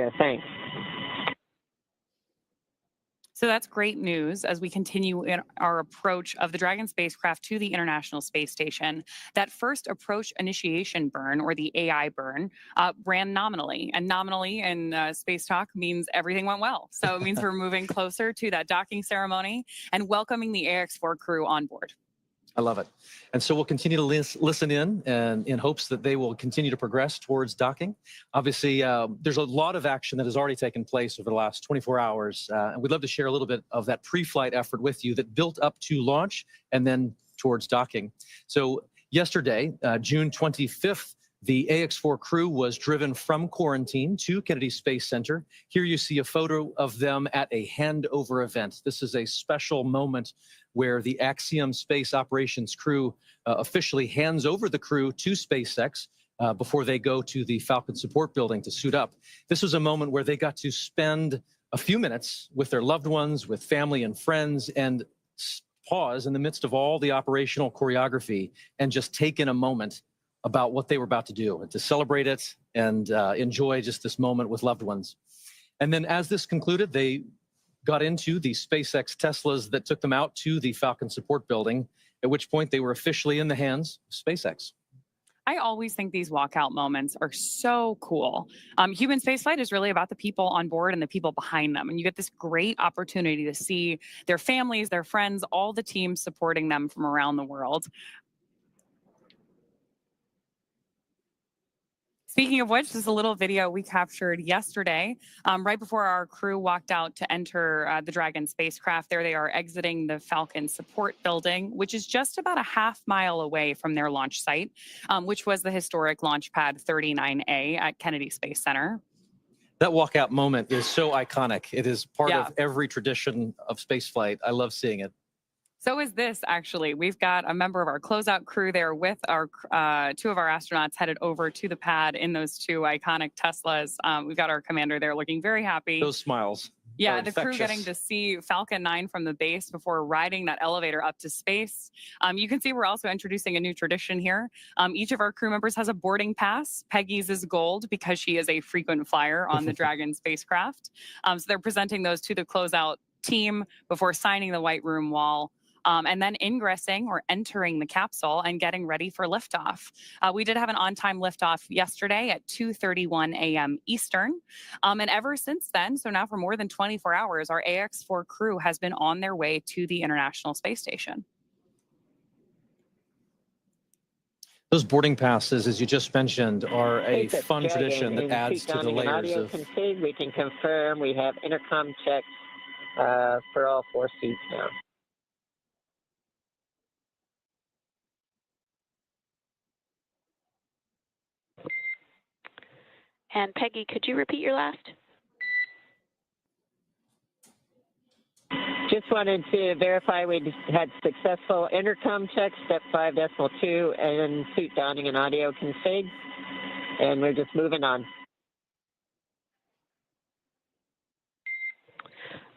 care. Thanks. So that's great news as we continue in our approach of the Dragon spacecraft to the International Space Station. That first approach initiation burn, or the AI burn, ran nominally. And nominally in space talk means everything went well. So it means we're moving closer to that docking ceremony and welcoming the AX-4 crew on board. I love it. And so we'll continue to listen in and in hopes that they will continue to progress towards docking. Obviously, there's a lot of action that has already taken place over the last 24 hours. And we'd love to share a little bit of that pre-flight effort with you that built up to launch and then towards docking. So yesterday, June 25th, the AX-4 crew was driven from quarantine to Kennedy Space Center. Here you see a photo of them at a handover event. This is a special moment where the Axiom space operations crew officially hands over the crew to SpaceX before they go to the Falcon support building to suit up. This was a moment where they got to spend a few minutes with their loved ones, with family and friends, and pause in the midst of all the operational choreography and just take in a moment about what they were about to do and to celebrate it and enjoy just this moment with loved ones. And then as this concluded, they got into the SpaceX Teslas that took them out to the Falcon support building, at which point they were officially in the hands of SpaceX. I always think these walkout moments are so cool. Human spaceflight is really about the people on board and the people behind them. And you get this great opportunity to see their families, their friends, all the teams supporting them from around the world. Speaking of which, this is a little video we captured yesterday, right before our crew walked out to enter the Dragon spacecraft. There they are exiting the Falcon support building, which is just about a half-mile away from their launch site, which was the historic Launch Pad 39A at Kennedy Space Center. That walkout moment is so iconic. It is part of every tradition of spaceflight. I love seeing it. So is this, actually. We've got a member of our closeout crew there with our two of our astronauts headed over to the pad in those two iconic Teslas. We've got our commander there looking very happy. Those smiles. Yeah, the crew getting to see Falcon 9 from the base before riding that elevator up to space. You can see we're also introducing a new tradition here. Each of our crew members has a boarding pass. Peggy's is gold because she is a frequent flyer on the Dragon spacecraft. So they're presenting those to the closeout team before signing the white room wall. And then ingressing or entering the capsule and getting ready for liftoff. We did have an on-time liftoff yesterday at 2:31 a.m. Eastern. And ever since then, so now for more than 24 hours, our AX-4 crew has been on their way to the International Space Station. Those boarding passes, as you just mentioned, are a fun tradition that adds to the layers of... We can confirm we have intercom checks for all 4 seats now. And Peggy, could you repeat your last? Just wanted to verify we had successful intercom checks, step 5.2, and suit donning and audio config. And we're just moving on.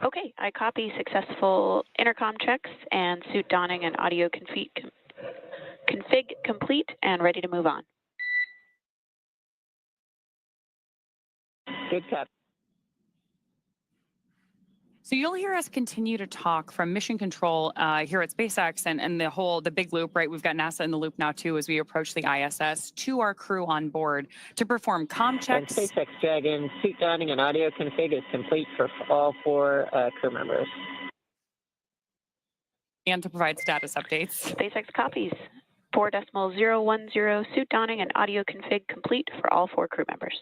Okay, I copy successful intercom checks and suit donning and audio config complete and ready to move on. Good copy. So you'll hear us continue to talk from mission control here at SpaceX and the big loop, right? We've got NASA in the loop now too as we approach the ISS to our crew on board to perform comm checks. And SpaceX Dragon suit donning and audio config is complete for all 4 crew members. And to provide status updates. SpaceX copies 4.010 suit donning and audio config complete for all 4 crew members.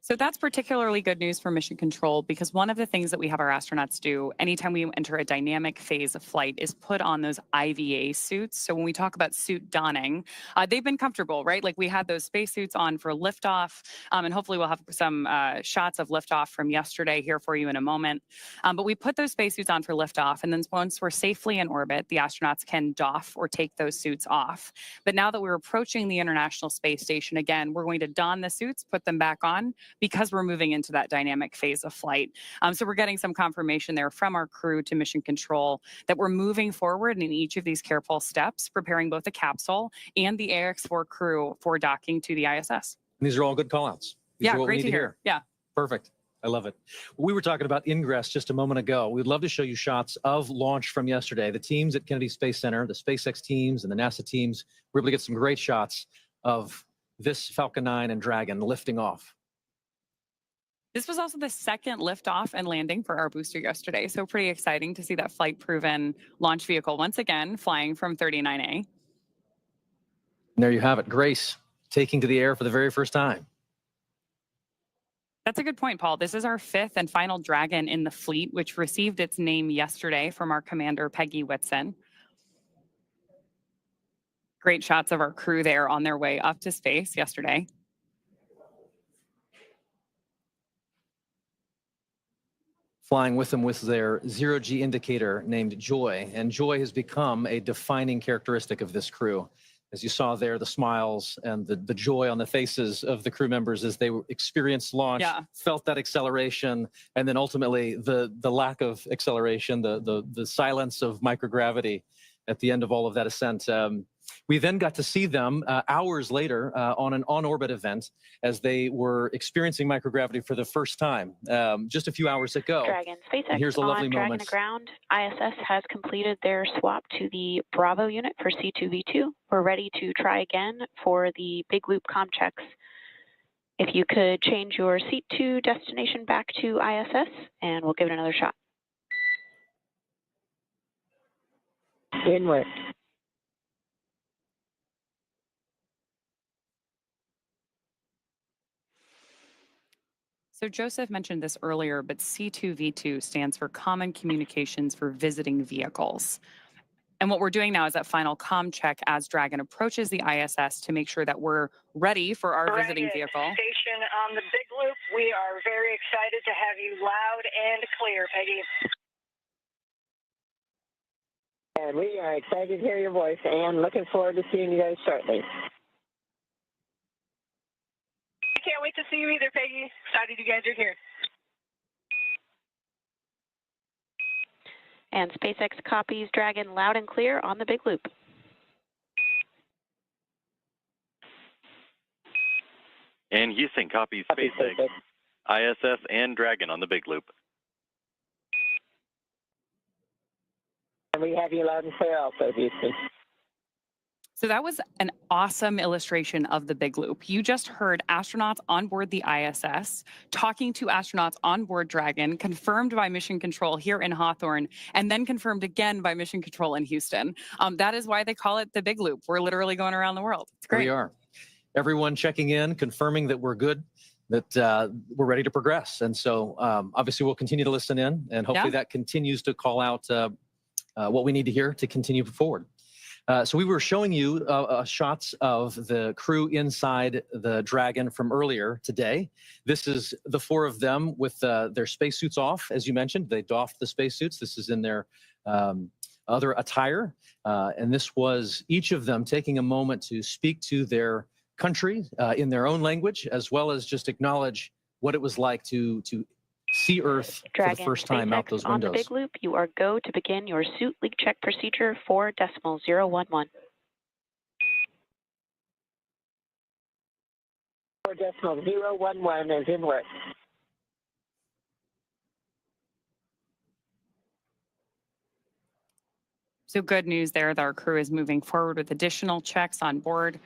So that's particularly good news for mission control because one of the things that we have our astronauts do anytime we enter a dynamic phase of flight is put on those IVA suits. So when we talk about suit donning, they've been comfortable, right? Like we had those spacesuits on for liftoff, and hopefully we'll have some shots of liftoff from yesterday here for you in a moment. But we put those spacesuits on for liftoff, and then once we're safely in orbit, the astronauts can doff or take those suits off. But now that we're approaching the International Space Station, again, we're going to don the suits, put them back on, because we're moving into that dynamic phase of flight. So we're getting some confirmation there from our crew to mission control that we're moving forward in each of these careful steps, preparing both the capsule and the AX-4 crew for docking to the ISS. And these are all good call-outs. These Yeah, are what we great need to hear. Yeah. Perfect. I love it. We were talking about ingress just a moment ago. We'd love to show you shots of launch from yesterday. The teams at Kennedy Space Center, the SpaceX teams and the NASA teams, were able to get some great shots of this Falcon 9 and Dragon lifting off. This was also the second liftoff and landing for our booster yesterday. So pretty exciting to see that flight-proven launch vehicle once again flying from 39A. And there you have it. Grace taking to the air for the very first time. That's a good point, Paul. This is our fifth and final Dragon in the fleet, which received its name yesterday from our commander, Peggy Whitson. Great shots of our crew there on their way up to space yesterday. Flying with them was their zero-G indicator named Joy, and Joy has become a defining characteristic of this crew. As you saw there, the smiles and the joy on the faces of the crew members as they experienced launch, felt that acceleration, and then ultimately the lack of acceleration, the silence of microgravity at the end of all of that ascent. We then got to see them hours later on an on-orbit event as they were experiencing microgravity for the first time just a few hours ago. Dragon, SpaceX and here's a lovely on Dragon moment. to ground. ISS has completed their swap to the Bravo unit for C2V2. We're ready to try again for the big loop comm checks. If you could change your seat to destination back to ISS, and we'll give it another shot. Inward. So Joseph mentioned this earlier, but C2V2 stands for Common Communications for Visiting Vehicles. And what we're doing now is that final comm check as Dragon approaches the ISS to make sure that we're ready for our visiting vehicle. Station on the big loop. We are very excited to have you loud and clear, Peggy. And we are excited to hear your voice and looking forward to seeing you guys shortly. Can't wait to see you either, Peggy. Excited you guys are here. And SpaceX copies Dragon loud and clear on the big loop. And Houston copies SpaceX, ISS, and Dragon on the big loop. And we have you loud and clear also, Houston. So that was an awesome illustration of the big loop. You just heard astronauts on board the ISS talking to astronauts on board Dragon, confirmed by Mission Control here in Hawthorne, and then confirmed again by Mission Control in Houston. That is why they call it the big loop. We're literally going around the world. It's great. Here we are. Everyone checking in, confirming that we're good, that we're ready to progress. And so obviously we'll continue to listen in, and hopefully that continues to call out what we need to hear to continue forward. So we were showing you shots of the crew inside the Dragon from earlier today. This is the four of them with their spacesuits off. As you mentioned, they doffed the spacesuits. This is in their other attire. And this was each of them taking a moment to speak to their country in their own language, as well as just acknowledge what it was like to see Earth Dragon, for the first time SpaceX out those on windows. the big loop, you are go to begin your suit leak check procedure 4.011. 4.011 is in work. So good news there that our crew is moving forward with additional checks on board.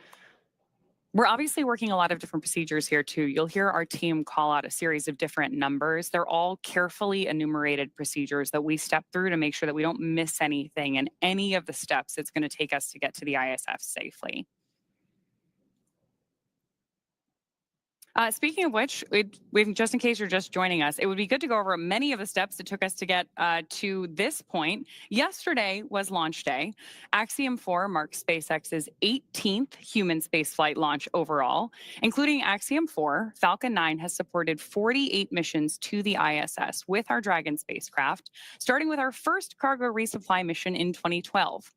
We're obviously working a lot of different procedures here too. You'll hear our team call out a series of different numbers. They're all carefully enumerated procedures that we step through to make sure that we don't miss anything in any of the steps it's going to take us to get to the ISS safely. Speaking of which, just in case you're just joining us, it would be good to go over many of the steps it took us to get to this point. Yesterday was launch day. Axiom-4 marks SpaceX's 18th human spaceflight launch overall. Including Axiom-4, Falcon 9 has supported 48 missions to the ISS with our Dragon spacecraft, starting with our first cargo resupply mission in 2012.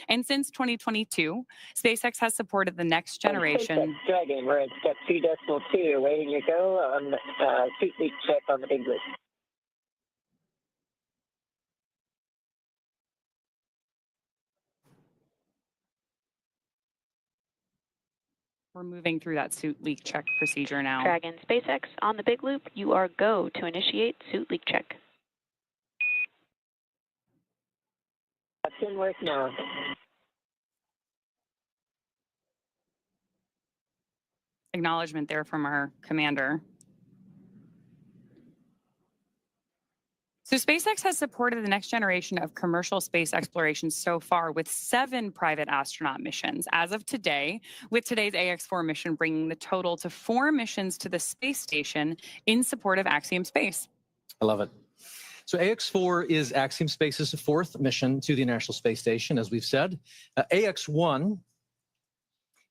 And since 2022, SpaceX has supported the next generation. Dragon, we're at step 2.2, waiting to go on the suit leak check on the big loop. We're moving through that suit leak check procedure now. Dragon SpaceX on the big loop, you are go to initiate suit leak check. That's in work now. Acknowledgement there from our commander. So SpaceX has supported the next generation of commercial space exploration so far with 7 private astronaut missions as of today, with today's AX-4 mission bringing the total to 4 missions to the space station in support of Axiom Space. I love it. So AX-4 is Axiom Space's 4th mission to the International Space Station, as we've said. AX-1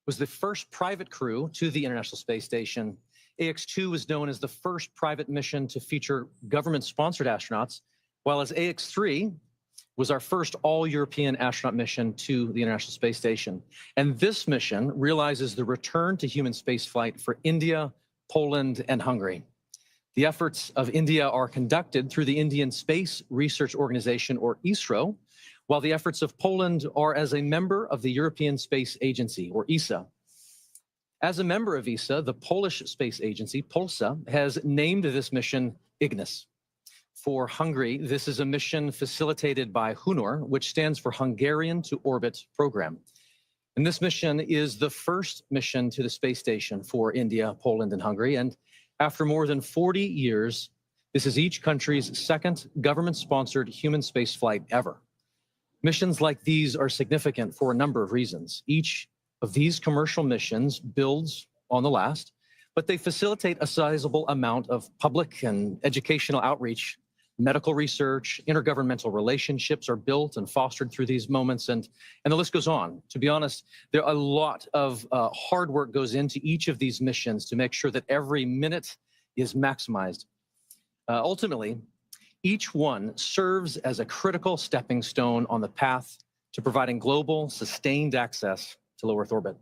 was the first private crew to the International Space Station. AX-2 was known as the first private mission to feature government-sponsored astronauts, while as AX-3 was our first all-European astronaut mission to the International Space Station. And this mission realizes the return to human spaceflight for India, Poland, and Hungary. The efforts of India are conducted through the Indian Space Research Organization, or ISRO, while the efforts of Poland are as a member of the European Space Agency, or ESA. As a member of ESA, the Polish Space Agency, Polsa, has named this mission Ignis. For Hungary, this is a mission facilitated by HUNOR, which stands for Hungarian to Orbit Program. And this mission is the first mission to the space station for India, Poland, and Hungary. And after more than 40 years, this is each country's 2nd government-sponsored human space flight ever. Missions like these are significant for a number of reasons. Each of these commercial missions builds on the last, but they facilitate a sizable amount of public and educational outreach. Medical research, intergovernmental relationships are built and fostered through these moments, and the list goes on. To be honest, there are a lot of hard work goes into each of these missions to make sure that every minute is maximized. Ultimately, each one serves as a critical stepping stone on the path to providing global, sustained access to low Earth orbit.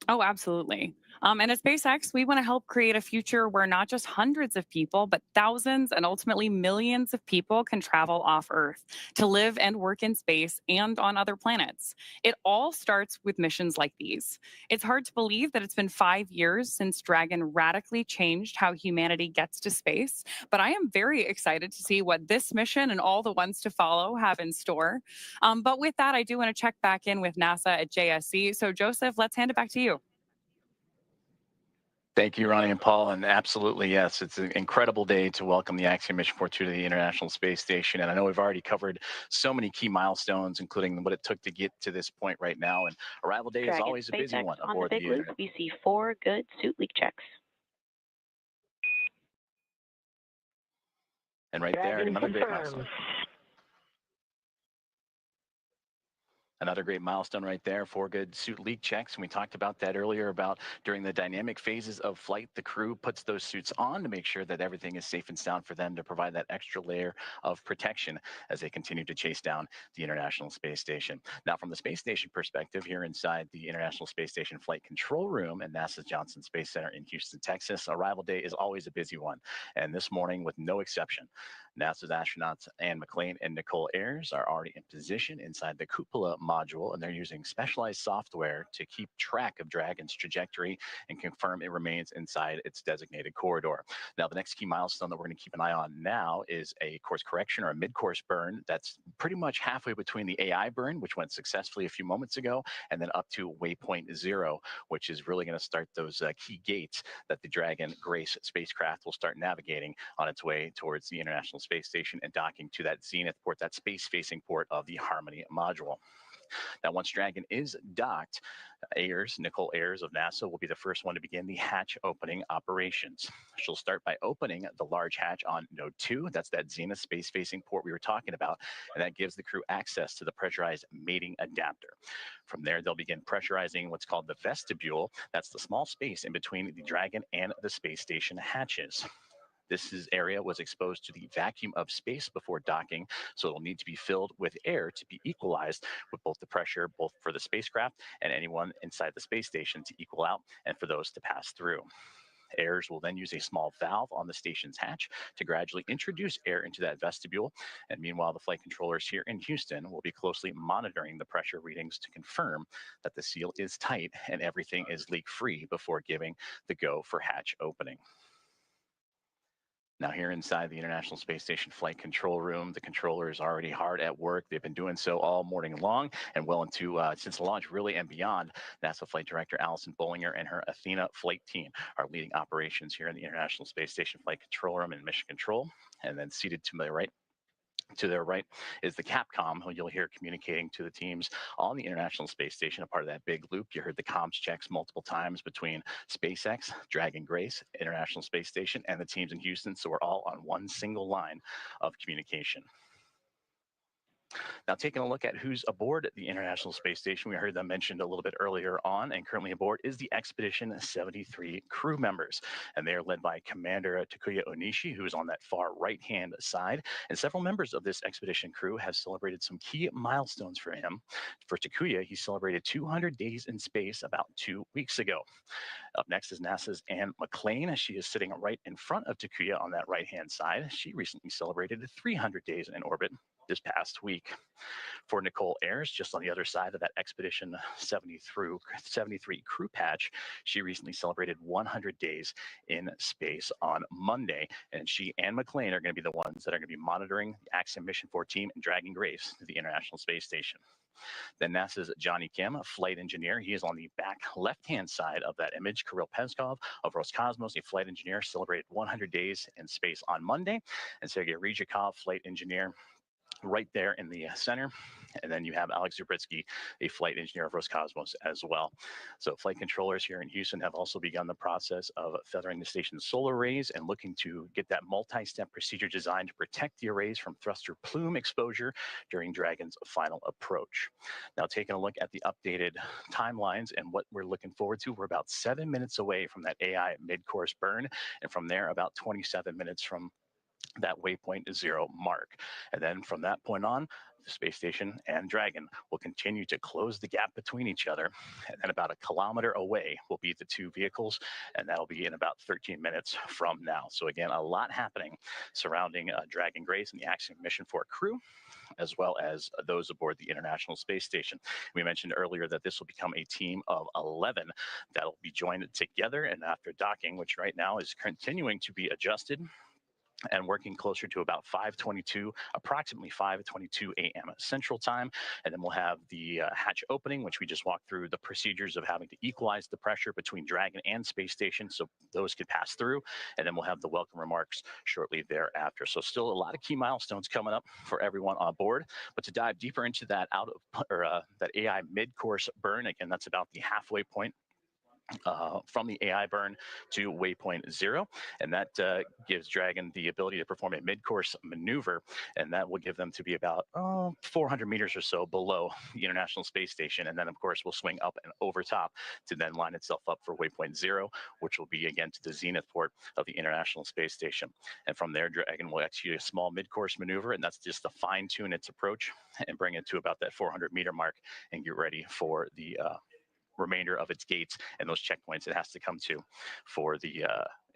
Oh, absolutely. And at SpaceX, we want to help create a future where not just hundreds of people, but thousands and ultimately millions of people can travel off Earth to live and work in space and on other planets. It all starts with missions like these. It's hard to believe that it's been 5 years since Dragon radically changed how humanity gets to space, but I am very excited to see what this mission and all the ones to follow have in store. But with that, I do want to check back in with NASA at JSC. So Joseph, let's hand it back to you. Thank you, Ronnie and Paul. And absolutely, yes, it's an incredible day to welcome the Axiom Mission 42 to the International Space Station. And I know we've already covered so many key milestones, including what it took to get to this point right now. And arrival day is always a busy one aboard the loop. We see 4 good suit leak checks. And right there, another great milestone. Another great milestone right there, 4 good suit leak checks. And we talked about that earlier about during the dynamic phases of flight, the crew puts those suits on to make sure that everything is safe and sound for them to provide that extra layer of protection as they continue to chase down the International Space Station. Now, from the space station perspective, here inside the International Space Station Flight Control Room at NASA's Johnson Space Center in Houston, Texas, arrival day is always a busy one. And this morning, with no exception, NASA's astronauts Anne McClain and Nicole Ayers are already in position inside the cupola module, and they're using specialized software to keep track of Dragon's trajectory and confirm it remains inside its designated corridor. Now, the next key milestone that we're going to keep an eye on now is a course correction or a mid-course burn that's pretty much halfway between the AI burn, which went successfully a few moments ago, and then up to waypoint 0, which is really going to start those key gates that the Dragon Grace spacecraft will start navigating on its way towards the International Space Station and docking to that zenith port, that space-facing port of the Harmony module. Now, once Dragon is docked, Nicole Ayers of NASA will be the first one to begin the hatch opening operations. She'll start by opening the large hatch on node 2. That's that zenith space-facing port we were talking about, and that gives the crew access to the pressurized mating adapter. From there, they'll begin pressurizing what's called the vestibule. That's the small space in between the Dragon and the space station hatches. This area was exposed to the vacuum of space before docking, so it'll need to be filled with air to be equalized with both the pressure, both for the spacecraft and anyone inside the space station to equal out and for those to pass through. ERS will then use a small valve on the station's hatch to gradually introduce air into that vestibule. And meanwhile, the flight controllers here in Houston will be closely monitoring the pressure readings to confirm that the seal is tight and everything is leak-free before giving the go for hatch opening. Now here inside the International Space Station Flight Control Room, the controller is already hard at work. They've been doing so all morning long and well into since launch really and beyond. NASA Flight Director Allison Bollinger and her Athena flight team are leading operations here in the International Space Station Flight Control Room in Mission Control. And then seated to my right, to their right is the Capcom, who you'll hear communicating to the teams on the International Space Station, a part of that big loop. You heard the comms checks multiple times between SpaceX, Dragon Grace, International Space Station, and the teams in Houston. So we're all on one single line of communication. Now, taking a look at who's aboard the International Space Station, we heard them mentioned a little bit earlier on, and currently aboard is the Expedition 73 crew members. And they are led by Commander Takuya Onishi, who is on that far right-hand side. And several members of this expedition crew have celebrated some key milestones for him. For Takuya, he celebrated 200 days in space about 2 weeks ago. Up next is NASA's Anne McClain. She is sitting right in front of Takuya on that right-hand side. She recently celebrated 300 days in orbit this past week. For Nicole Ayers, just on the other side of that Expedition 73 crew patch, she recently celebrated 100 days in space on Monday. And she and McClain are going to be the ones that are going to be monitoring the Axiom-4 team and Dragon Grace to the International Space Station. Then NASA's Johnny Kim, a flight engineer. He is on the back left-hand side of that image. Kirill Peskov of Roscosmos, a flight engineer, celebrated 100 days in space on Monday. And Sergei Ryzhikov, flight engineer, right there in the center. And then you have Alex Zubritsky, a flight engineer of Roscosmos as well. So flight controllers here in Houston have also begun the process of feathering the station's solar arrays and looking to get that multi-step procedure designed to protect the arrays from thruster plume exposure during Dragon's final approach. Now, taking a look at the updated timelines and what we're looking forward to, we're about 7 minutes away from that AI mid-course burn, and from there about 27 minutes from that waypoint 0 mark. And then from that point on, the space station and Dragon will continue to close the gap between each other. And then about 1 kilometer away will be the two vehicles, and that'll be in about 13 minutes from now. So again, a lot happening surrounding Dragon Grace and the Axiom-4 crew, as well as those aboard the International Space Station. We mentioned earlier that this will become a team of 11 that'll be joined together, and after docking, which right now is continuing to be adjusted, and working closer to about 5:22, approximately 5:22 a.m. Central Time. And then we'll have the hatch opening, which we just walked through the procedures of having to equalize the pressure between Dragon and Space Station so those could pass through. And then we'll have the welcome remarks shortly thereafter. So still a lot of key milestones coming up for everyone on board. But to dive deeper into that that AI mid-course burn, again, that's about the halfway point from the AI burn to waypoint 0. And that gives Dragon the ability to perform a mid-course maneuver, and that will give them to be about 400 meters or so below the International Space Station. And then, of course, we'll swing up and over top to then line itself up for waypoint 0, which will be, again, to the zenith port of the International Space Station. And from there, Dragon will execute a small mid-course maneuver, and that's just to fine-tune its approach and bring it to about that 400-meter mark and get ready for the remainder of its gates and those checkpoints it has to come to for the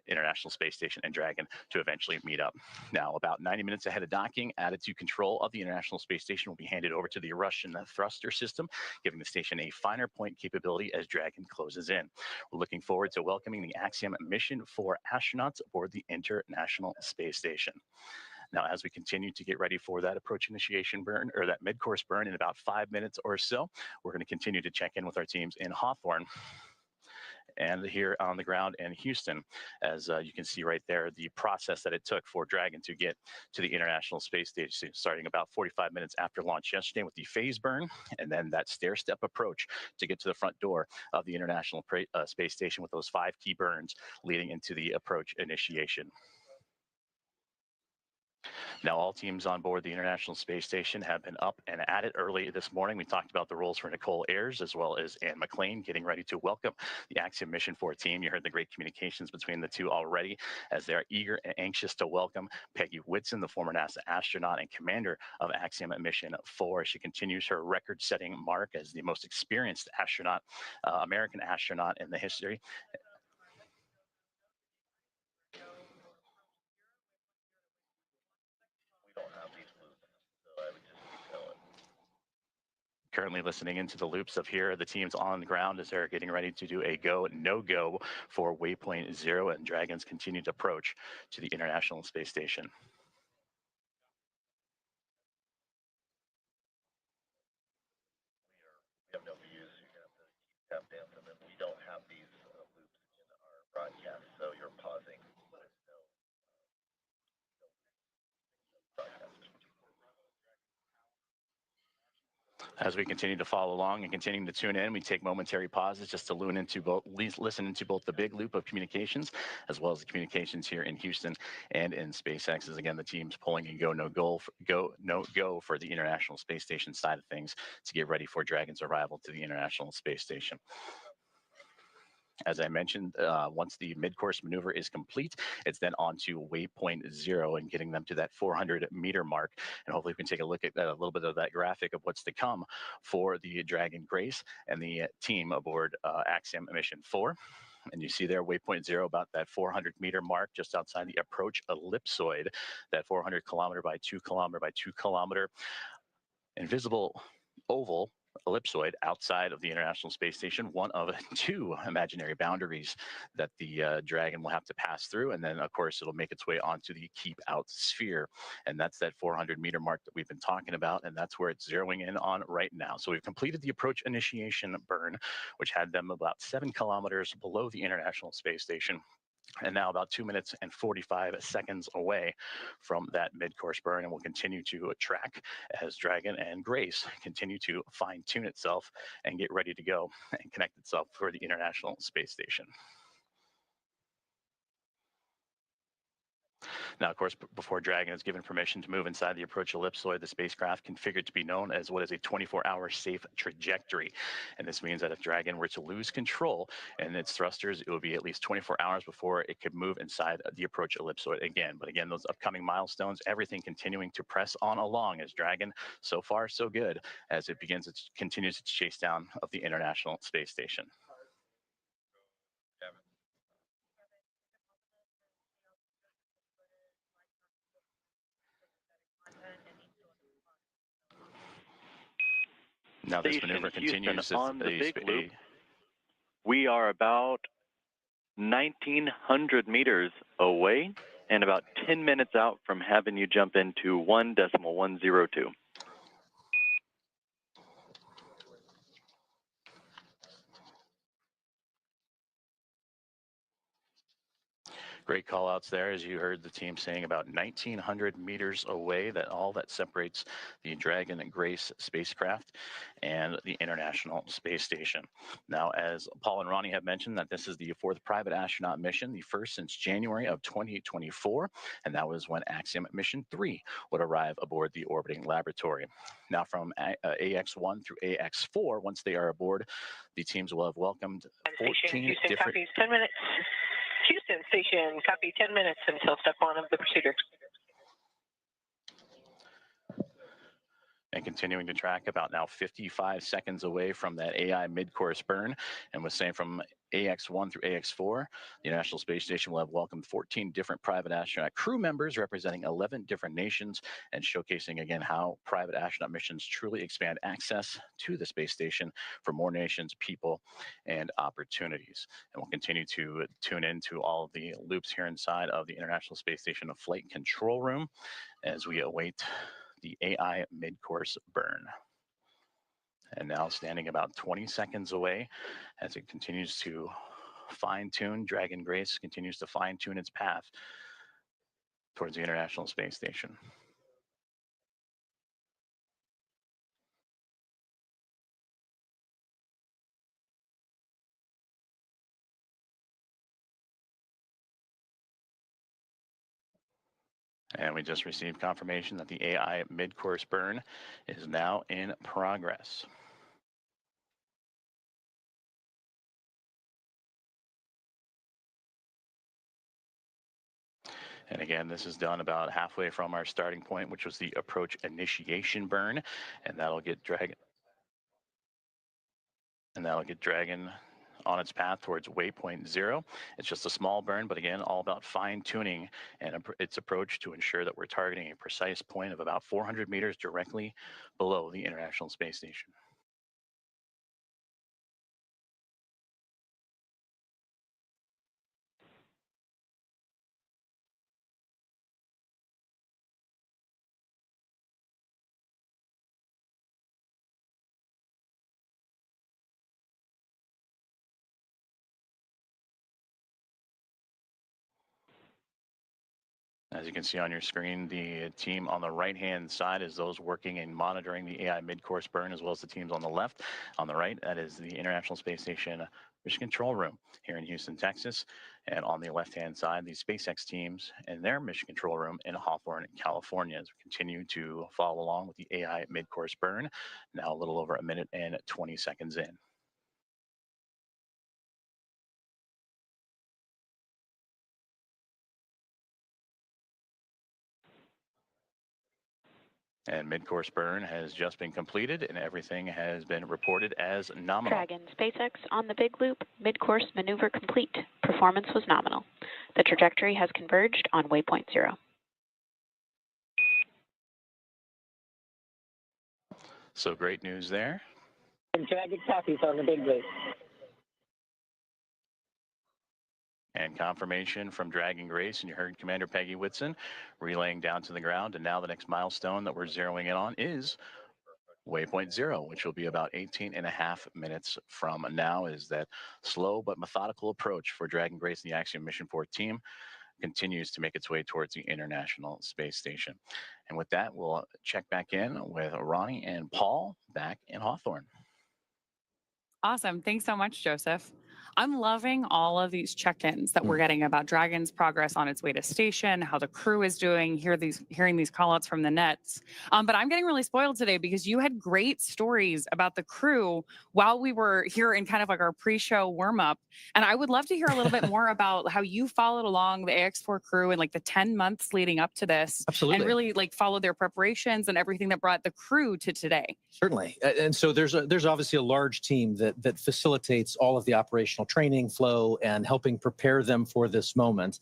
International Space Station and Dragon to eventually meet up. Now, about 90 minutes ahead of docking, attitude control of the International Space Station will be handed over to the Russian thruster system, giving the station a finer point capability as Dragon closes in. We're looking forward to welcoming the Axiom-4 astronauts aboard the International Space Station. Now, as we continue to get ready for that approach initiation burn, or that mid-course burn in about 5 minutes or so, we're going to continue to check in with our teams in Hawthorne and here on the ground in Houston. As you can see right there, the process that it took for Dragon to get to the International Space Station, starting about 45 minutes after launch yesterday with the phase burn, and then that stair-step approach to get to the front door of the International Space Station with those 5 key burns leading into the approach initiation. Now, all teams on board the International Space Station have been up and at it early this morning. We talked about the roles for Nicole Ayers as well as Anne McClain getting ready to welcome the Axiom-4 team. You heard the great communications between the two already as they are eager and anxious to welcome Peggy Whitson, the former NASA astronaut and commander of Axiom-4. She continues her record-setting mark as the most experienced astronaut, American astronaut in the history. currently listening into the loops of here. The teams on the ground as they're getting ready to do a go, no go for waypoint 0, and Dragon's continued approach to the International Space Station. We have no views. You're going to have to keep tap dancing, and we don't have these loops in our broadcast, so you're pausing. As we continue to follow along and continuing to tune in, we take momentary pauses just to listen into both the big loop of communications as well as the communications here in Houston and in SpaceX. As again, the team's pulling a go no go for the International Space Station side of things to get ready for Dragon's arrival to the International Space Station. As I mentioned, once the mid-course maneuver is complete, it's then on to waypoint 0 and getting them to that 400-meter mark. And hopefully we can take a look at a little bit of that graphic of what's to come for the Dragon Grace and the team aboard Axiom-4. And you see there waypoint 0 about that 400-meter mark just outside the approach ellipsoid, that 400 kilometer by 2 kilometer by 2 kilometer invisible oval ellipsoid outside of the International Space Station, one of 2 imaginary boundaries that the Dragon will have to pass through. And then, of course, it'll make its way onto the keep out sphere. And that's that 400-meter mark that we've been talking about. And that's where it's zeroing in on right now. So we've completed the approach initiation burn, which had them about 7 kilometers below the International Space Station, and now about 2 minutes and 45 seconds away from that mid-course burn. And we'll continue to track as Dragon and Grace continue to fine-tune itself and get ready to go and connect itself for the International Space Station. Now, of course, before Dragon is given permission to move inside the approach ellipsoid, the spacecraft configured to be known as what is a 24-hour safe trajectory. And this means that if Dragon were to lose control in its thrusters, it would be at least 24 hours before it could move inside the approach ellipsoid again. But again, those upcoming milestones, everything continuing to press on along as Dragon, so far so good, as it continues its chase down of the International Space Station. Now this maneuver continues on the big loop. We are about 1,900 meters away and about 10 minutes out from having you jump into 1.102. Great call outs there, as you heard the team saying, about 1,900 meters away, that all that separates the Dragon and Grace spacecraft and the International Space Station. Now, as Paul and Ronnie have mentioned, that this is the 4th private astronaut mission, the first since January of 2024, and that was when Axiom Mission 3 would arrive aboard the orbiting laboratory. Now, from AX1 through AX4, once they are aboard, the teams will have welcomed 14 different... Copies, 10 minutes. Houston Station, copy 10 minutes until step 1 of the procedure. And continuing to track about now 55 seconds away from that AI mid-course burn. And was saying from AX1 through AX4, the International Space Station will have welcomed 14 different private astronaut crew members representing 11 different nations, and showcasing again how private astronaut missions truly expand access to the space station for more nations, people, and opportunities. And we'll continue to tune into all of the loops here inside of the International Space Station flight control room as we await the AI mid-course burn. And now standing about 20 seconds away as it continues to fine-tune, Dragon Grace continues to fine-tune its path towards the International Space Station. And we just received confirmation that the AI mid-course burn is now in progress. And again, this is done about halfway from our starting point, which was the approach initiation burn, and that'll get Dragon on its path towards waypoint 0. It's just a small burn, but again, all about fine tuning and its approach to ensure that we're targeting a precise point of about 400 meters directly below the International Space Station. As you can see on your screen, the team on the right-hand side is those working and monitoring the AI mid-course burn, as well as the teams on the left. On the right, that is the International Space Station Mission Control Room here in Houston, Texas. And on the left-hand side, the SpaceX teams and their Mission Control Room in Hawthorne, California, as we continue to follow along with the AI mid-course burn, now a little over a minute and 20 seconds in. And mid-course burn has just been completed and everything has been reported as nominal. Dragon, SpaceX on the big loop, mid-course maneuver complete. Performance was nominal. The trajectory has converged on waypoint 0. So great news there. And Dragon copies on the big loop. And confirmation from Dragon Grace, and you heard Commander Peggy Whitson relaying down to the ground. And now the next milestone that we're zeroing in on is waypoint 0, which will be about 18.5 minutes from now. Is that slow but methodical approach for Dragon Grace and the Axiom-4 team continues to make its way towards the International Space Station. And with that, we'll check back in with Ronnie and Paul back in Hawthorne. Awesome. Thanks so much, Joseph. I'm loving all of these check-ins that we're getting about Dragon's progress on its way to station, how the crew is doing, hearing these call-outs from the nets. But I'm getting really spoiled today because you had great stories about the crew while we were here in kind of like our pre-show warm-up. And I would love to hear a little bit more about how you followed along the AX4 crew in like the 10 months leading up to this. Absolutely. And really like followed their preparations and everything that brought the crew to today. Certainly. And so there's obviously a large team that facilitates all of the operational training flow and helping prepare them for this moment.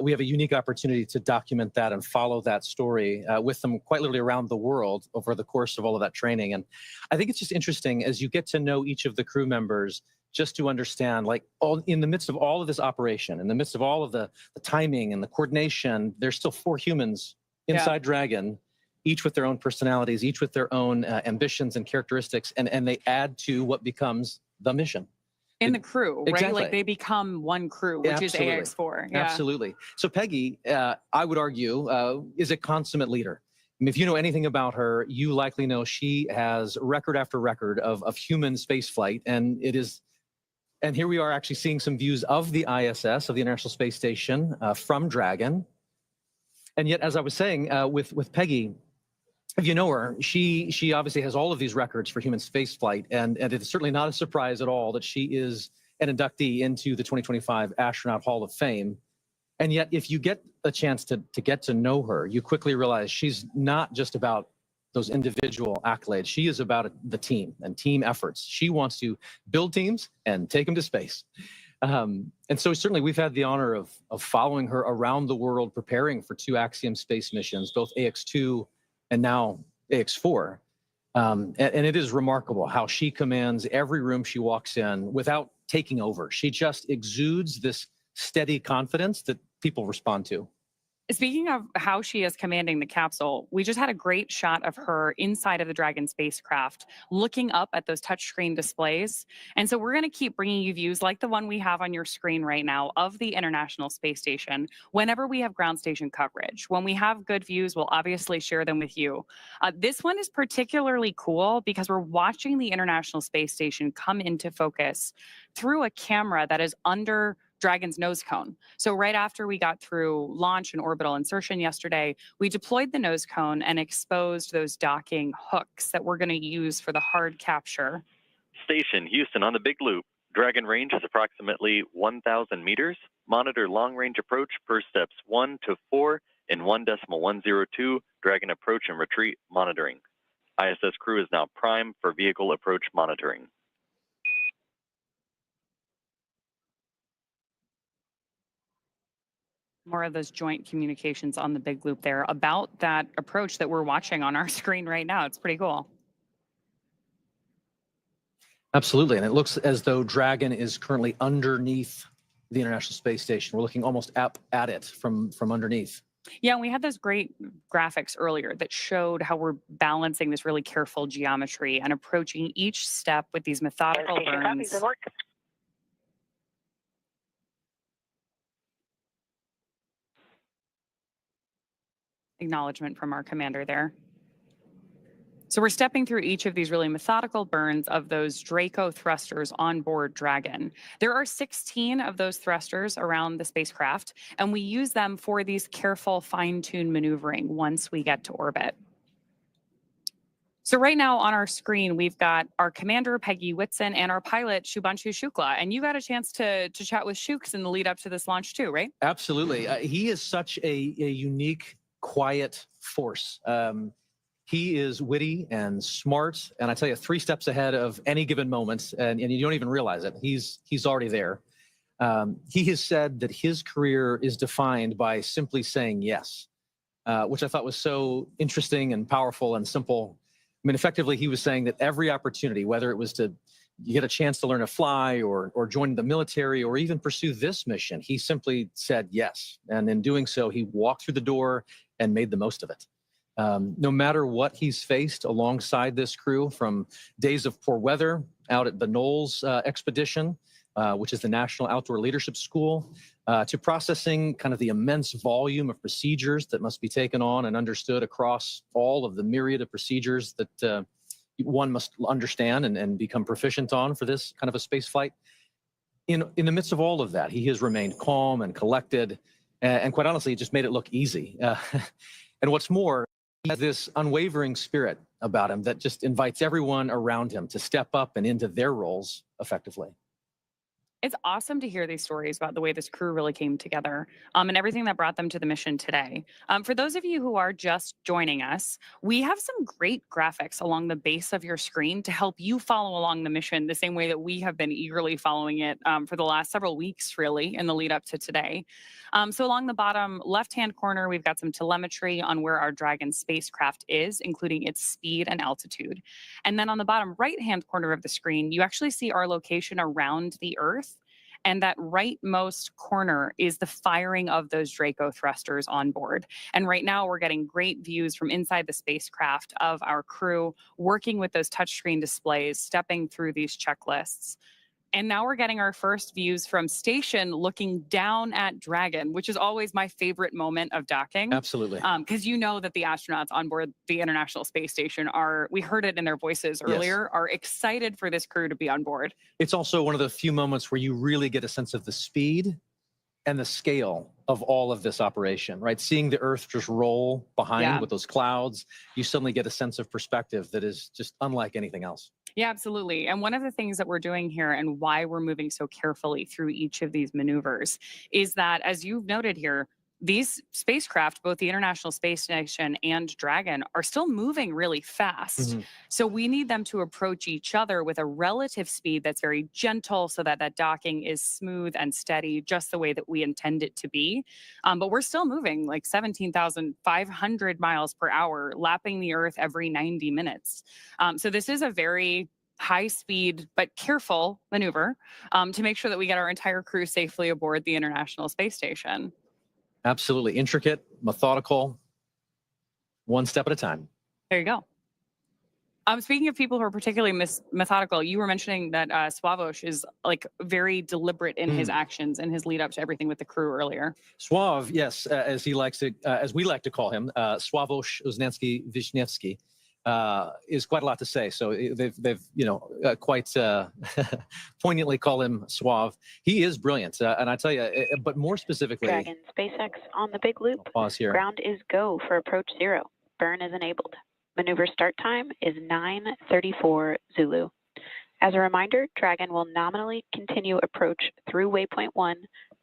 We have a unique opportunity to document that and follow that story with them quite literally around the world over the course of all of that training. And I think it's just interesting as you get to know each of the crew members, just to understand, like, all in the midst of all of this operation, in the midst of all of the timing and the coordination, there's still 4 humans inside Dragon, each with their own personalities, each with their own ambitions and characteristics, and they add to what becomes the mission. In the crew, right? Exactly. Like they become one crew, which Absolutely. is AX4. Yeah. Absolutely. So Peggy, I would argue, is a consummate leader. I mean, if you know anything about her, you likely know she has record after record of human space flight, and here we are actually seeing some views of the ISS, of the International Space Station, from Dragon. And yet, as I was saying, with Peggy, if you know her, she obviously has all of these records for human space flight, and it's certainly not a surprise at all that she is an inductee into the 2025 Astronaut Hall of Fame. And yet, if you get a chance to get to know her, you quickly realize she's not just about those individual accolades. She is about the team and team efforts. She wants to build teams and take them to space. And so certainly we've had the honor of following her around the world, preparing for 2 Axiom space missions, both AX2 and now AX4. And it is remarkable how she commands every room she walks in without taking over. She just exudes this steady confidence that people respond to. Speaking of how she is commanding the capsule, we just had a great shot of her inside of the Dragon spacecraft, looking up at those touchscreen displays. And so we're going to keep bringing you views like the one we have on your screen right now of the International Space Station whenever we have ground station coverage. When we have good views, we'll obviously share them with you. This one is particularly cool because we're watching the International Space Station come into focus through a camera that is under Dragon's nose cone. So right after we got through launch and orbital insertion yesterday, we deployed the nose cone and exposed those docking hooks that we're going to use for the hard capture. Station Houston on the big loop. Dragon range is approximately 1,000 meters. Monitor long range approach per steps 1 to 4 in 1.102. Dragon approach and retreat monitoring. ISS crew is now primed for vehicle approach monitoring. More of those joint communications on the big loop there about that approach that we're watching on our screen right now. It's pretty cool. Absolutely. And it looks as though Dragon is currently underneath the International Space Station. We're looking almost up at it from underneath. Yeah, and we had those great graphics earlier that showed how we're balancing this really careful geometry and approaching each step with these methodical burns. Acknowledgement from our commander there. So we're stepping through each of these really methodical burns of those Draco thrusters on board Dragon. There are 16 of those thrusters around the spacecraft, and we use them for these careful fine-tuned maneuvering once we get to orbit. So right now on our screen, we've got our commander, Peggy Whitson, and our pilot, Shubhanshu Shukla. And you got a chance to chat with Shuks in the lead up to this launch too, right? Absolutely. He is such a unique, quiet force. He is witty and smart, and I tell you, 3 steps ahead of any given moment, and you don't even realize it. He's already there. He has said that his career is defined by simply saying yes, which I thought was so interesting and powerful and simple. I mean, effectively, he was saying that every opportunity, whether it was to get a chance to learn to fly or join the military or even pursue this mission, he simply said yes. And in doing so, he walked through the door and made the most of it. No matter what he's faced alongside this crew, from days of poor weather out at the Knowles expedition, which is the National Outdoor Leadership School, to processing kind of the immense volume of procedures that must be taken on and understood across all of the myriad of procedures that one must understand and become proficient on for this kind of a space flight. In the midst of all of that, he has remained calm and collected, and quite honestly, it just made it look easy. And what's more, he has this unwavering spirit about him that just invites everyone around him to step up and into their roles effectively. It's awesome to hear these stories about the way this crew really came together and everything that brought them to the mission today. For those of you who are just joining us, we have some great graphics along the base of your screen to help you follow along the mission the same way that we have been eagerly following it for the last several weeks, really, in the lead up to today. So along the bottom left-hand corner, we've got some telemetry on where our Dragon spacecraft is, including its speed and altitude. And then on the bottom right-hand corner of the screen, you actually see our location around the Earth. And that rightmost corner is the firing of those Draco thrusters on board. And right now we're getting great views from inside the spacecraft of our crew working with those touchscreen displays, stepping through these checklists. And now we're getting our first views from station looking down at Dragon, which is always my favorite moment of docking. Absolutely. Because you know that the astronauts on board the International Space Station are, we heard it in their voices earlier, are excited for this crew to be on board. It's also one of the few moments where you really get a sense of the speed and the scale of all of this operation, right? Seeing the Earth just roll behind with those clouds, you suddenly get a sense of perspective that is just unlike anything else. Yeah, absolutely. And one of the things that we're doing here and why we're moving so carefully through each of these maneuvers is that, as you've noted here, these spacecraft, both the International Space Station and Dragon, are still moving really fast. So we need them to approach each other with a relative speed that's very gentle so that that docking is smooth and steady, just the way that we intend it to be. But we're still moving like 17,500 miles per hour, lapping the Earth every 90 minutes. So this is a very high speed but careful maneuver to make sure that we get our entire crew safely aboard the International Space Station. Absolutely. Intricate, methodical, one step at a time. There you go. Speaking of people who are particularly methodical, you were mentioning that Sławosz is like very deliberate in his actions and his lead up to everything with the crew earlier. Sław, yes, as he likes to, as we like to call him, Sławosz Uznański-Wiśniewski, is quite a lot to say. So they've quite poignantly call him Sław. He is brilliant, and I tell you, but more specifically, Dragon SpaceX on the big loop. I'll pause here. Ground is go for approach 0. Burn is enabled. Maneuver start time is 9:34 Zulu. As a reminder, Dragon will nominally continue approach through waypoint 1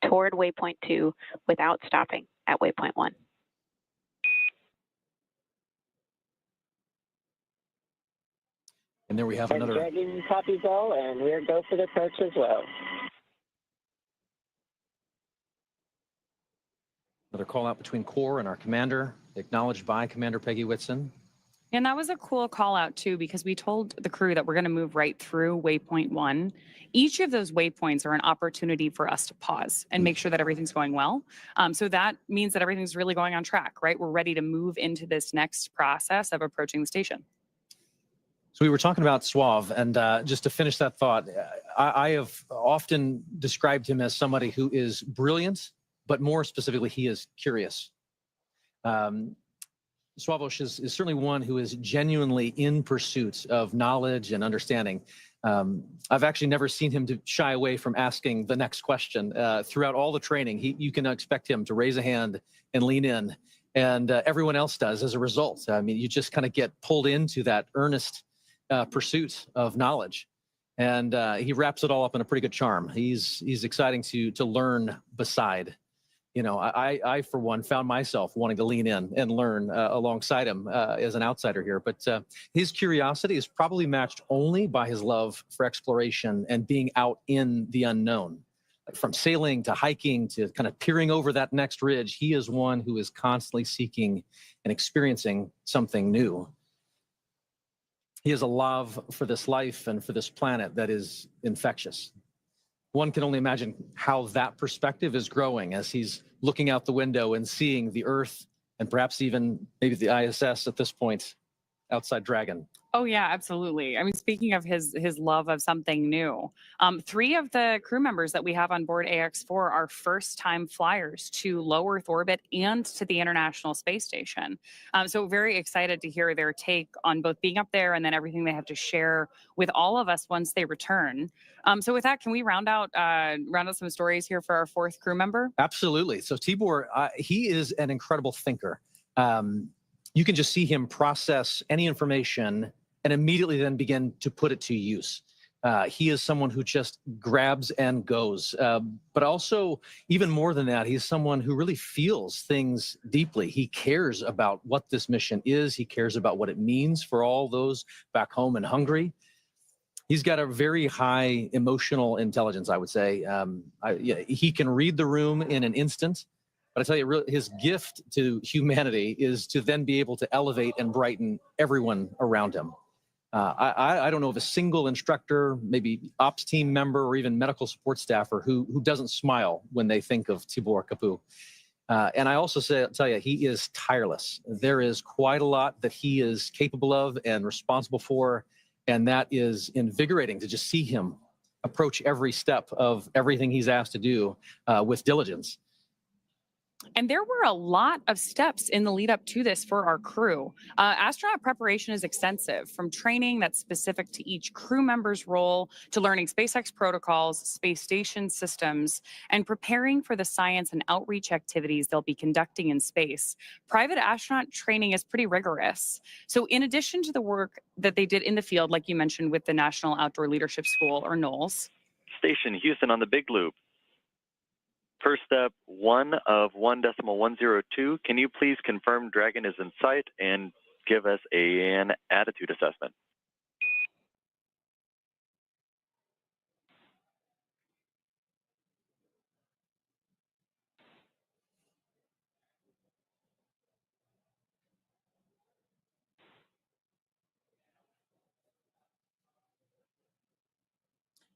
toward waypoint 2 without stopping at waypoint 1. And there we have another. Dragon copies all, and we're go for the approach as well. Another call out between Core and our commander, acknowledged by Commander Peggy Whitson. And that was a cool call out too, because we told the crew that we're going to move right through waypoint 1. Each of those waypoints are an opportunity for us to pause and make sure that everything's going well. So that means that everything's really going on track, right? We're ready to move into this next process of approaching the station. So we were talking about Sław, and just to finish that thought, I have often described him as somebody who is brilliant, but more specifically, he is curious. Sławosz is certainly one who is genuinely in pursuit of knowledge and understanding. I've actually never seen him to shy away from asking the next question. Throughout all the training, you can expect him to raise a hand and lean in, and everyone else does as a result. I mean, you just kind of get pulled into that earnest pursuit of knowledge, and he wraps it all up in a pretty good charm. He's exciting to learn beside. You know, I for one found myself wanting to lean in and learn alongside him as an outsider here. But his curiosity is probably matched only by his love for exploration and being out in the unknown. From sailing to hiking to kind of peering over that next ridge, he is one who is constantly seeking and experiencing something new. He has a love for this life and for this planet that is infectious. One can only imagine how that perspective is growing as he's looking out the window and seeing the Earth and perhaps even maybe the ISS at this point outside Dragon. Oh yeah, absolutely. I mean, speaking of his love of something new, 3 of the crew members that we have on board AX-4 are first-time flyers to low Earth orbit and to the International Space Station. So very excited to hear their take on both being up there and then everything they have to share with all of us once they return. So with that, can we round out some stories here for our 4th crew member? Absolutely. So Tibor, he is an incredible thinker. You can just see him process any information and immediately then begin to put it to use. He is someone who just grabs and goes. But also, even more than that, he's someone who really feels things deeply. He cares about what this mission is. He cares about what it means for all those back home in Hungary. He's got a very high emotional intelligence, I would say. He can read the room in an instant. But I tell you, his gift to humanity is to then be able to elevate and brighten everyone around him. I don't know of a single instructor, maybe ops team member, or even medical support staffer who doesn't smile when they think of Tibor Kapu. And I also tell you, he is tireless. There is quite a lot that he is capable of and responsible for, and that is invigorating to just see him approach every step of everything he's asked to do with diligence. And there were a lot of steps in the lead up to this for our crew. Astronaut preparation is extensive, from training that's specific to each crew member's role to learning SpaceX protocols, space station systems, and preparing for the science and outreach activities they'll be conducting in space. Private astronaut training is pretty rigorous. So in addition to the work that they did in the field, like you mentioned with the National Outdoor Leadership School, or NOLS. Station Houston on the Big Loop. First step, 1 of 1.102. Can you please confirm Dragon is in sight and give us an attitude assessment?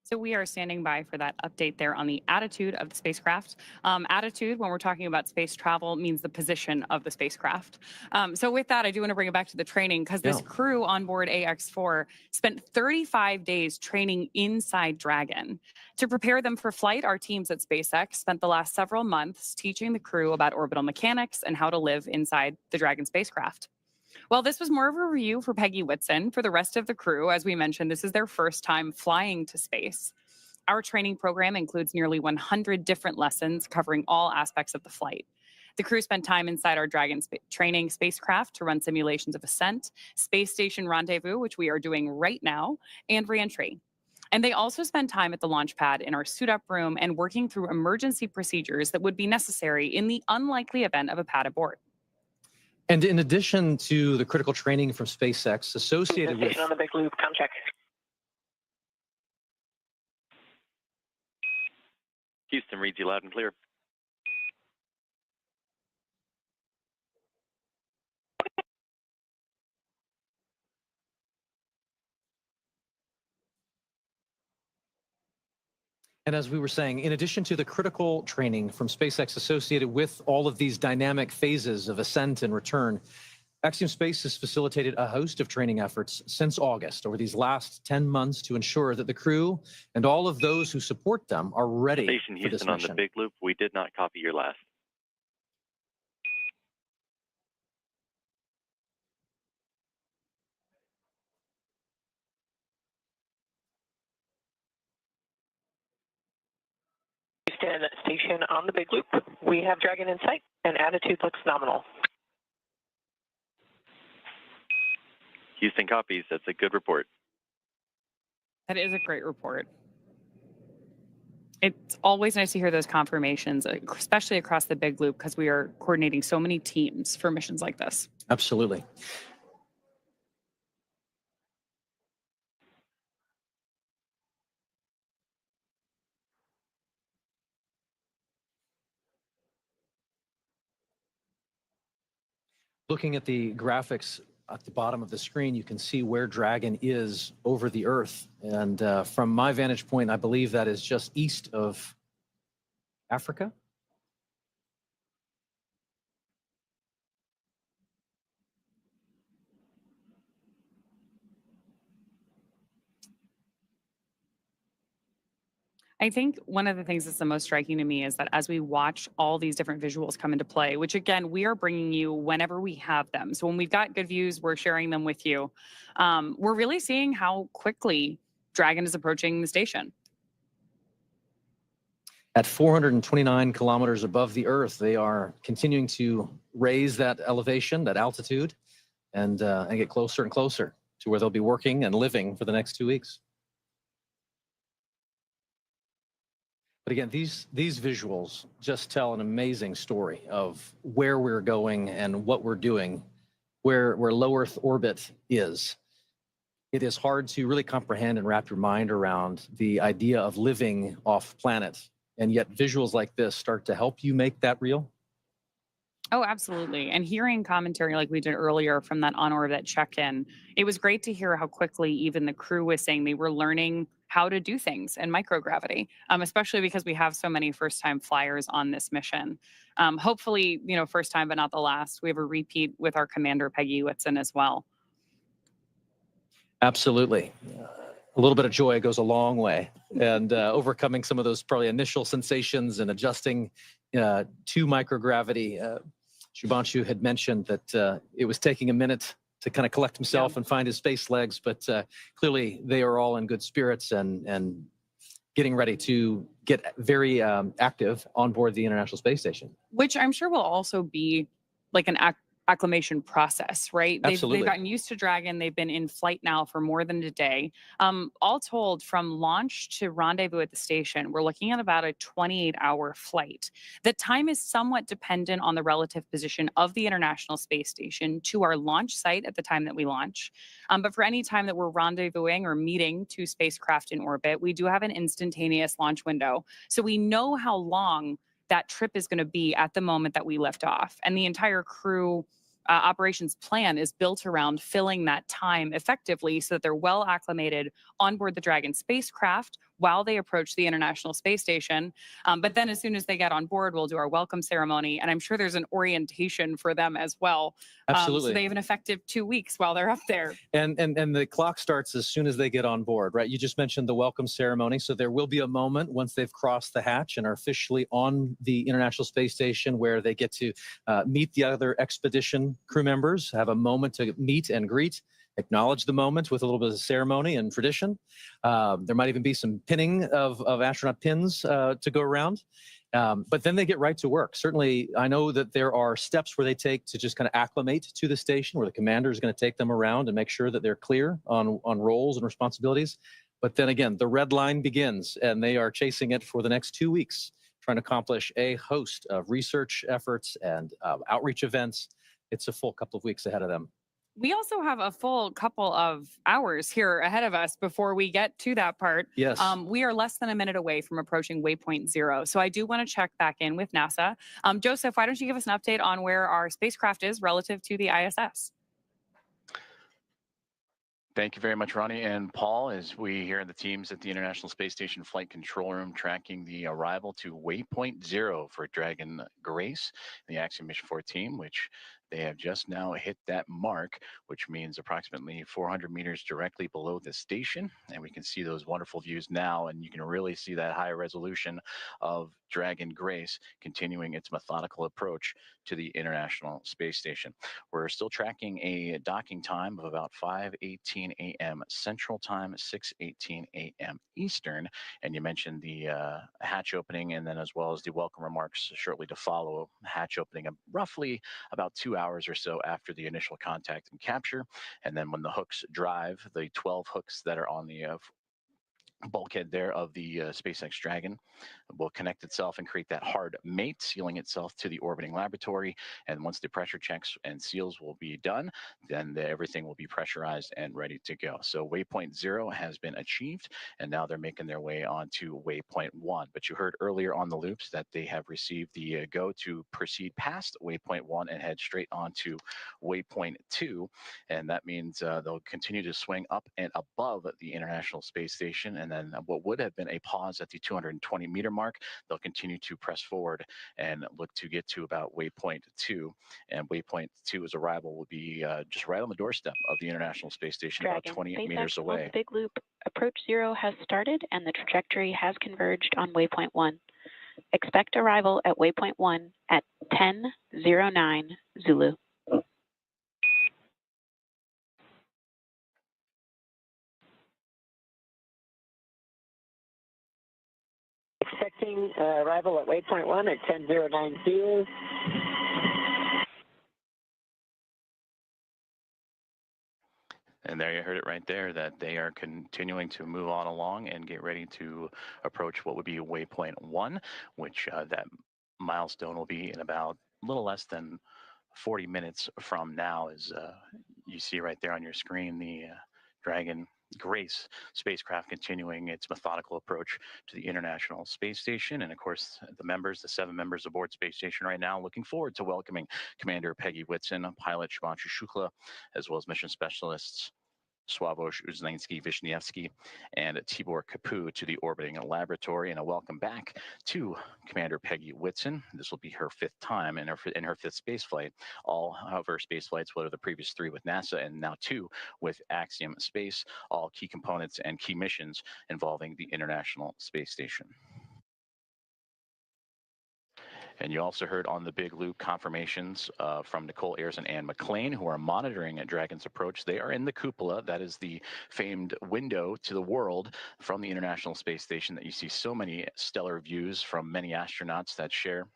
So we are standing by for that update there on the attitude of the spacecraft. Attitude, when we're talking about space travel, means the position of the spacecraft. So with that, I do want to bring it back to the training, because this crew on board AX-4 spent 35 days training inside Dragon. To prepare them for flight, our teams at SpaceX spent the last several months teaching the crew about orbital mechanics and how to live inside the Dragon spacecraft. Well, this was more of a review for Peggy Whitson. For the rest of the crew, as we mentioned, this is their first time flying to space. Our training program includes nearly 100 different lessons covering all aspects of the flight. The crew spent time inside our Dragon training spacecraft to run simulations of ascent, space station rendezvous, which we are doing right now, and reentry. And they also spend time at the launch pad in our suit-up room and working through emergency procedures that would be necessary in the unlikely event of a pad abort. And in addition to the critical training from SpaceX associated with... on the Big Loop, come check. Houston reads you loud and clear. And as we were saying, in addition to the critical training from SpaceX associated with all of these dynamic phases of ascent and return, Axiom Space has facilitated a host of training efforts since August over these last 10 months to ensure that the crew and all of those who support them are ready Station for this Houston on mission. the Big Loop. We did not copy your last. Dragon station on the big loop. We have Dragon in sight, and attitude looks nominal. Houston copies. That's a good report. That is a great report. It's always nice to hear those confirmations, especially across the big loop, because we are coordinating so many teams for missions like this. Absolutely. Looking at the graphics at the bottom of the screen, you can see where Dragon is over the Earth. And from my vantage point, I believe that is just east of Africa. I think one of the things that's the most striking to me is that as we watch all these different visuals come into play, which again, we are bringing you whenever we have them. So when we've got good views, we're sharing them with you. We're really seeing how quickly Dragon is approaching the station. At 429 kilometers above the Earth, they are continuing to raise that elevation, that altitude, and get closer and closer to where they'll be working and living for the next 2 weeks. But again, these visuals just tell an amazing story of where we're going and what we're doing, where low Earth orbit is. It is hard to really comprehend and wrap your mind around the idea of living off planet. And yet visuals like this start to help you make that real. Oh, absolutely. And hearing commentary like we did earlier from that on-orbit check-in, it was great to hear how quickly even the crew was saying they were learning how to do things in microgravity, especially because we have so many first-time flyers on this mission. Hopefully, first time, but not the last. We have a repeat with our commander, Peggy Whitson, as well. Absolutely. A little bit of joy goes a long way, and overcoming some of those probably initial sensations and adjusting to microgravity. Shubhanshu had mentioned that it was taking a minute to kind of collect himself and find his space legs, but clearly they are all in good spirits and getting ready to get very active on board the International Space Station. Which I'm sure will also be like an acclimation process, right? Absolutely. They've gotten used to Dragon. They've been in flight now for more than a day. All told, from launch to rendezvous at the station, we're looking at about a 28-hour flight. The time is somewhat dependent on the relative position of the International Space Station to our launch site at the time that we launch. But for any time that we're rendezvousing or meeting two spacecraft in orbit, we do have an instantaneous launch window. So we know how long that trip is going to be at the moment that we lift off. And the entire crew operations plan is built around filling that time effectively so that they're well acclimated on board the Dragon spacecraft while they approach the International Space Station. But then as soon as they get on board, we'll do our welcome ceremony. And I'm sure there's an orientation for them as well. Absolutely. So they have an effective 2 weeks while they're up there. And the clock starts as soon as they get on board, right? You just mentioned the welcome ceremony. So there will be a moment once they've crossed the hatch and are officially on the International Space Station where they get to meet the other expedition crew members, have a moment to meet and greet, acknowledge the moment with a little bit of ceremony and tradition. There might even be some pinning of astronaut pins to go around. But then they get right to work. Certainly, I know that there are steps where they take to just kind of acclimate to the station, where the commander is going to take them around and make sure that they're clear on roles and responsibilities. But then again, the red line begins, and they are chasing it for the next 2 weeks, trying to accomplish a host of research efforts and outreach events. It's a full couple of weeks ahead of them. We also have a full couple of hours here ahead of us before we get to that part. Yes. We are less than a minute away from approaching waypoint 0. So I do want to check back in with NASA. Joseph, why don't you give us an update on where our spacecraft is relative to the ISS? Thank you very much, Ronnie and Paul, as we here in the teams at the International Space Station Flight Control Room tracking the arrival to waypoint 0 for Dragon Grace, the Axiom-4 team, which They have just now hit that mark, which means approximately 400 meters directly below the station. And we can see those wonderful views now, and you can really see that high resolution of Dragon Grace continuing its methodical approach to the International Space Station. We're still tracking a docking time of about 5:18 a.m. Central Time, 6:18 a.m. Eastern. And you mentioned the hatch opening, and then as well as the welcome remarks shortly to follow. Hatch opening roughly about 2 hours or so after the initial contact and capture. And then when the hooks drive, the 12 hooks that are on the bulkhead there of the SpaceX Dragon will connect itself and create that hard mate, sealing itself to the orbiting laboratory. And once the pressure checks and seals will be done, then everything will be pressurized and ready to go. So waypoint 0 has been achieved, and now they're making their way on to waypoint 1. But you heard earlier on the loops that they have received the go to proceed past waypoint 1 and head straight on to waypoint 2. And that means they'll continue to swing up and above the International Space Station. And then what would have been a pause at the 220-meter mark, they'll continue to press forward and look to get to about waypoint 2. And waypoint 2's arrival will be just right on the doorstep of the International Space Station, about 20 meters away. Big Loop approach 0 has started, and the trajectory has converged on waypoint 1. Expect arrival at waypoint 1 at 10:09 Zulu. Expecting arrival at waypoint 1 at 10:09 Zulu. And there you heard it right there, that they are continuing to move on along and get ready to approach what would be waypoint 1, which that milestone will be in about a little less than 40 minutes from now. As you see right there on your screen, the Dragon Grace spacecraft continuing its methodical approach to the International Space Station. And of course, the 7 members aboard Space Station right now, looking forward to welcoming Commander Peggy Whitson, pilot Shubhanshu Shukla, as well as mission specialists Sławosz Uznański-Wiśniewski and Tibor Kapu to the orbiting laboratory, and a welcome back to Commander Peggy Whitson. This will be her 5th time in her 5th space flight. All of her space flights, what are the previous 3 with NASA and now 2 with Axiom Space, all key components and key missions involving the International Space Station. And you also heard on the Big Loop confirmations from Nicole Ayers and Ann McLean, who are monitoring Dragon's approach. They are in the cupola. That is the famed window to the world from the International Space Station that you see so many stellar views from many astronauts that share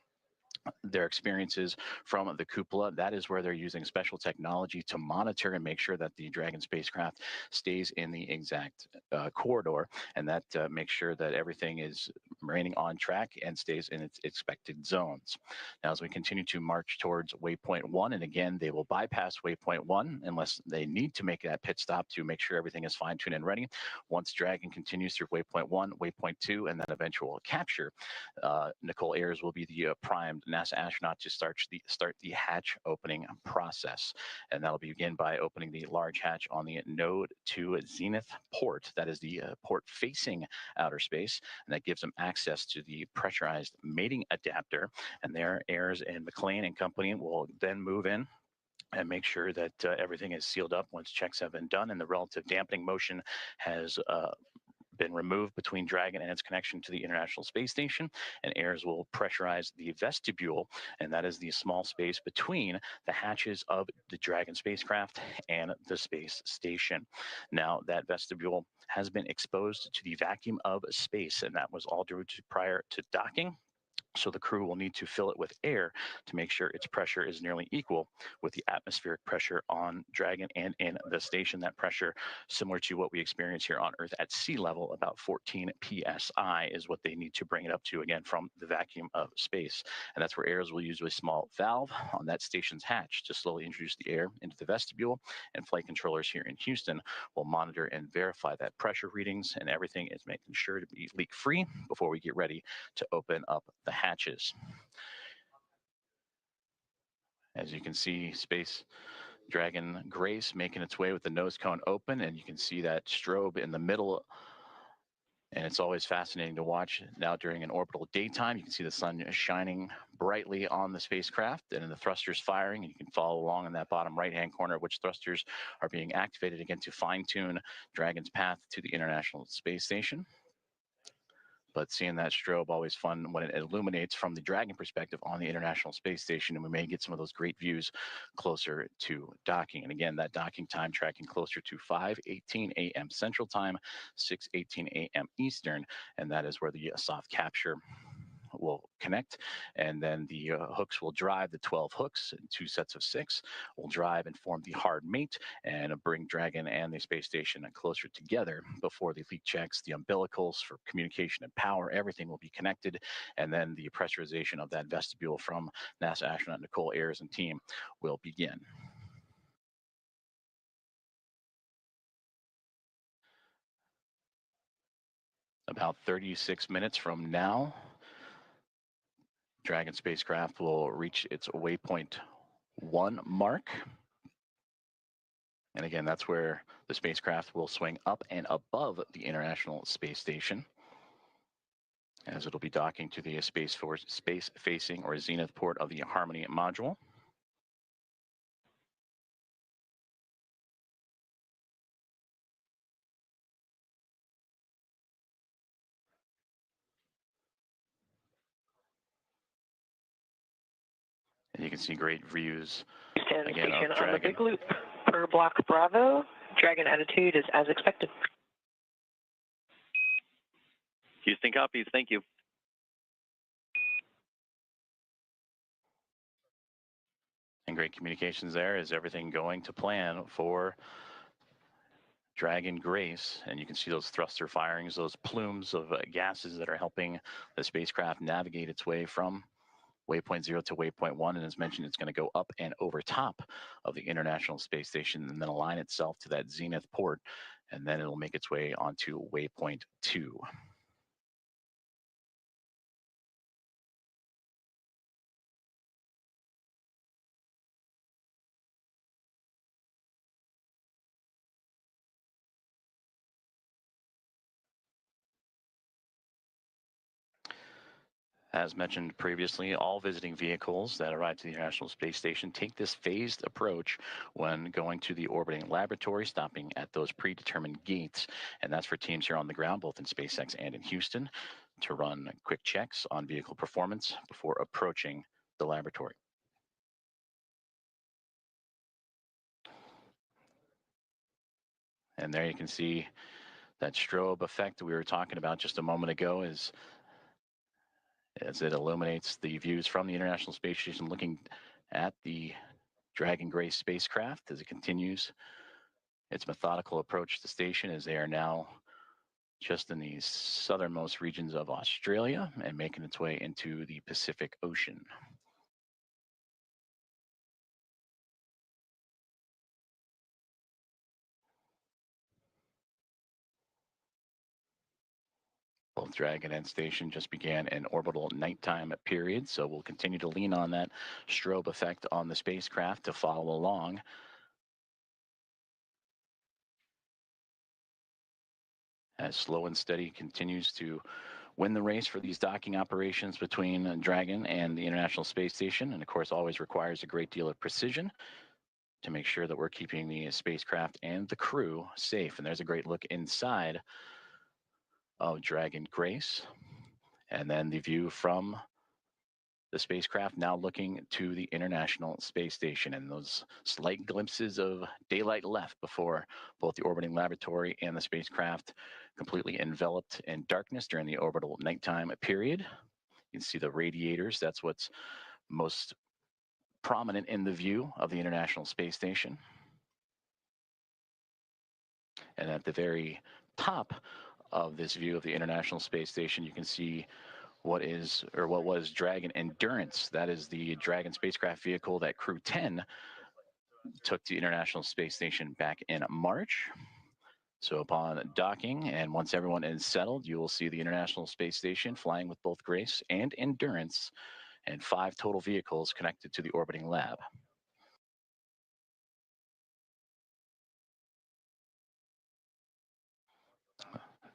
their experiences from the cupola. That is where they're using special technology to monitor and make sure that the Dragon spacecraft stays in the exact corridor, and that makes sure that everything is remaining on track and stays in its expected zones. Now, as we continue to march towards waypoint 1, and again, they will bypass waypoint 1 unless they need to make that pit stop to make sure everything is fine-tuned and ready. Once Dragon continues through waypoint 1, waypoint 2, and then eventual capture, Nicole Ayers will be the primed NASA astronaut to start the hatch opening process. And that'll begin by opening the large hatch on the node to zenith port. That is the port facing outer space, and that gives them access to the pressurized mating adapter. And there, Ayers and McLean and company will then move in and make sure that everything is sealed up once checks have been done and the relative dampening motion has been removed between Dragon and its connection to the International Space Station. And Ayers will pressurize the vestibule, and that is the small space between the hatches of the Dragon spacecraft and the space station. Now, that vestibule has been exposed to the vacuum of space, and that was all due to prior to docking. So the crew will need to fill it with air to make sure its pressure is nearly equal with the atmospheric pressure on Dragon and in the station. That pressure, similar to what we experience here on Earth at sea level, about 14 psi is what they need to bring it up to, again, from the vacuum of space. And that's where Ayers will use a small valve on that station's hatch to slowly introduce the air into the vestibule, and flight controllers here in Houston will monitor and verify that pressure readings, and everything is making sure to be leak-free before we get ready to open up the hatches. As you can see, Space Dragon Grace making its way with the nose cone open, and you can see that strobe in the middle And it's always fascinating to watch. Now during an orbital daytime, you can see the sun shining brightly on the spacecraft and the thrusters firing. And you can follow along in that bottom right-hand corner which thrusters are being activated again to fine-tune Dragon's path to the International Space Station. But seeing that strobe, always fun when it illuminates from the Dragon perspective on the International Space Station, and we may get some of those great views closer to docking. And again, that docking time tracking closer to 5:18 a.m. Central Time, 6:18 a.m. Eastern, and that is where the soft capture will connect, and then the hooks will drive. The 12 hooks, 2 sets of 6, will drive and form the hard mate and bring Dragon and the space station closer together before the leak checks, the umbilicals for communication and power, everything will be connected, and then the pressurization of that vestibule from NASA astronaut Nicole Ayers and team will begin. About 36 minutes from now, Dragon spacecraft will reach its waypoint 1 mark. And again, that's where the spacecraft will swing up and above the International Space Station, as it'll be docking to the space-facing or zenith port of the Harmony module. And you can see great views again of Dragon. On the big loop per block Bravo. Dragon attitude is as expected. Houston copies. Thank you. And great communications there. Is everything going to plan for Dragon Grace? And you can see those thruster firings, those plumes of gases that are helping the spacecraft navigate its way from waypoint 0 to waypoint 1, and as mentioned, it's going to go up and over top of the International Space Station and then align itself to that zenith port, and then it'll make its way onto waypoint 2. As mentioned previously, all visiting vehicles that arrive to the International Space Station take this phased approach when going to the orbiting laboratory, stopping at those predetermined gates. And that's for teams here on the ground, both in SpaceX and in Houston, to run quick checks on vehicle performance before approaching the laboratory. And there you can see that strobe effect that we were talking about just a moment ago as it illuminates the views from the International Space Station looking at the Dragon Grace spacecraft as it continues its methodical approach to the station, as they are now just in the southernmost regions of Australia and making its way into the Pacific Ocean. Both Dragon and station just began an orbital nighttime period, so we'll continue to lean on that strobe effect on the spacecraft to follow along. As Slow and Steady continues to win the race for these docking operations between Dragon and the International Space Station, and of course always requires a great deal of precision to make sure that we're keeping the spacecraft and the crew safe. And there's a great look inside of Dragon Grace, and then the view from the spacecraft now looking to the International Space Station, and those slight glimpses of daylight left before both the orbiting laboratory and the spacecraft completely enveloped in darkness during the orbital nighttime period. You can see the radiators. That's what's most prominent in the view of the International Space Station. And at the very top of this view of the International Space Station, you can see what was Dragon Endurance. That is the Dragon spacecraft vehicle that Crew 10 took to the International Space Station back in March. So upon docking, and once everyone is settled, you will see the International Space Station flying with both Grace and Endurance, and 5 total vehicles connected to the orbiting lab.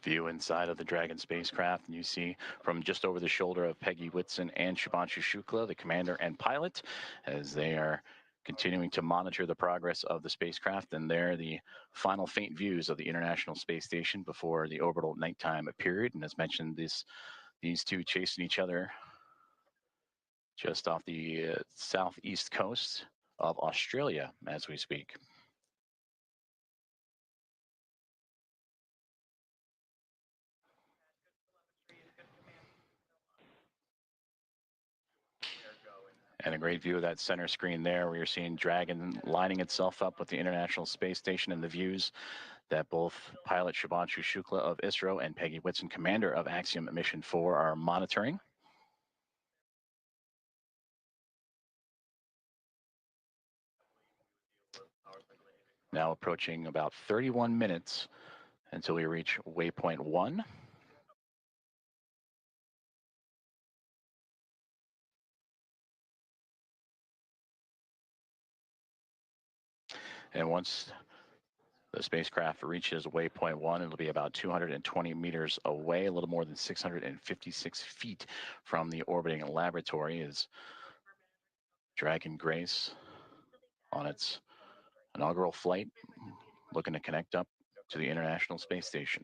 view inside of the Dragon spacecraft, and you see from just over the shoulder of Peggy Whitson and Shubhanshu Shukla, the commander and pilot, as they are continuing to monitor the progress of the spacecraft. And there the final faint views of the International Space Station before the orbital nighttime period. And as mentioned, these two chasing each other just off the southeast coast of Australia as we speak. And a great view of that center screen there, where you're seeing Dragon lining itself up with the International Space Station, and the views that both pilot Shubhanshu Shukla of ISRO and Peggy Whitson, commander of Axiom-4, are monitoring. Now approaching about 31 minutes until we reach waypoint 1. And once the spacecraft reaches waypoint 1, it'll be about 220 meters away, a little more than 656 feet from the orbiting laboratory, as Dragon Grace on its inaugural flight, looking to connect up to the International Space Station.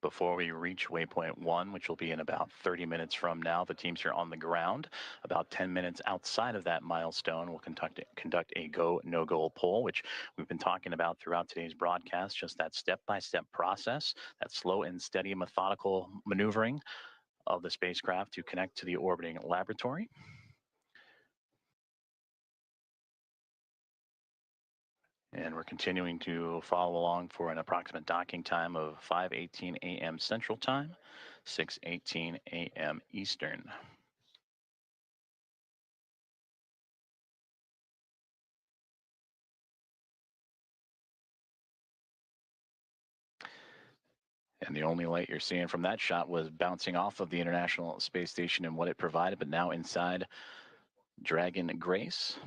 Before we reach waypoint 1, which will be in about 30 minutes from now, the teams are on the ground. About 10 minutes outside of that milestone, we'll conduct a go, no-go poll, which we've been talking about throughout today's broadcast, just that step-by-step process, that slow and steady methodical maneuvering of the spacecraft to connect to the orbiting laboratory. And we're continuing to follow along for an approximate docking time of 5:18 a.m. Central Time, 6:18 a.m. Eastern. And the only light you're seeing from that shot was bouncing off of the International Space Station and what it provided, but now inside Dragon Grace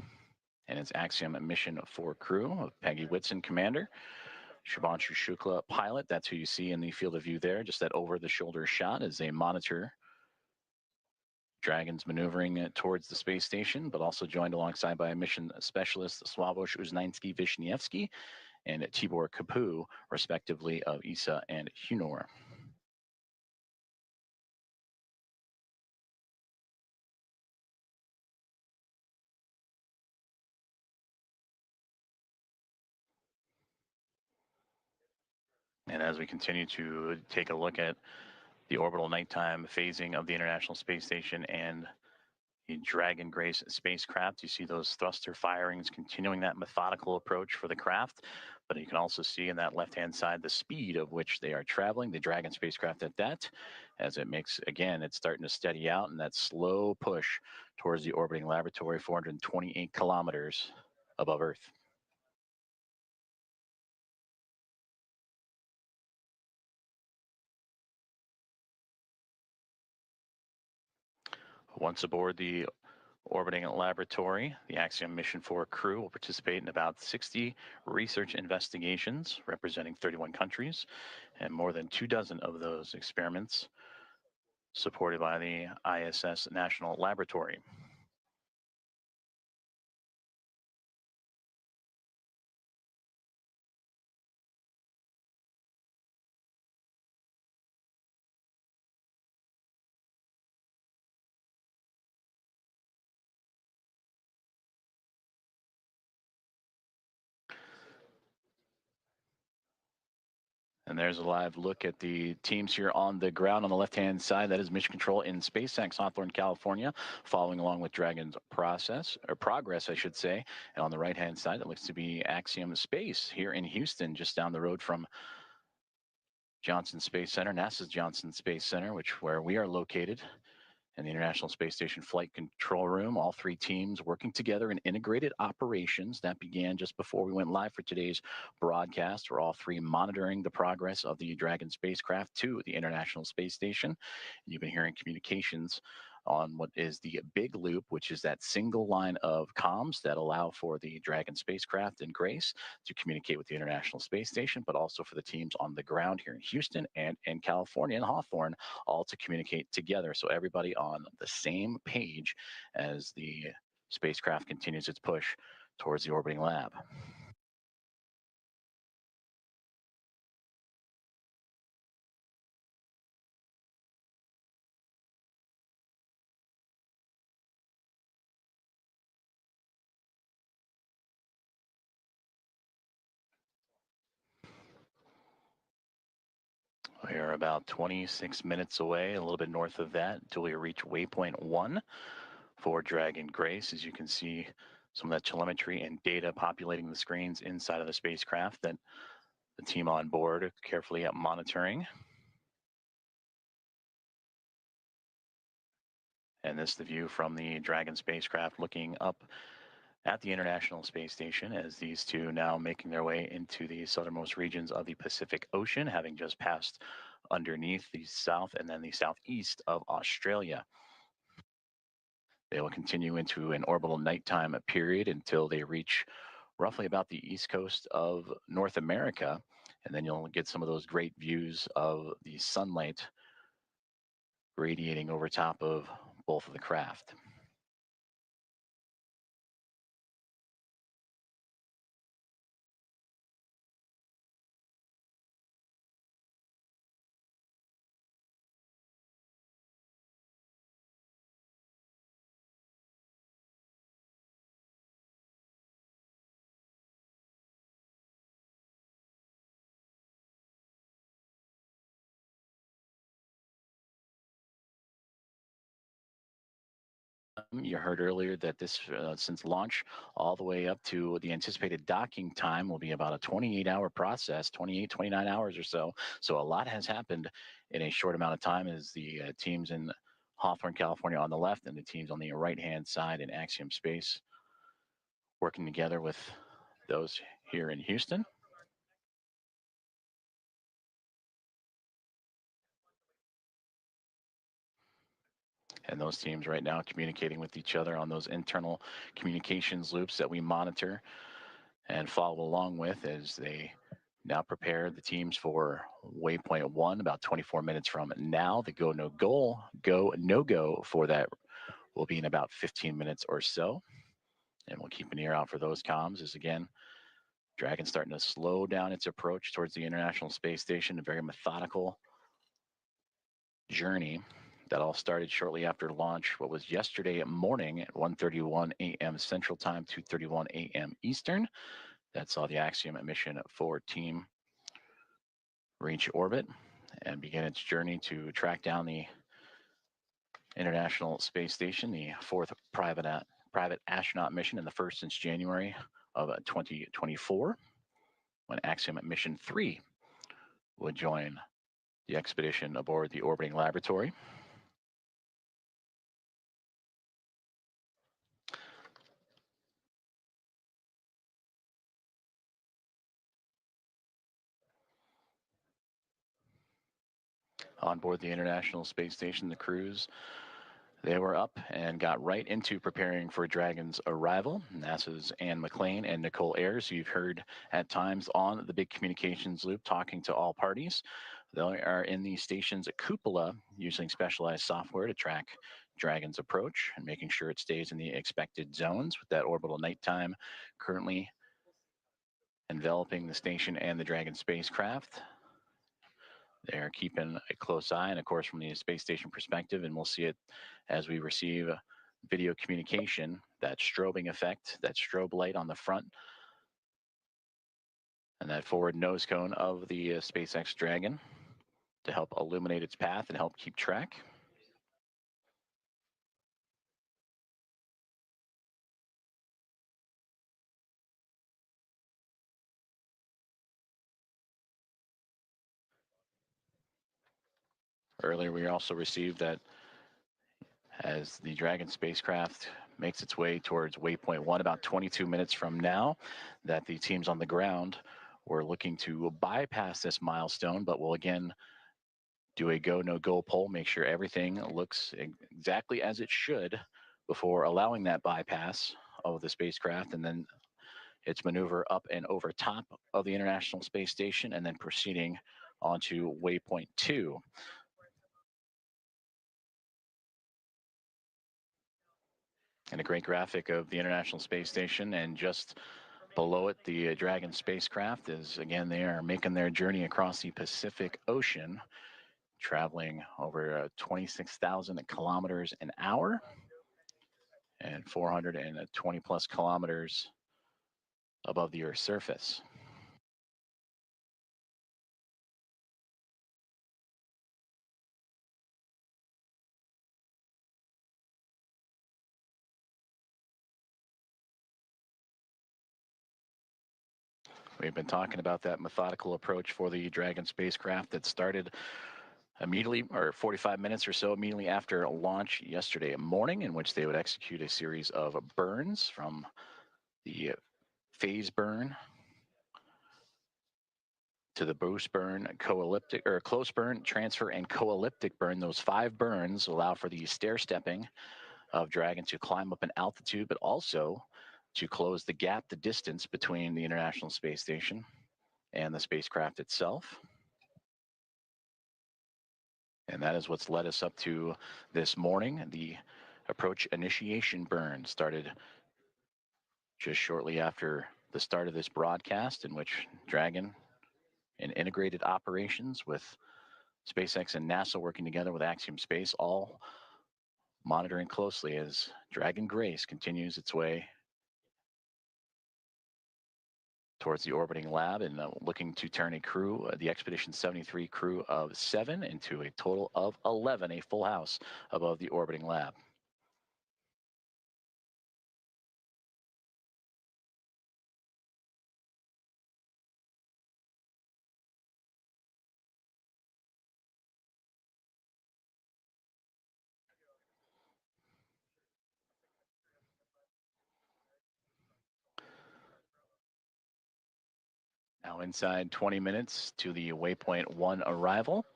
and its Axiom-4 crew of Peggy Whitson, commander, Shubhanshu Shukla, pilot. That's who you see in the field of view there, just that over-the-shoulder shot as they monitor Dragon's maneuvering towards the space station, but also joined alongside by mission specialist Sławosz Uznański-Wiśniewski and Tibor Kapu, respectively, of ESA and Hunor. And as we continue to take a look at the orbital nighttime phasing of the International Space Station and the Dragon Grace spacecraft, you see those thruster firings continuing that methodical approach for the craft. But you can also see in that left-hand side the speed of which they are traveling, the Dragon spacecraft at that, as it makes, again, it's starting to steady out in that slow push towards the orbiting laboratory, 428 kilometers above Earth. Once aboard the orbiting laboratory, the Axiom-4 crew will participate in about 60 research investigations representing 31 countries, and more than 24 of those experiments supported by the ISS National Laboratory. And there's a live look at the teams here on the ground. On the left-hand side, that is Mission Control in SpaceX, Hawthorne, California, following along with Dragon's progress, I should say. And on the right-hand side, it looks to be Axiom Space here in Houston, just down the road from Johnson Space Center, NASA's Johnson Space Center, where we are located. In the International Space Station Flight Control Room, all three teams working together in integrated operations. That began just before we went live for today's broadcast. We're all three monitoring the progress of the Dragon spacecraft to the International Space Station. And you've been hearing communications on what is the big loop, which is that single line of comms that allow for the Dragon spacecraft and Grace to communicate with the International Space Station, but also for the teams on the ground here in Houston and in California and Hawthorne, all to communicate together. So everybody on the same page as the spacecraft continues its push towards the orbiting lab. We are about 26 minutes away, a little bit north of that, until we reach waypoint 1 for Dragon Grace. As you can see, some of that telemetry and data populating the screens inside of the spacecraft that the team on board are carefully monitoring. And this is the view from the Dragon spacecraft looking up at the International Space Station as these two now making their way into the southernmost regions of the Pacific Ocean, having just passed underneath the south and then the southeast of Australia. They will continue into an orbital nighttime period until they reach roughly about the east coast of North America. And then you'll get some of those great views of the sunlight radiating over top of both of the craft. You heard earlier that this, since launch all the way up to the anticipated docking time, will be about a 28-hour process, 28, 29 hours or so. So a lot has happened in a short amount of time as the teams in Hawthorne, California on the left and the teams on the right-hand side in Axiom Space working together with those here in Houston. And those teams right now communicating with each other on those internal communications loops that we monitor and follow along with as they now prepare the teams for waypoint 1 about 24 minutes from now. The go no go for that will be in about 15 minutes or so. And we'll keep an ear out for those comms as again, Dragon starting to slow down its approach towards the International Space Station, a very methodical journey that all started shortly after launch, what was yesterday morning at 1:31 a.m. Central Time, 2:31 a.m. Eastern. That saw the Axiom mission 4 team reach orbit and begin its journey to track down the International Space Station, the 4th private astronaut mission and the first since January of 2024, when Axiom mission 3 would join the expedition aboard the orbiting laboratory. On board the International Space Station, the crews, they were up and got right into preparing for Dragon's arrival. NASA's Anne McClain and Nicole Ayers, who you've heard at times on the big communications loop talking to all parties. They are in the station's cupola using specialized software to track Dragon's approach and making sure it stays in the expected zones with that orbital nighttime currently enveloping the station and the Dragon spacecraft. They're keeping a close eye, and of course, from the space station perspective, and we'll see it as we receive video communication, that strobing effect, that strobe light on the front, and that forward nose cone of the SpaceX Dragon to help illuminate its path and help keep track. Earlier, we also received that as the Dragon spacecraft makes its way towards waypoint 1 about 22 minutes from now, that the teams on the ground were looking to bypass this milestone, but will again do a go, no go poll, make sure everything looks exactly as it should before allowing that bypass of the spacecraft, and then its maneuver up and over top of the International Space Station, and then proceeding onto waypoint 2. And a great graphic of the International Space Station, and just below it, the Dragon spacecraft is, again, they are making their journey across the Pacific Ocean, traveling over 26,000 kilometers an hour and 420 plus kilometers above the Earth's surface. We've been talking about that methodical approach for the Dragon spacecraft that started immediately, or 45 minutes or so immediately after launch yesterday morning, in which they would execute a series of burns from the phase burn to the boost burn, co-elliptic or close burn, transfer, and co-elliptic burn. Those 5 burns allow for the stair stepping of Dragon to climb up in altitude, but also to close the gap, the distance between the International Space Station and the spacecraft itself. And that is what's led us up to this morning. The approach initiation burn started just shortly after the start of this broadcast, in which Dragon, in integrated operations with SpaceX and NASA working together with Axiom Space, all monitoring closely as Dragon Grace continues its way towards the orbiting lab, and looking to turn a crew, the Expedition 73 crew of 7, into a total of 11, a full house above the orbiting lab. Now inside 20 minutes to the waypoint 1 arrival.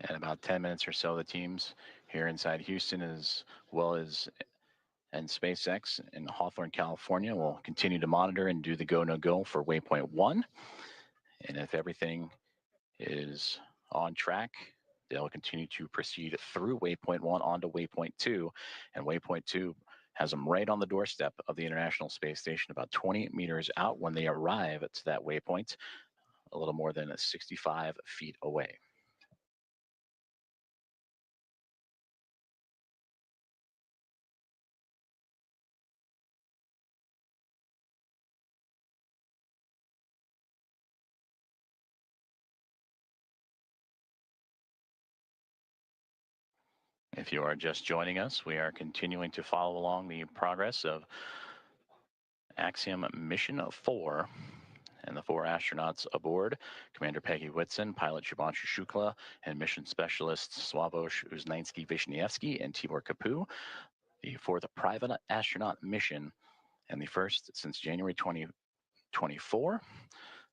And about 10 minutes or so, the teams here inside Houston, as well as and SpaceX in Hawthorne, California, will continue to monitor and do the go, no go for waypoint 1. And if everything is on track, they'll continue to proceed through waypoint 1 onto waypoint 2. And waypoint 2 has them right on the doorstep of the International Space Station, about 20 meters out when they arrive to that waypoint, a little more than 65 feet away. If you are just joining us, we are continuing to follow along the progress of Axiom Mission 4 and the 4 astronauts aboard: Commander Peggy Whitson, pilot Shubhanshu Shukla, and mission specialists Sławosz Uznański-Wiśniewski and Tibor Kapu, the 4th private astronaut mission, and the first since January 2024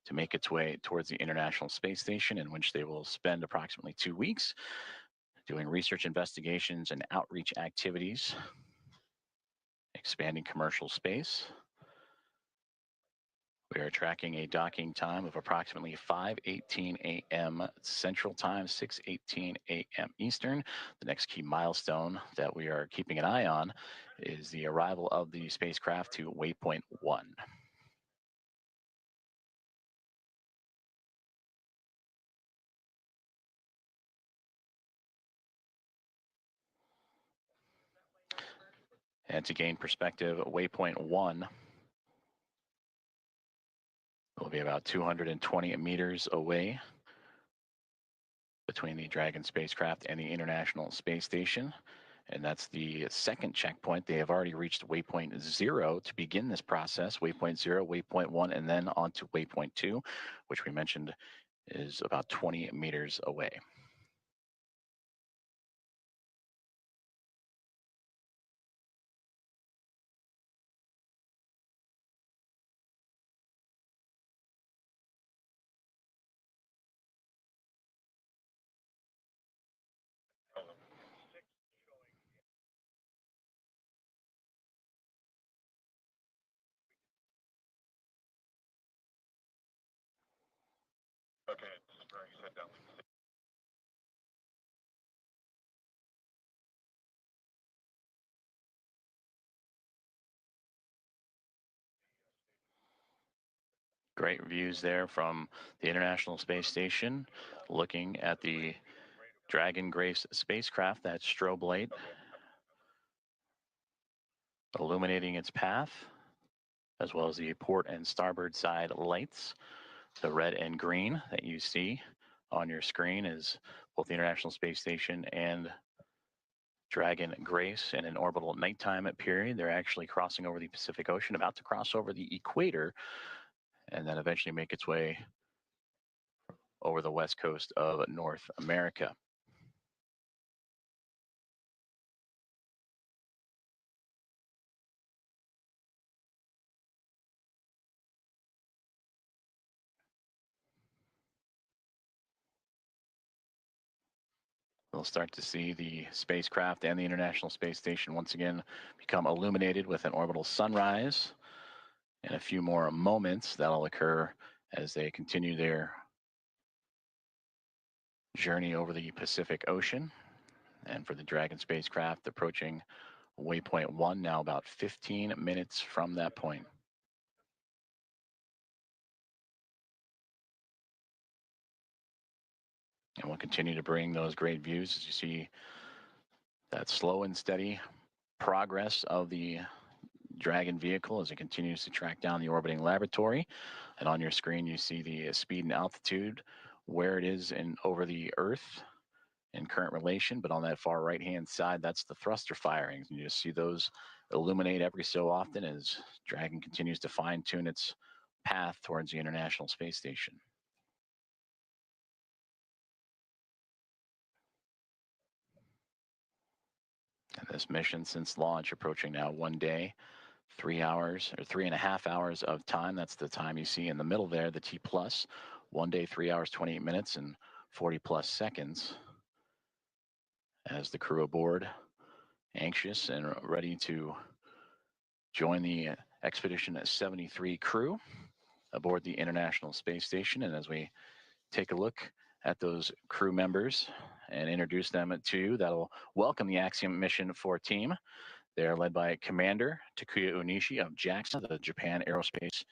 to make its way towards the International Space Station, in which they will spend approximately 2 weeks doing research investigations and outreach activities, expanding commercial space. We are tracking a docking time of approximately 5:18 a.m. Central Time, 6:18 a.m. Eastern. The next key milestone that we are keeping an eye on is the arrival of the spacecraft to waypoint 1. And to gain perspective, waypoint 1 will be about 220 meters away between the Dragon spacecraft and the International Space Station. And that's the second checkpoint. They have already reached waypoint 0 to begin this process. Waypoint 0, waypoint 1, and then on to waypoint 2, which we mentioned is about 20 meters away. Okay, Spur, you said downlink 6. Great views there from the International Space Station, looking at the Dragon Grace spacecraft, that strobe light illuminating its path, as well as the port and starboard side lights. The red and green that you see on your screen is both the International Space Station and Dragon Grace in an orbital nighttime period. They're actually crossing over the Pacific Ocean, about to cross over the equator, and then eventually make its way over the west coast of North America. We'll start to see the spacecraft and the International Space Station once again become illuminated with an orbital sunrise. In a few more moments, that'll occur as they continue their journey over the Pacific Ocean. And for the Dragon spacecraft, approaching waypoint 1, now about 15 minutes from that point. And we'll continue to bring those great views as you see that slow and steady progress of the Dragon vehicle as it continues to track down the orbiting laboratory. And on your screen, you see the speed and altitude, where it is in over the Earth in current relation. But on that far right-hand side, that's the thruster firings. And you just see those illuminate every so often as Dragon continues to fine-tune its path towards the International Space Station. And this mission since launch approaching now 1 day, 3 hours or 3.5 hours of time. That's the time you see in the middle there, the T plus. 1 day, 3 hours, 28 minutes and 40 plus seconds. As the crew aboard, anxious and ready to join the Expedition 73 crew aboard the International Space Station. And as we take a look at those crew members and introduce them to you, that'll welcome the Axiom-4 team. They're led by Commander Takuya Onishi of JAXA, the Japan Aerospace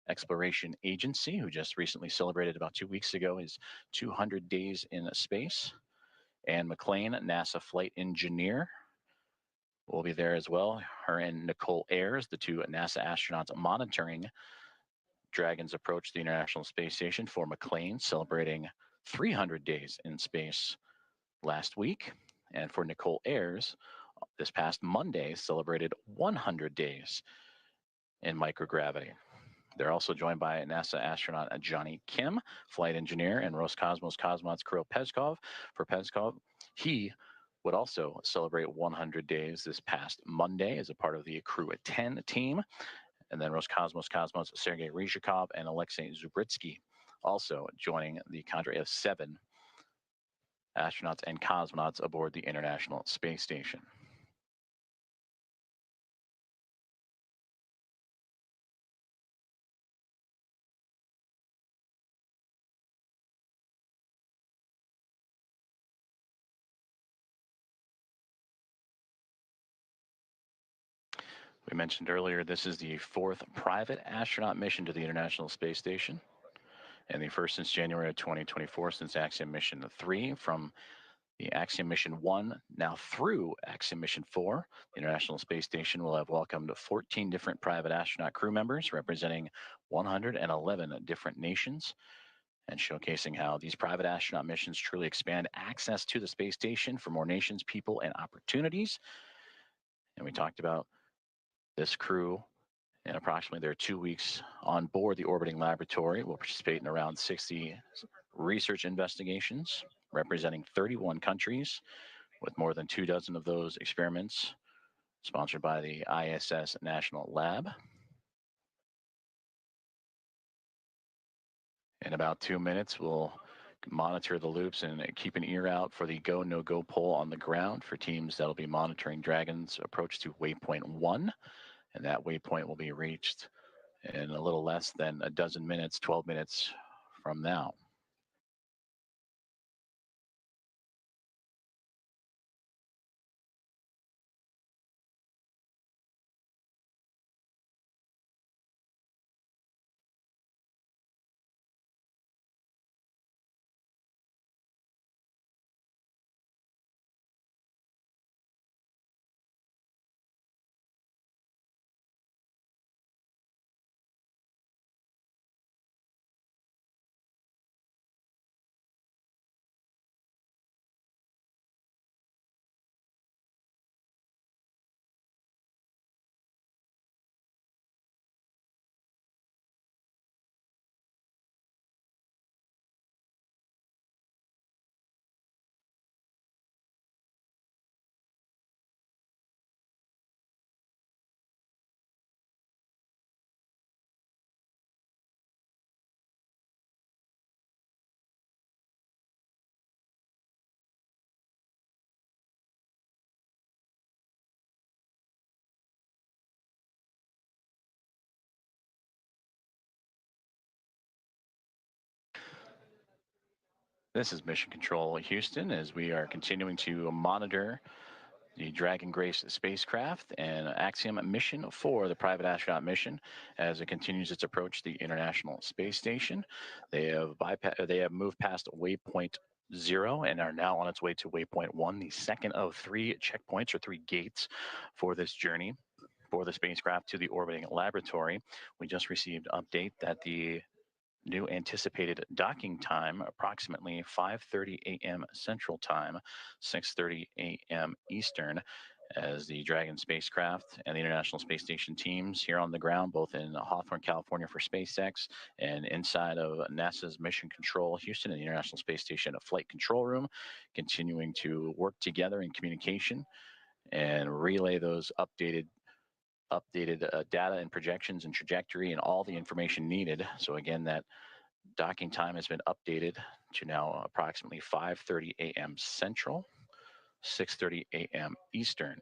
Exploration Agency, who just recently celebrated about 2 weeks ago his 200 days in space. Anne McLean, NASA flight engineer, will be there as well. Her and Nicole Ayers, the two NASA astronauts monitoring Dragon's approach to the International Space Station. For McLean, celebrating 300 days in space last week. And for Nicole Ayers, this past Monday, celebrated 100 days in microgravity. They're also joined by NASA astronaut Johnny Kim, flight engineer, and Roscosmos cosmonauts Kirill Peskov. For Peskov, he would also celebrate 100 days this past Monday as a part of the Crew at 10 team. And then Roscosmos cosmonauts Sergei Ryzhikov and Alexei Zubritsky also joining the cadre of 7 astronauts and cosmonauts aboard the International Space Station. We mentioned earlier, this is the 4th private astronaut mission to the International Space Station, and the first since January of 2024, since Axiom Mission 3. From the Axiom Mission 1 now through Axiom Mission 4, the International Space Station will have welcomed 14 different private astronaut crew members representing 111 different nations, and showcasing how these private astronaut missions truly expand access to the space station for more nations, people, and opportunities. And we talked about this crew in approximately their 2 weeks on board the orbiting laboratory will participate in around 60 research investigations representing 31 countries, with more than 24 of those experiments sponsored by the ISS National Lab. In about 2 minutes, we'll monitor the loops and keep an ear out for the go, no-go poll on the ground for teams that'll be monitoring Dragon's approach to waypoint 1. And that waypoint will be reached in a little less than a dozen minutes, 12 minutes from now. This is Mission Control Houston as we are continuing to monitor the Dragon Grace spacecraft and Axiom mission 4, the private astronaut mission, as it continues its approach to the International Space Station. They have moved past waypoint 0 and are now on its way to waypoint 1, the second of 3 checkpoints or 3 gates for this journey for the spacecraft to the orbiting laboratory. We just received update that the new anticipated docking time, approximately 5:30 a.m. Central Time, 6:30 a.m. Eastern, as the Dragon spacecraft and the International Space Station teams here on the ground, both in Hawthorne, California for SpaceX and inside of NASA's Mission Control Houston and the International Space Station Flight Control Room, continuing to work together in communication and relay those updated data and projections and trajectory and all the information needed. So again, that docking time has been updated to now approximately 5:30 a.m. Central, 6:30 a.m. Eastern.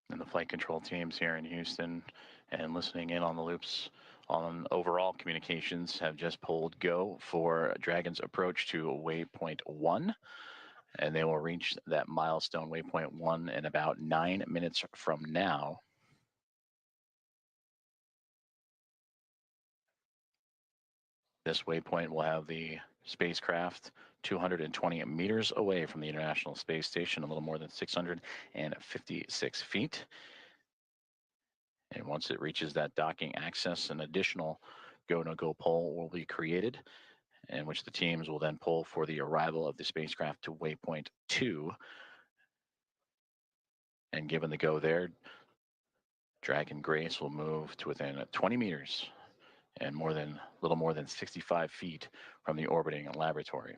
And the flight control teams here in Houston and listening in on the loops on overall communications have just pulled go for Dragon's approach to waypoint 1. And they will reach that milestone waypoint 1 in about 9 minutes from now. This waypoint will have the spacecraft 220 meters away from the International Space Station, a little more than 656 feet. And once it reaches that docking access, an additional go-no-go pole will be created, in which the teams will then pull for the arrival of the spacecraft to waypoint 2. And given the go there, Dragon Grace will move to within 20 meters and a little more than 65 feet from the orbiting laboratory.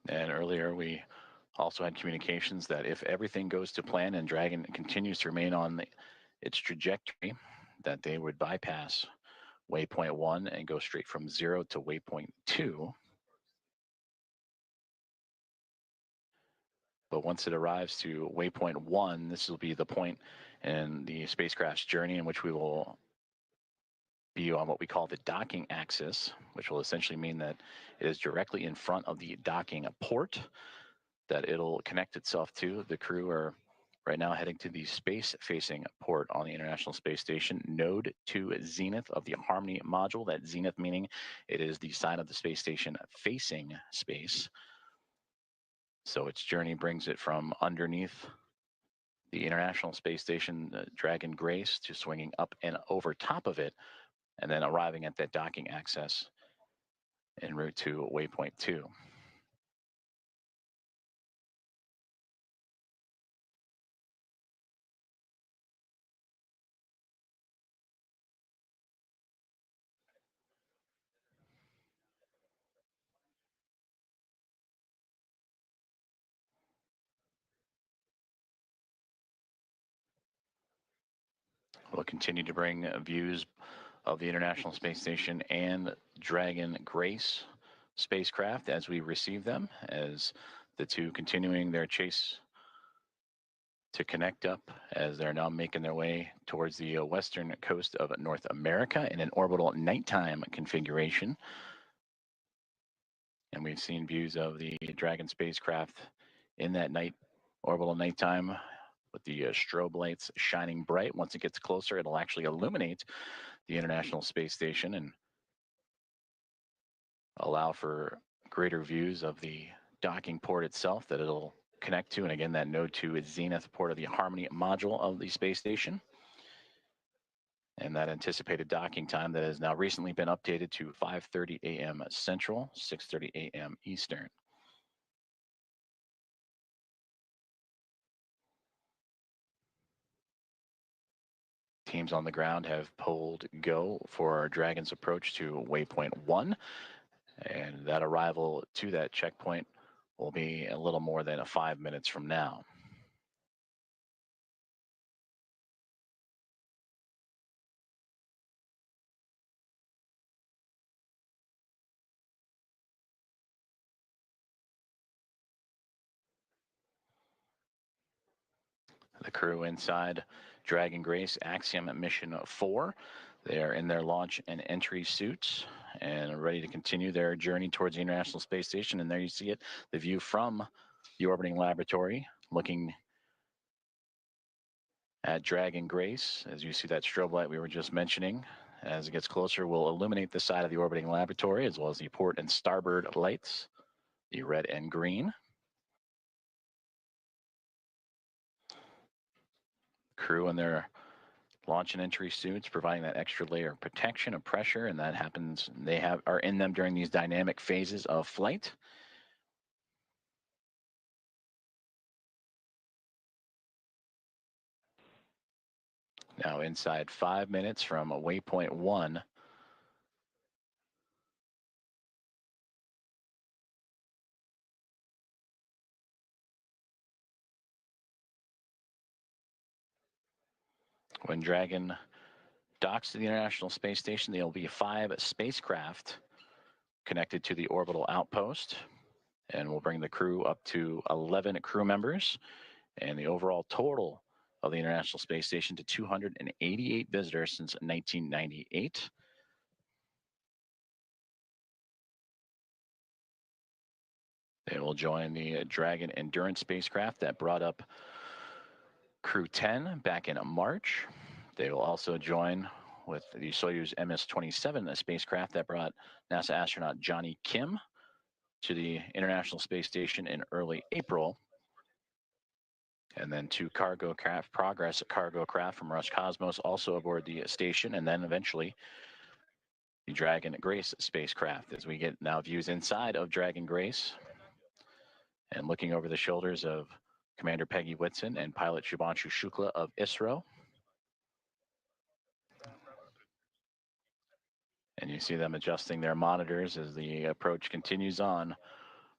And earlier we also had communications that if everything goes to plan and Dragon continues to remain on its trajectory, that they would bypass waypoint 1 and go straight from 0 to waypoint 2. But once it arrives to waypoint 1, this will be the point in the spacecraft's journey in which we will be on what we call the docking axis, which will essentially mean that it is directly in front of the docking port that it'll connect itself to. The crew are right now heading to the space-facing port on the International Space Station, node to zenith of the Harmony module, that zenith meaning it is the side of the space station facing space. So its journey brings it from underneath the International Space Station, Dragon Grace, to swinging up and over top of it, and then arriving at that docking access en route to waypoint 2. We'll continue to bring views of the International Space Station and Dragon Grace spacecraft as we receive them, as the two continuing their chase to connect up as they're now making their way towards the western coast of North America in an orbital nighttime configuration. And we've seen views of the Dragon spacecraft in that orbital nighttime with the strobe lights shining bright. Once it gets closer, it'll actually illuminate the International Space Station and allow for greater views of the docking port itself that it'll connect to. And again, that node 2 is zenith port of the Harmony module of the space station. And that anticipated docking time that has now recently been updated to 5:30 a.m. Central, 6:30 a.m. Eastern. Teams on the ground have pulled go for Dragon's approach to waypoint 1. And that arrival to that checkpoint will be a little more than 5 minutes from now. The crew inside Dragon Grace Axiom Mission 4. They are in their launch and entry suits and ready to continue their journey towards the International Space Station. And there you see it, the view from the orbiting laboratory, looking at Dragon Grace. As you see that strobe light we were just mentioning, as it gets closer, will illuminate the side of the orbiting laboratory, as well as the port and starboard lights, the red and green. Crew in their launch and entry suits, providing that extra layer of protection and pressure, and that happens, are in them during these dynamic phases of flight. Now inside 5 minutes from waypoint 1. When Dragon docks to the International Space Station, there will be 5 spacecraft connected to the orbital outpost, and we'll bring the crew up to 11 crew members, and the overall total of the International Space Station to 288 visitors since 1998. They will join the Dragon Endurance spacecraft that brought up Crew 10 back in March. They will also join with the Soyuz MS-27, a spacecraft that brought NASA astronaut Johnny Kim to the International Space Station in early April. And then 2 cargo craft, Progress cargo craft from Roscosmos also aboard the station, and then eventually the Dragon Grace spacecraft, as we get now views inside of Dragon Grace and looking over the shoulders of Commander Peggy Whitson and pilot Shubhanshu Shukla of ISRO. And you see them adjusting their monitors as the approach continues on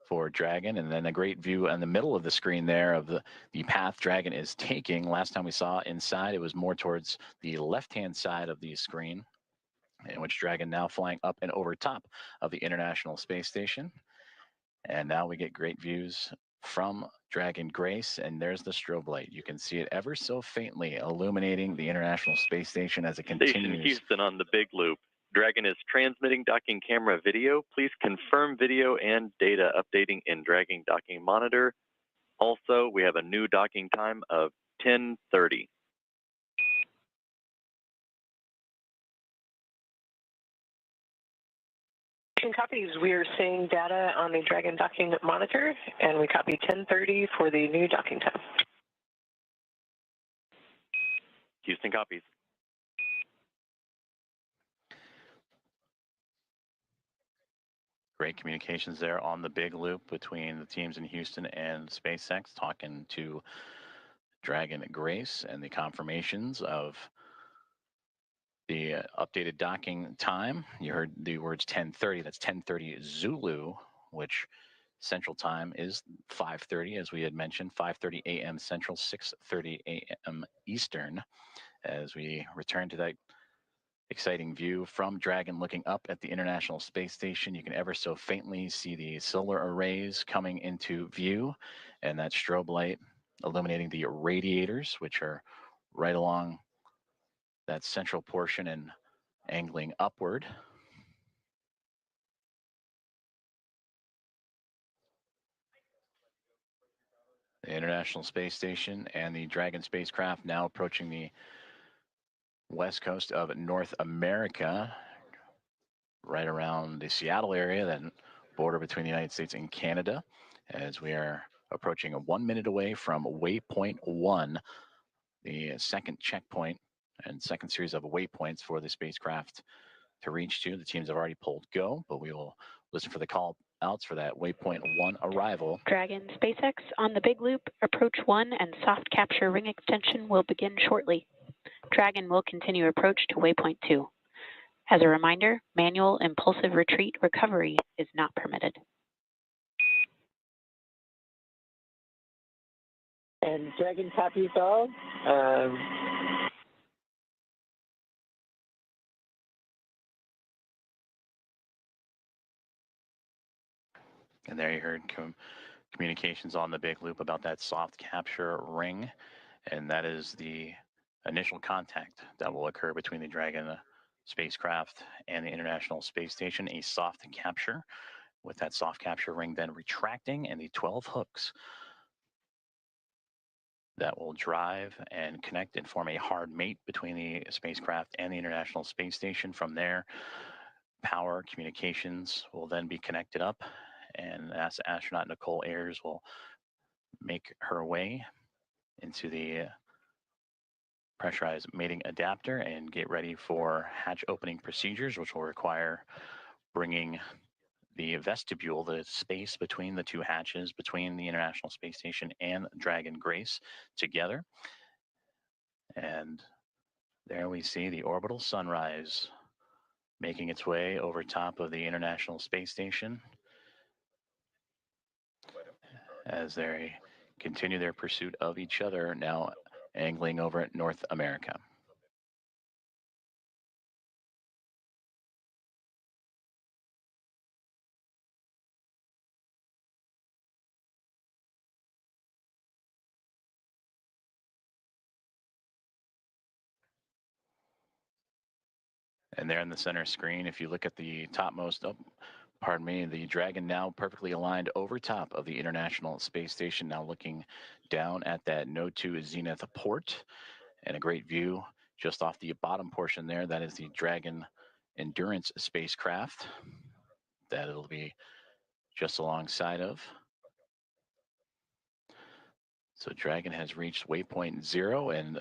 for Dragon. And then a great view in the middle of the screen there of the path Dragon is taking. Last time we saw inside, it was more towards the left-hand side of the screen, in which Dragon now flying up and over top of the International Space Station. And now we get great views from Dragon Grace, and there's the strobe light. You can see it ever so faintly illuminating the International Space Station as it continues. Station Houston on the Big Loop. Dragon is transmitting docking camera video. Please confirm video and data updating in Dragon Docking Monitor. Also, we have a new docking time of 10:30. Copies. We are seeing data on the Dragon Docking Monitor, and we copy 10:30 for the new docking time. Houston copies. Great communications there on the Big Loop between the teams in Houston and SpaceX, talking to Dragon Grace and the confirmations of the updated docking time. You heard the words 10:30. That's 10:30 Zulu, which Central Time is 5:30, as we had mentioned, 5:30 a.m. Central, 6:30 a.m. Eastern. As we return to that exciting view from Dragon looking up at the International Space Station, you can ever so faintly see the solar arrays coming into view, and that strobe light illuminating the radiators, which are right along that central portion and angling upward. The International Space Station and the Dragon spacecraft now approaching the west coast of North America, right around the Seattle area, that border between the United States and Canada, as we are approaching 1 minute away from waypoint 1, the second checkpoint and second series of waypoints for the spacecraft to reach to. The teams have already pulled go, but we will listen for the call outs for that waypoint 1 arrival. Dragon SpaceX on the Big Loop, approach 1 and soft capture ring extension will begin shortly. Dragon will continue approach to waypoint 2. As a reminder, manual impulsive retreat recovery is not permitted. And Dragon copies all. And there you heard communications on the Big Loop about that soft capture ring And that is the initial contact that will occur between the Dragon spacecraft and the International Space Station, a soft capture, with that soft capture ring then retracting and the 12 hooks that will drive and connect and form a hard mate between the spacecraft and the International Space Station. From there, power communications will then be connected up, and astronaut Nicole Ayers will make her way into the pressurized mating adapter and get ready for hatch opening procedures, which will require bringing the vestibule, the space between the two hatches, between the International Space Station and Dragon Grace, together. And there we see the orbital sunrise making its way over top of the International Space Station as they continue their pursuit of each other, now angling over at North America. And there in the center screen, if you look at the topmost, pardon me, the Dragon now perfectly aligned over top of the International Space Station, now looking down at that Node 2 Zenith port, and a great view just off the bottom portion there. That is the Dragon Endurance spacecraft that it'll be just alongside of. So Dragon has reached waypoint 0, and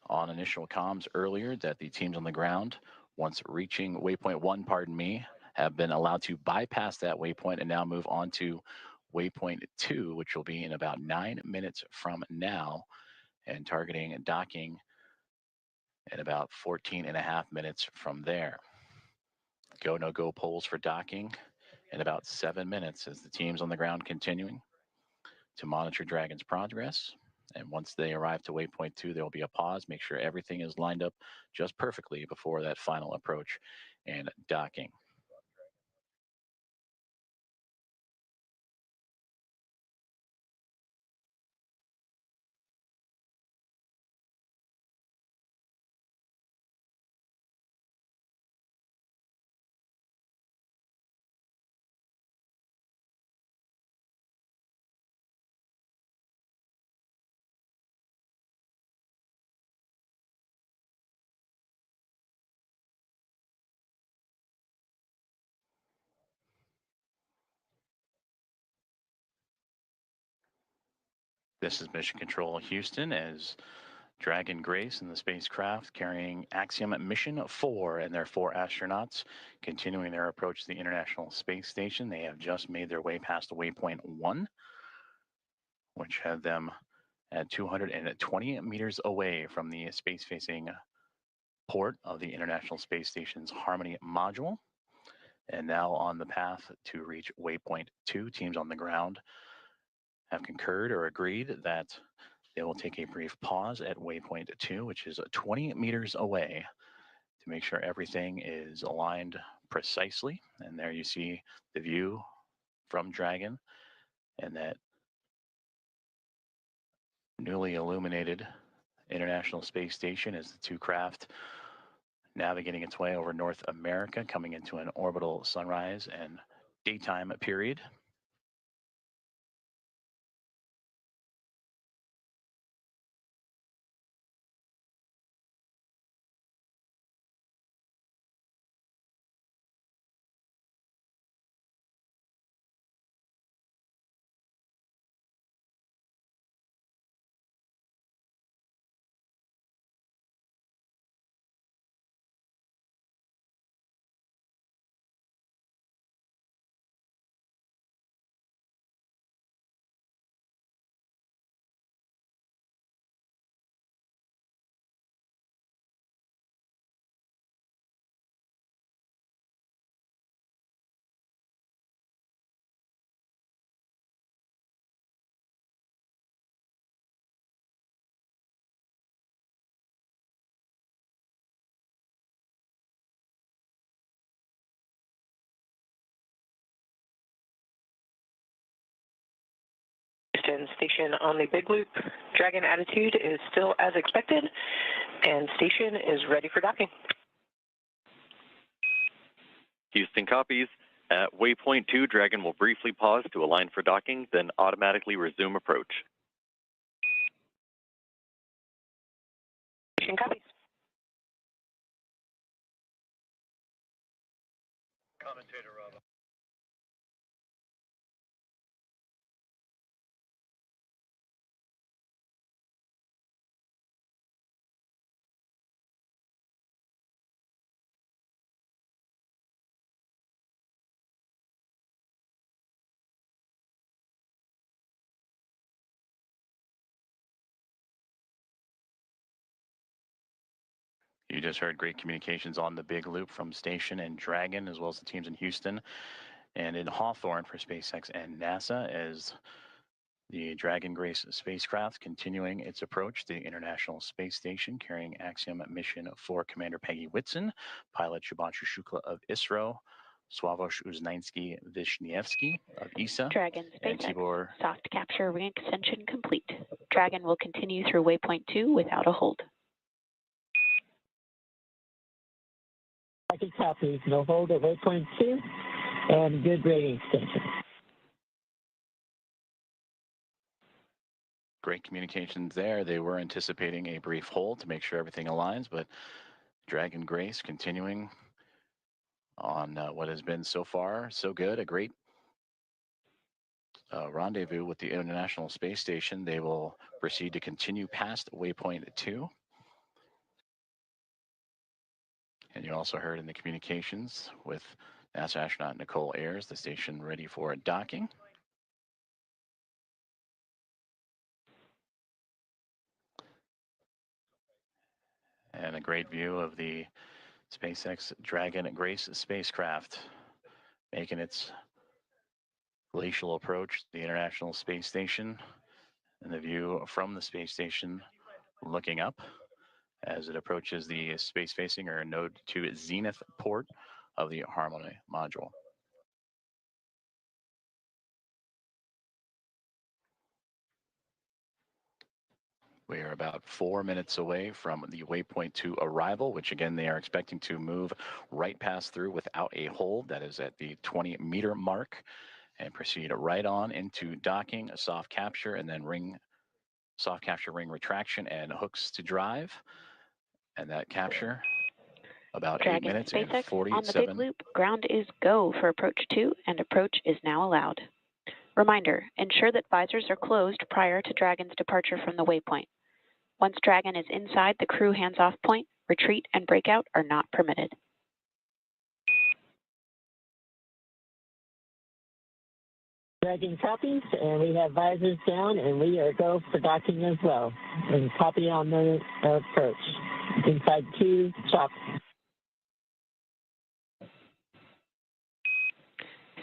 on initial comms earlier that the teams on the ground, once reaching waypoint 1, pardon me, have been allowed to bypass that waypoint and now move on to waypoint 2, which will be in about 9 minutes from now, and targeting docking in about 14.5 minutes from there. Go, no go polls for docking in about 7 minutes as the teams on the ground continuing to monitor Dragon's progress. And once they arrive to waypoint 2, there will be a pause, make sure everything is lined up just perfectly before that final approach and docking. This is Mission Control Houston as Dragon Grace and the spacecraft carrying Axiom Mission 4 and their 4 astronauts continuing their approach to the International Space Station. They have just made their way past waypoint 1, which had them at 220 meters away from the space-facing port of the International Space Station's Harmony module. And now on the path to reach waypoint 2, teams on the ground have concurred or agreed that they will take a brief pause at waypoint 2, which is 20 meters away, to make sure everything is aligned precisely. And there you see the view from Dragon and that newly illuminated International Space Station as the two craft navigating its way over North America, coming into an orbital sunrise and daytime period. and station on the big loop. Dragon attitude is still as expected, and station is ready for docking. Houston copies. At waypoint 2, Dragon will briefly pause to align for docking, then automatically resume approach. Station copies. Commentator Rob. You just heard great communications on the big loop from Station and Dragon, as well as the teams in Houston and in Hawthorne for SpaceX and NASA, as the Dragon Grace spacecraft continuing its approach to the International Space Station, carrying Axiom-4 Commander Peggy Whitson, pilot Shubhanshu Shukla of ISRO, Sławosz Uznański-Wiśniewski of ESA, Dragon and SpaceX Tibor. soft capture ring extension complete. Dragon will continue through waypoint 2 without a hold. Second copies, no hold at waypoint 2, and good rating extension. Great communications there. They were anticipating a brief hold to make sure everything aligns, but Dragon Grace continuing on what has been so far so good. A great rendezvous with the International Space Station. They will proceed to continue past waypoint 2. And you also heard in the communications with NASA astronaut Nicole Ayers, the station ready for docking. And a great view of the SpaceX Dragon Grace spacecraft making its glacial approach to the International Space Station, and the view from the space station looking up as it approaches the space-facing or node 2 zenith port of the Harmony module. We are about 4 minutes away from the waypoint 2 arrival, which again, they are expecting to move right past through without a hold. That is at the 20-meter mark, and proceed right on into docking, a soft capture, and then soft capture ring retraction and hooks to drive. And that capture, about Dragon 8 minutes SpaceX and 47. on the big loop, ground is go for approach 2, and approach is now allowed. Reminder, ensure that visors are closed prior to Dragon's departure from the waypoint. Once Dragon is inside the crew hands-off point, retreat and breakout are not permitted. Dragon copies, and we have visors down, and we are go for docking as well. And copy on the approach. Inside 2, chop.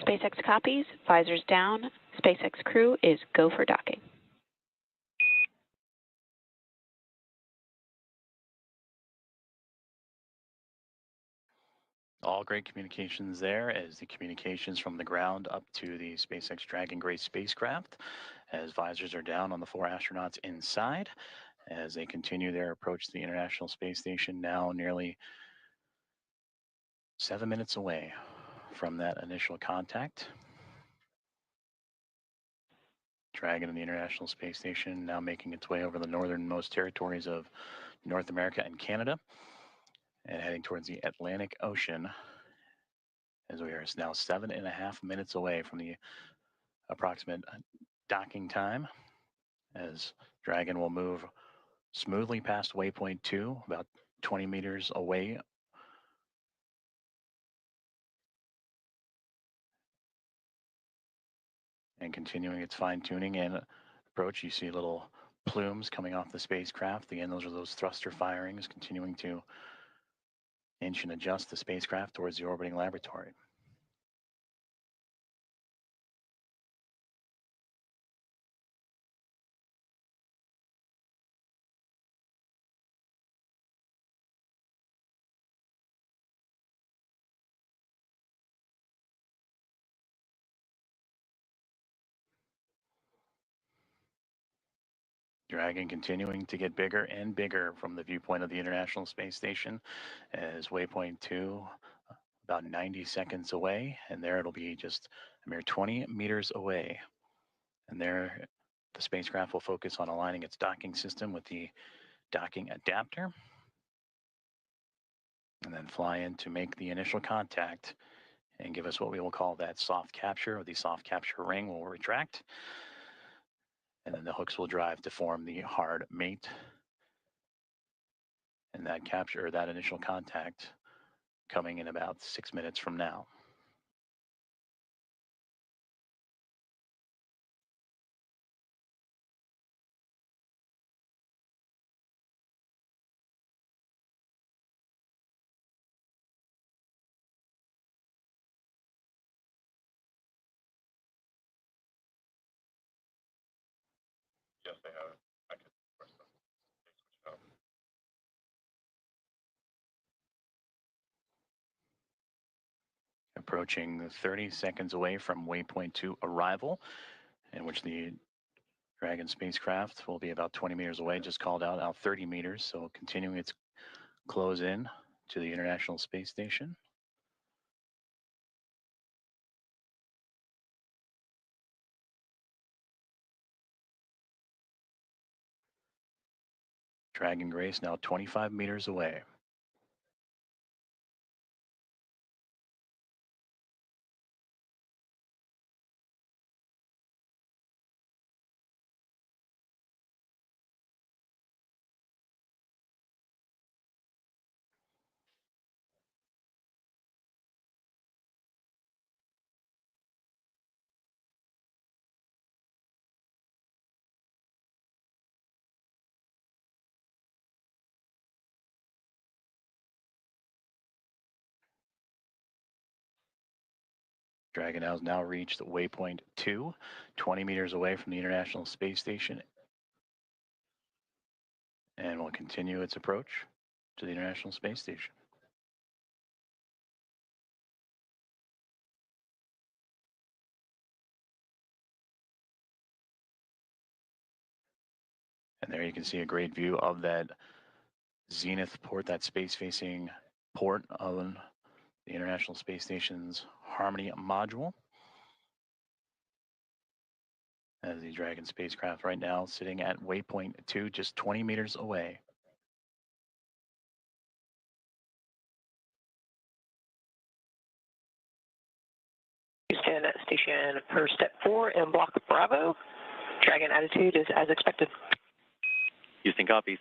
SpaceX copies, visors down, SpaceX crew is go for docking. All great communications there, as the communications from the ground up to the SpaceX Dragon Grace spacecraft, as visors are down on the 4 astronauts inside, as they continue their approach to the International Space Station, now nearly 7 minutes away from that initial contact. Dragon and the International Space Station now making its way over the northernmost territories of North America and Canada, and heading towards the Atlantic Ocean, as we are now 7.5 minutes away from the approximate docking time, as Dragon will move smoothly past waypoint 2, about 20 meters away. And continuing its fine-tuning and approach, you see little plumes coming off the spacecraft. Again, those are those thruster firings, continuing to inch and adjust the spacecraft towards the orbiting laboratory. Dragon continuing to get bigger and bigger from the viewpoint of the International Space Station as waypoint 2 about 90 seconds away, and there it'll be just a mere 20 meters away. And there the spacecraft will focus on aligning its docking system with the docking adapter and then fly in to make the initial contact and give us what we will call that soft capture, or the soft capture ring will retract. And then the hooks will drive to form the hard mate. And that capture, or that initial contact, coming in about 6 minutes from now. Yes, they have. I can press them. They switch it up. Approaching 30 seconds away from waypoint 2 arrival, in which the Dragon spacecraft will be about 20 meters away, just called out 30 meters, so continuing its close in to the International Space Station. Dragon Grace now 25 meters away. Dragon has now reached waypoint 2, 20 meters away from the International Space Station, and will continue its approach to the International Space Station. And there you can see a great view of that zenith port, that space-facing port of the International Space Station's Harmony module. As the Dragon spacecraft right now sitting at waypoint 2, just 20 meters away. Houston at station for step 4 in block Bravo. Dragon attitude is as expected. Houston copies.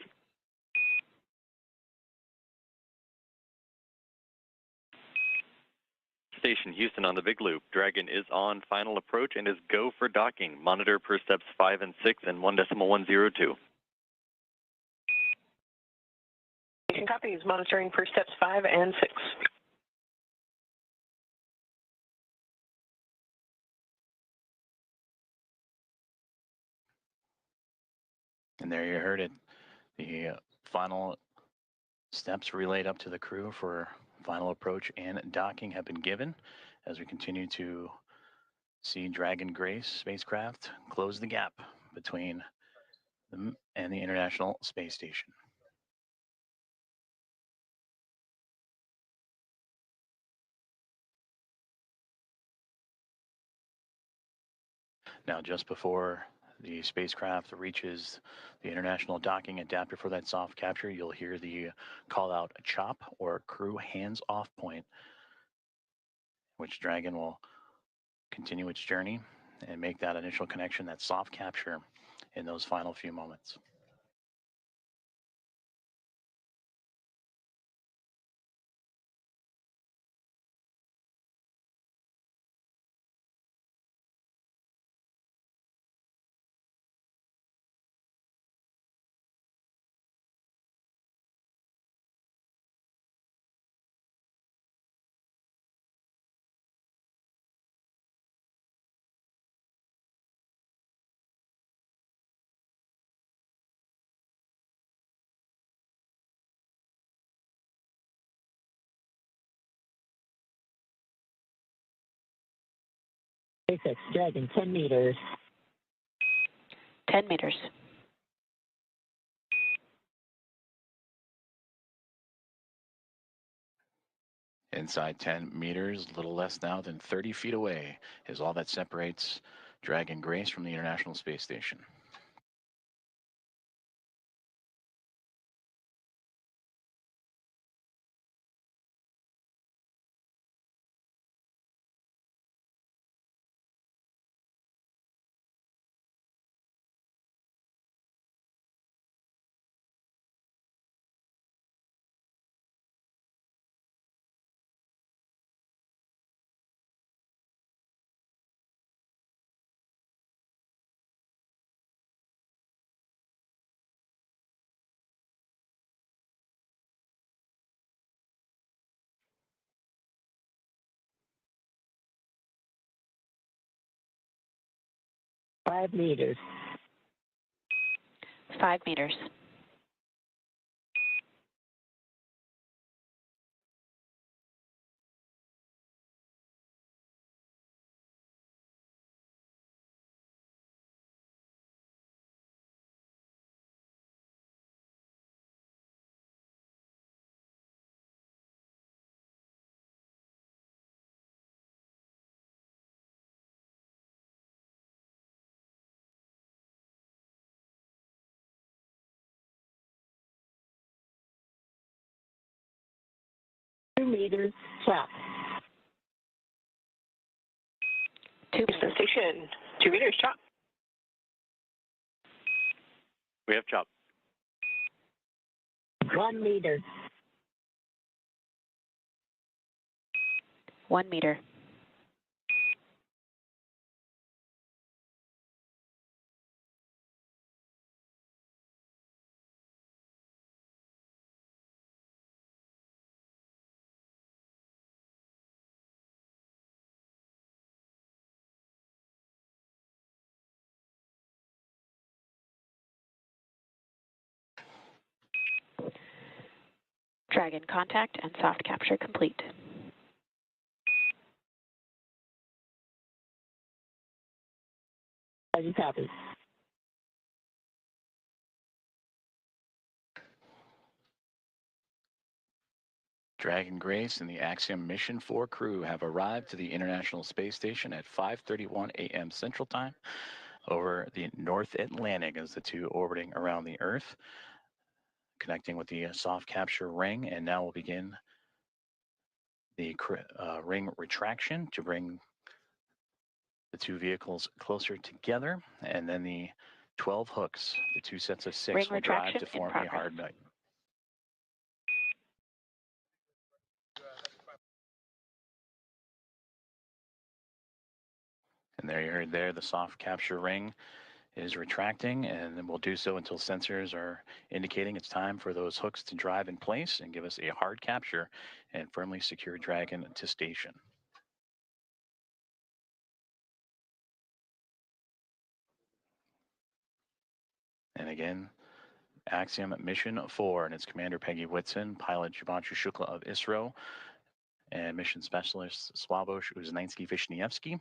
Station Houston on the big loop. Dragon is on final approach and is go for docking. Monitor per steps 5 and 6 and 1.102. Station copies, monitoring for steps 5 and 6. And there you heard it. The final steps relayed up to the crew for final approach and docking have been given as we continue to see Dragon Grace spacecraft close the gap between them and the International Space Station. Now, just before the spacecraft reaches the international docking adapter for that soft capture, you'll hear the call out CHOP, or crew hands off point, which Dragon will continue its journey and make that initial connection, that soft capture, in those final few moments. SpaceX Dragon, 10 meters. 10 meters. inside 10 meters, a little less now than 30 feet away, is all that separates Dragon Grace from the International Space Station. Five meters. 5 meters. Meters. Chop. 2 meters. Station, 2 meters, chop. We have chop. 1 meter. 1 meter. Dragon contact and soft capture complete. Dragon copy. Dragon Grace and the Axiom-4 crew have arrived to the International Space Station at 5:31 a.m. Central Time over the North Atlantic as the two orbiting around the Earth, connecting with the soft capture ring. And now we'll begin the ring retraction to bring the two vehicles closer together, and then the 12 hooks, the two sets of 6, Ring will drive retraction to in form a progress. hard nut. And there you heard there, the soft capture ring is retracting, and then we'll do so until sensors are indicating it's time for those hooks to drive in place and give us a hard capture and firmly secure Dragon to station. And again, Axiom-4 and its commander Peggy Whitson, pilot Shubhanshu Shukla of ISRO, and mission specialist Sławosz Uznański-Wiśniewski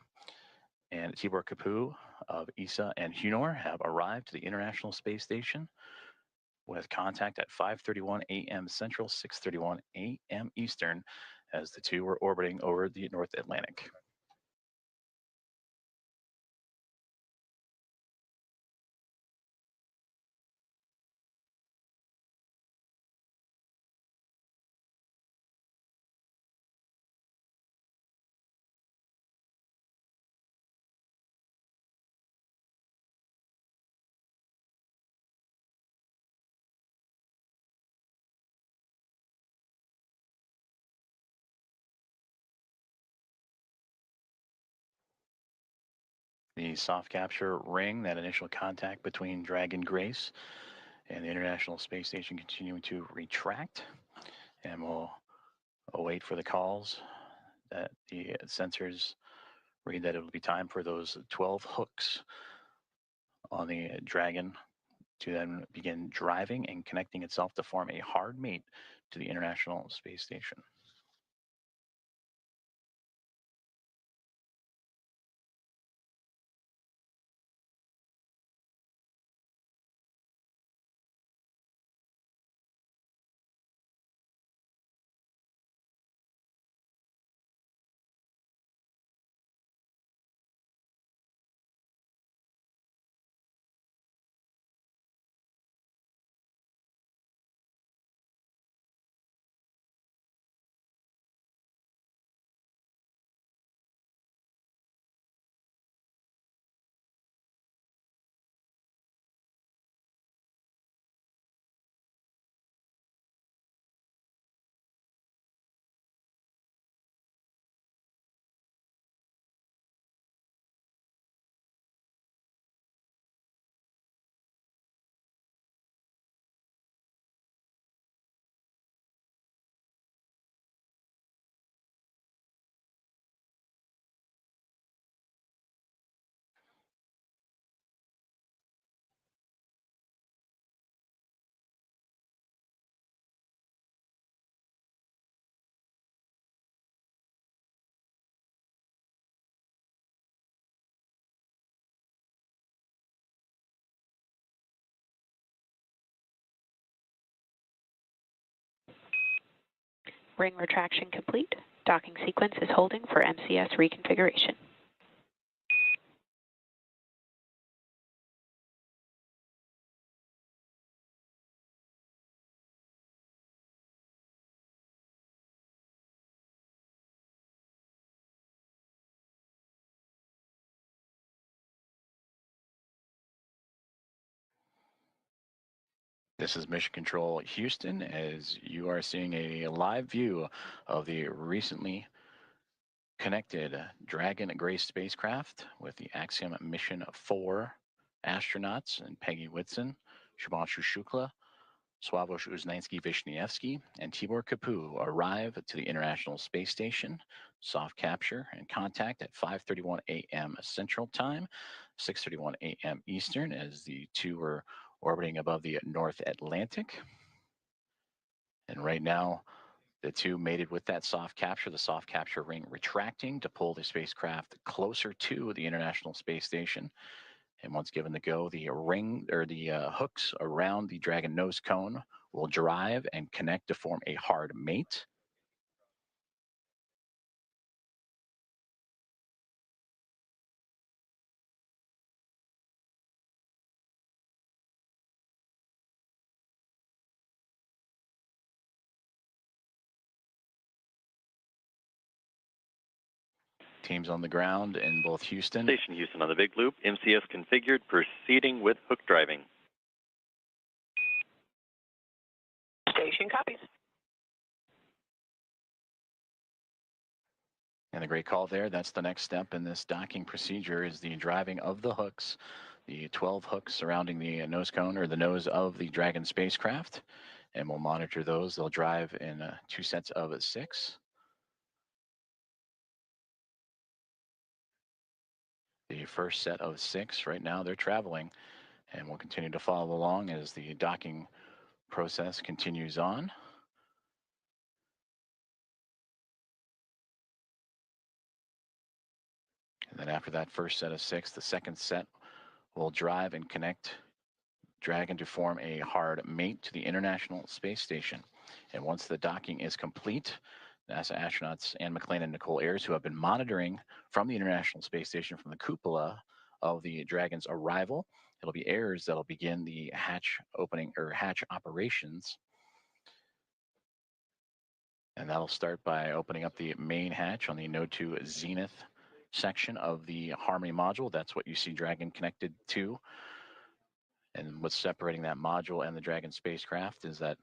and Tibor Kapu of ESA and HUNOR have arrived to the International Space Station with contact at 5:31 a.m. Central, 6:31 a.m. Eastern, as the two were orbiting over the North Atlantic. The soft capture ring, that initial contact between Dragon Grace and the International Space Station, continuing to retract, and we'll await for the calls that the sensors read that it'll be time for those 12 hooks on the Dragon to then begin driving and connecting itself to form a hard mate to the International Space Station. Ring retraction complete. Docking sequence is holding for MCS reconfiguration. This is Mission Control Houston, as you are seeing a live view of the recently connected Dragon Grace spacecraft with the Axiom-4 astronauts and Peggy Whitson, Shubhanshu Shukla, Sławosz Uznański-Wiśniewski, and Tibor Kapu arrive to the International Space Station. Soft capture and contact at 5:31 a.m. Central Time, 6:31 a.m. Eastern, as the two were orbiting above the North Atlantic. And right now, the two mated with that soft capture, the soft capture ring retracting to pull the spacecraft closer to the International Space Station. And once given the go, the ring or the hooks around the Dragon nose cone will drive and connect to form a hard mate. Teams on the ground in both Houston. Station Houston on the big loop. MCS configured, proceeding with hook driving. Station copies. And the great call there, that's the next step in this docking procedure, is the driving of the hooks, the 12 hooks surrounding the nose cone or the nose of the Dragon spacecraft. And we'll monitor those. They'll drive in 2 sets of 6. The first set of 6 right now, they're traveling, and we'll continue to follow along as the docking process continues on. And then after that first set of 6, the second set will drive and connect Dragon to form a hard mate to the International Space Station. And once the docking is complete, NASA astronauts Anne McLean and Nicole Ayers, who have been monitoring from the International Space Station from the cupola of the Dragon's arrival, it'll be Ayers that'll begin the hatch opening or hatch operations. And that'll start by opening up the main hatch on the Node 2 Zenith section of the Harmony module. That's what you see Dragon connected to. And what's separating that module and the Dragon spacecraft is that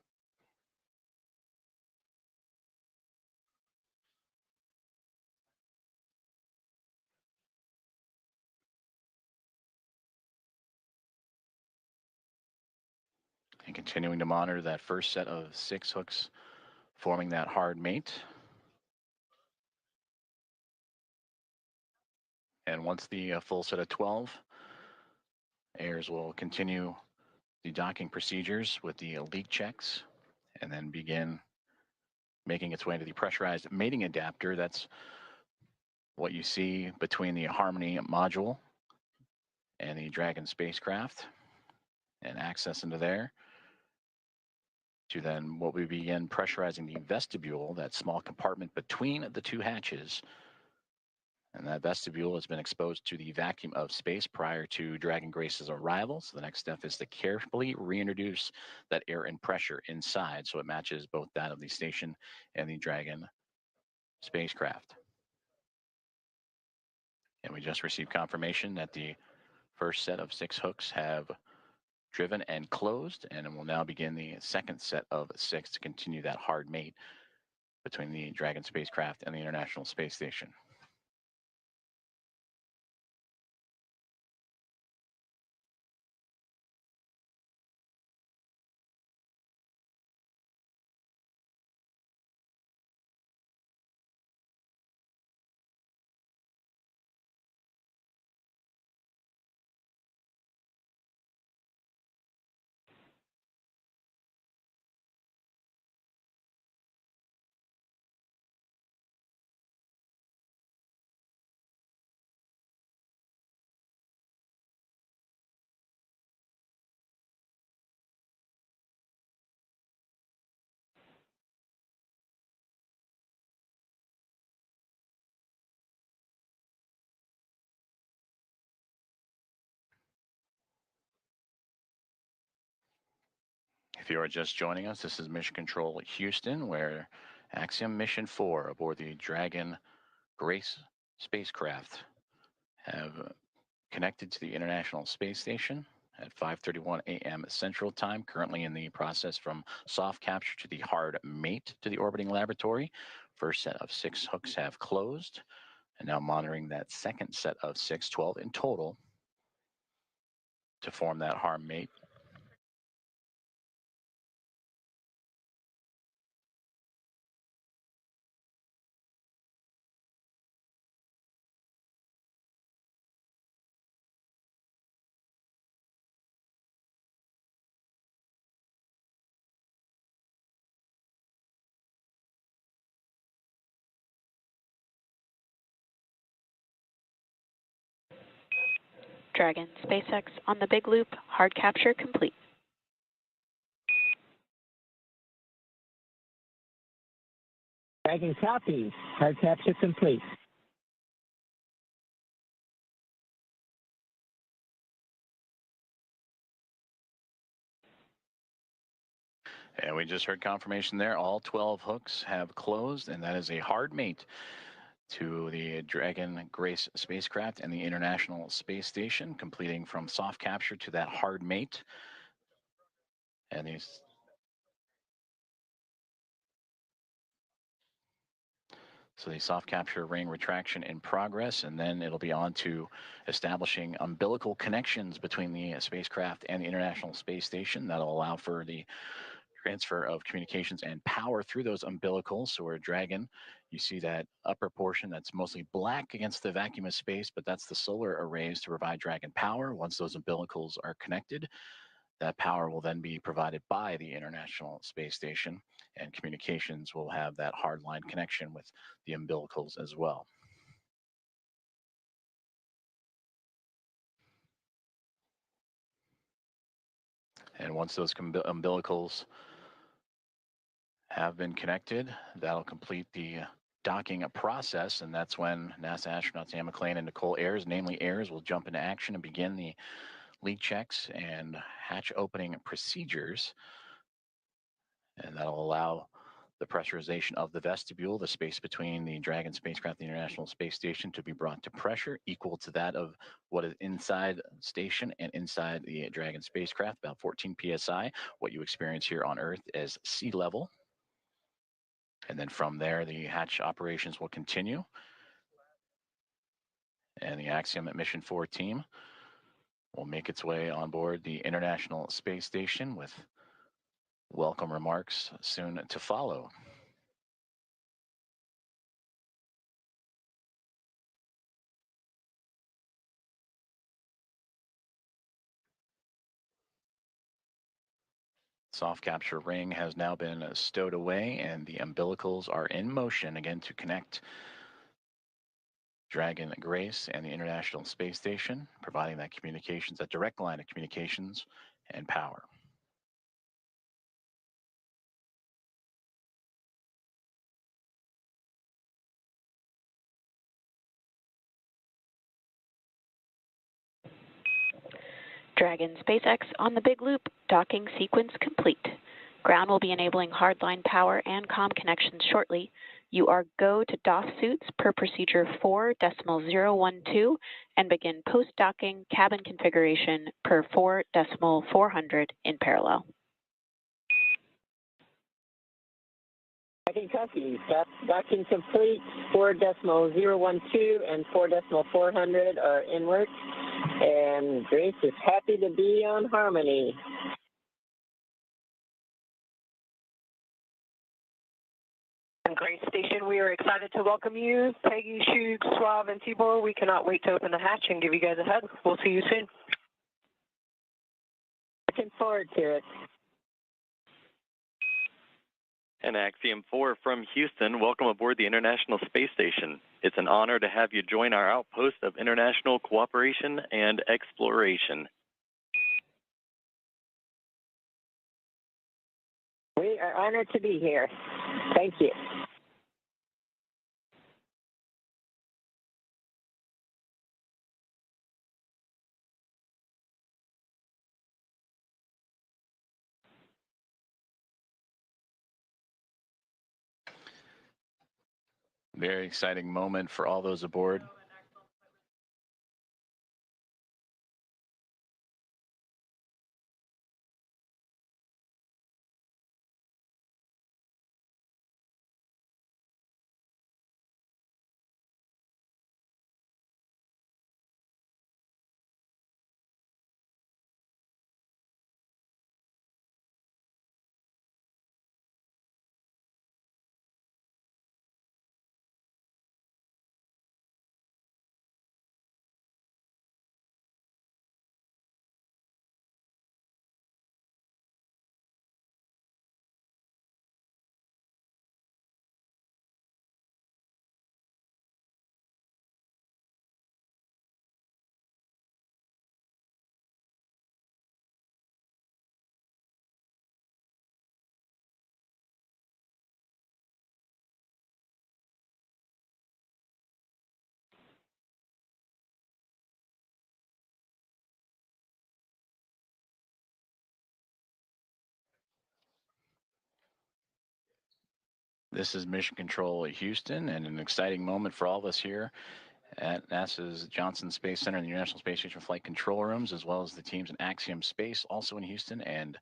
and continuing to monitor that first set of 6 hooks forming that hard mate. And once the full set of 12, Ayers will continue the docking procedures with the leak checks and then begin making its way to the pressurized mating adapter. That's what you see between the Harmony module and the Dragon spacecraft, and access into there to then what we begin pressurizing the vestibule, that small compartment between the 2 hatches. And that vestibule has been exposed to the vacuum of space prior to Dragon Grace's arrival. So the next step is to carefully reintroduce that air and pressure inside so it matches both that of the station and the Dragon spacecraft. And we just received confirmation that the first set of 6 hooks have driven and closed, and we'll now begin the second set of 6 to continue that hard mate between the Dragon spacecraft and the International Space Station. If you are just joining us, this is Mission Control Houston, where Axiom Mission 4 aboard the Dragon Grace spacecraft have connected to the International Space Station at 5:31 a.m. Central Time, currently in the process from soft capture to the hard mate to the orbiting laboratory. First set of 6 hooks have closed, and now monitoring that second set of 6, 12 in total, to form that hard mate. Dragon SpaceX on the big loop, hard capture complete. Dragon copies. Hard capture complete. And we just heard confirmation there. All 12 hooks have closed, and that is a hard mate to the Dragon Grace spacecraft and the International Space Station, completing from soft capture to that hard mate. And these So the soft capture ring retraction in progress, and then it'll be on to establishing umbilical connections between the spacecraft and the International Space Station. That'll allow for the transfer of communications and power through those umbilicals. So we're Dragon, you see that upper portion that's mostly black against the vacuum of space, but that's the solar arrays to provide Dragon power. Once those umbilicals are connected, that power will then be provided by the International Space Station, and communications will have that hardline connection with the umbilicals as well. And once those umbilicals have been connected, that'll complete the docking process, and that's when NASA astronauts Anne McClain and Nicole Ayers, namely Ayers, will jump into action and begin the leak checks and hatch opening procedures. And that'll allow the pressurization of the vestibule, the space between the Dragon spacecraft and the International Space Station, to be brought to pressure equal to that of what is inside the station and inside the Dragon spacecraft, about 14 psi, what you experience here on Earth as sea level. And then from there, the hatch operations will continue. And the Axiom Mission 4 team will make its way on board the International Space Station with welcome remarks soon to follow. Soft capture ring has now been stowed away, and the umbilicals are in motion again to connect Dragon Grace and the International Space Station, providing that communications, that direct line of communications and power. Dragon SpaceX on the big loop, docking sequence complete. Ground will be enabling hardline power and comm connections shortly. You are go to DOF suits per procedure 4.012 and begin post-docking cabin configuration per 4.400 in parallel. Dragon copies. Docking complete. 4.012 and 4.400 are in work. And Grace is happy to be on Harmony. Grace Station, we are excited to welcome you. Peggy, Shug, Sław, and Tibor, we cannot wait to open the hatch and give you guys a hug. We'll see you soon. Looking forward to it. And Axiom-4 from Houston, welcome aboard the International Space Station. It's an honor to have you join our outpost of international cooperation and exploration. We are honored to be here. Thank you. Very exciting moment for all those aboard. This is Mission Control Houston, and an exciting moment for all of us here at NASA's Johnson Space Center and the International Space Station flight control rooms, as well as the teams in Axiom Space, also in Houston, and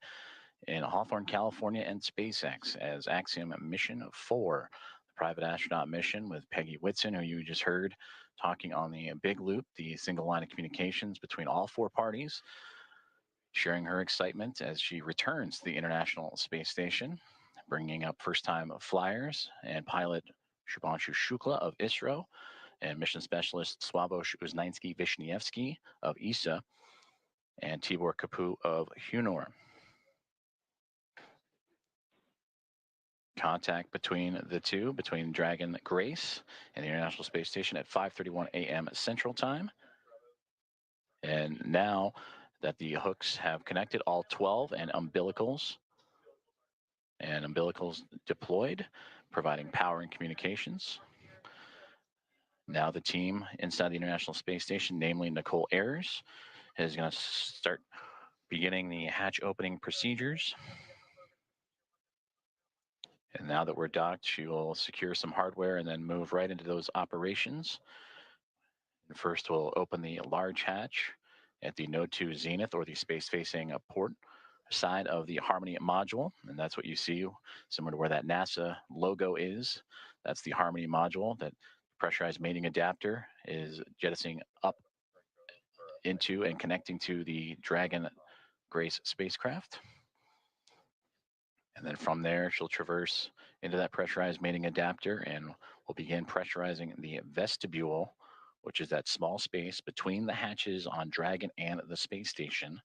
in Hawthorne, California, and SpaceX as Axiom Mission 4, the private astronaut mission with Peggy Whitson, who you just heard talking on the big loop, the single line of communications between all four parties, sharing her excitement as she returns to the International Space Station, bringing up first-time flyers and pilot Shubhanshu Shukla of ISRO and mission specialist Sławosz Uznański-Wiśniewski of ESA and Tibor Kapu of Hunor. Contact between the two, between Dragon Grace and the International Space Station at 5:31 a.m. Central Time. And now that the hooks have connected, all 12 and umbilicals deployed, providing power and communications. Now the team inside the International Space Station, namely Nicole Ayers, is going to start beginning the hatch opening procedures. And now that we're docked, she will secure some hardware and then move right into those operations. And first, we'll open the large hatch at the Node 2 Zenith, or the space-facing port side of the Harmony module. And that's what you see, similar to where that NASA logo is. That's the Harmony module. That pressurized mating adapter is jettisoning up into and connecting to the Dragon Grace spacecraft. And then from there, she'll traverse into that pressurized mating adapter and we'll begin pressurizing the vestibule, which is that small space between the hatches on Dragon and the space station.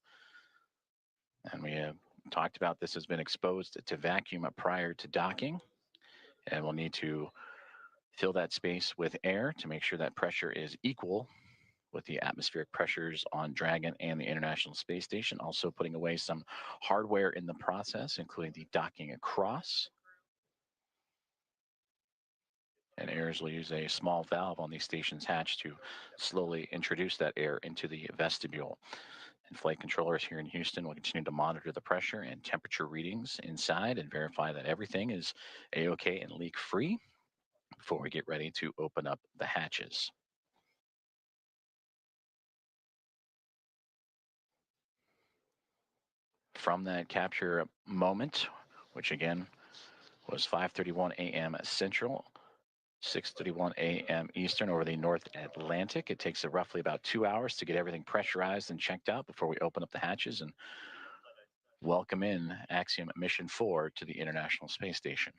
And we have talked about this has been exposed to vacuum prior to docking. And we'll need to fill that space with air to make sure that pressure is equal with the atmospheric pressures on Dragon and the International Space Station. Also putting away some hardware in the process, including the docking across. And Ayers will use a small valve on the station's hatch to slowly introduce that air into the vestibule. And flight controllers here in Houston will continue to monitor the pressure and temperature readings inside and verify that everything is A-OK and leak-free before we get ready to open up the hatches. From that capture moment, which again was 5:31 a.m. Central, 6:31 a.m. Eastern over the North Atlantic. It takes roughly about 2 hours to get everything pressurized and checked out before we open up the hatches and welcome in Axiom Mission 4 to the International Space Station.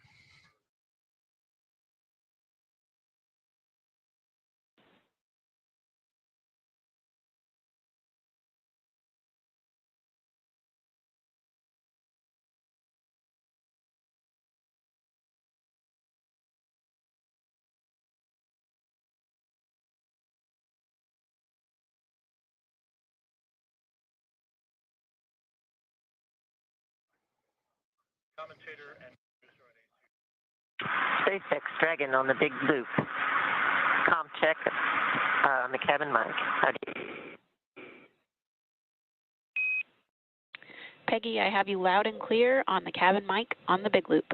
SpaceX Dragon on the big loop. Com check on the cabin mic. Peggy, I have you loud and clear on the cabin mic on the big loop.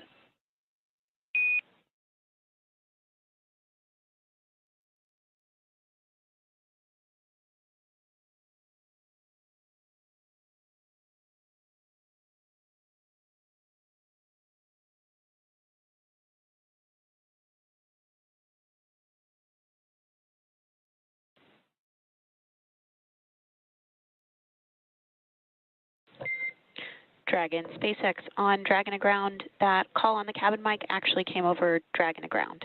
Dragon, SpaceX on Dragon aground. That call on the cabin mic actually came over Dragon aground.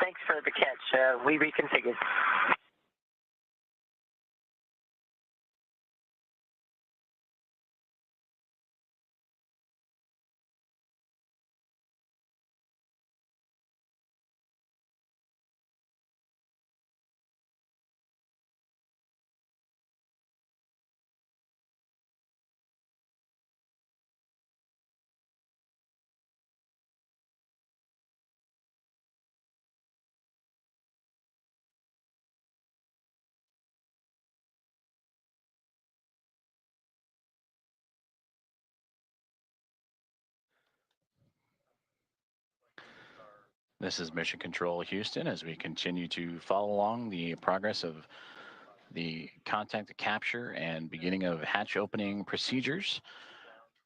Thanks for the catch. We reconfigured. This is Mission Control Houston as we continue to follow along the progress of the contact capture and beginning of hatch opening procedures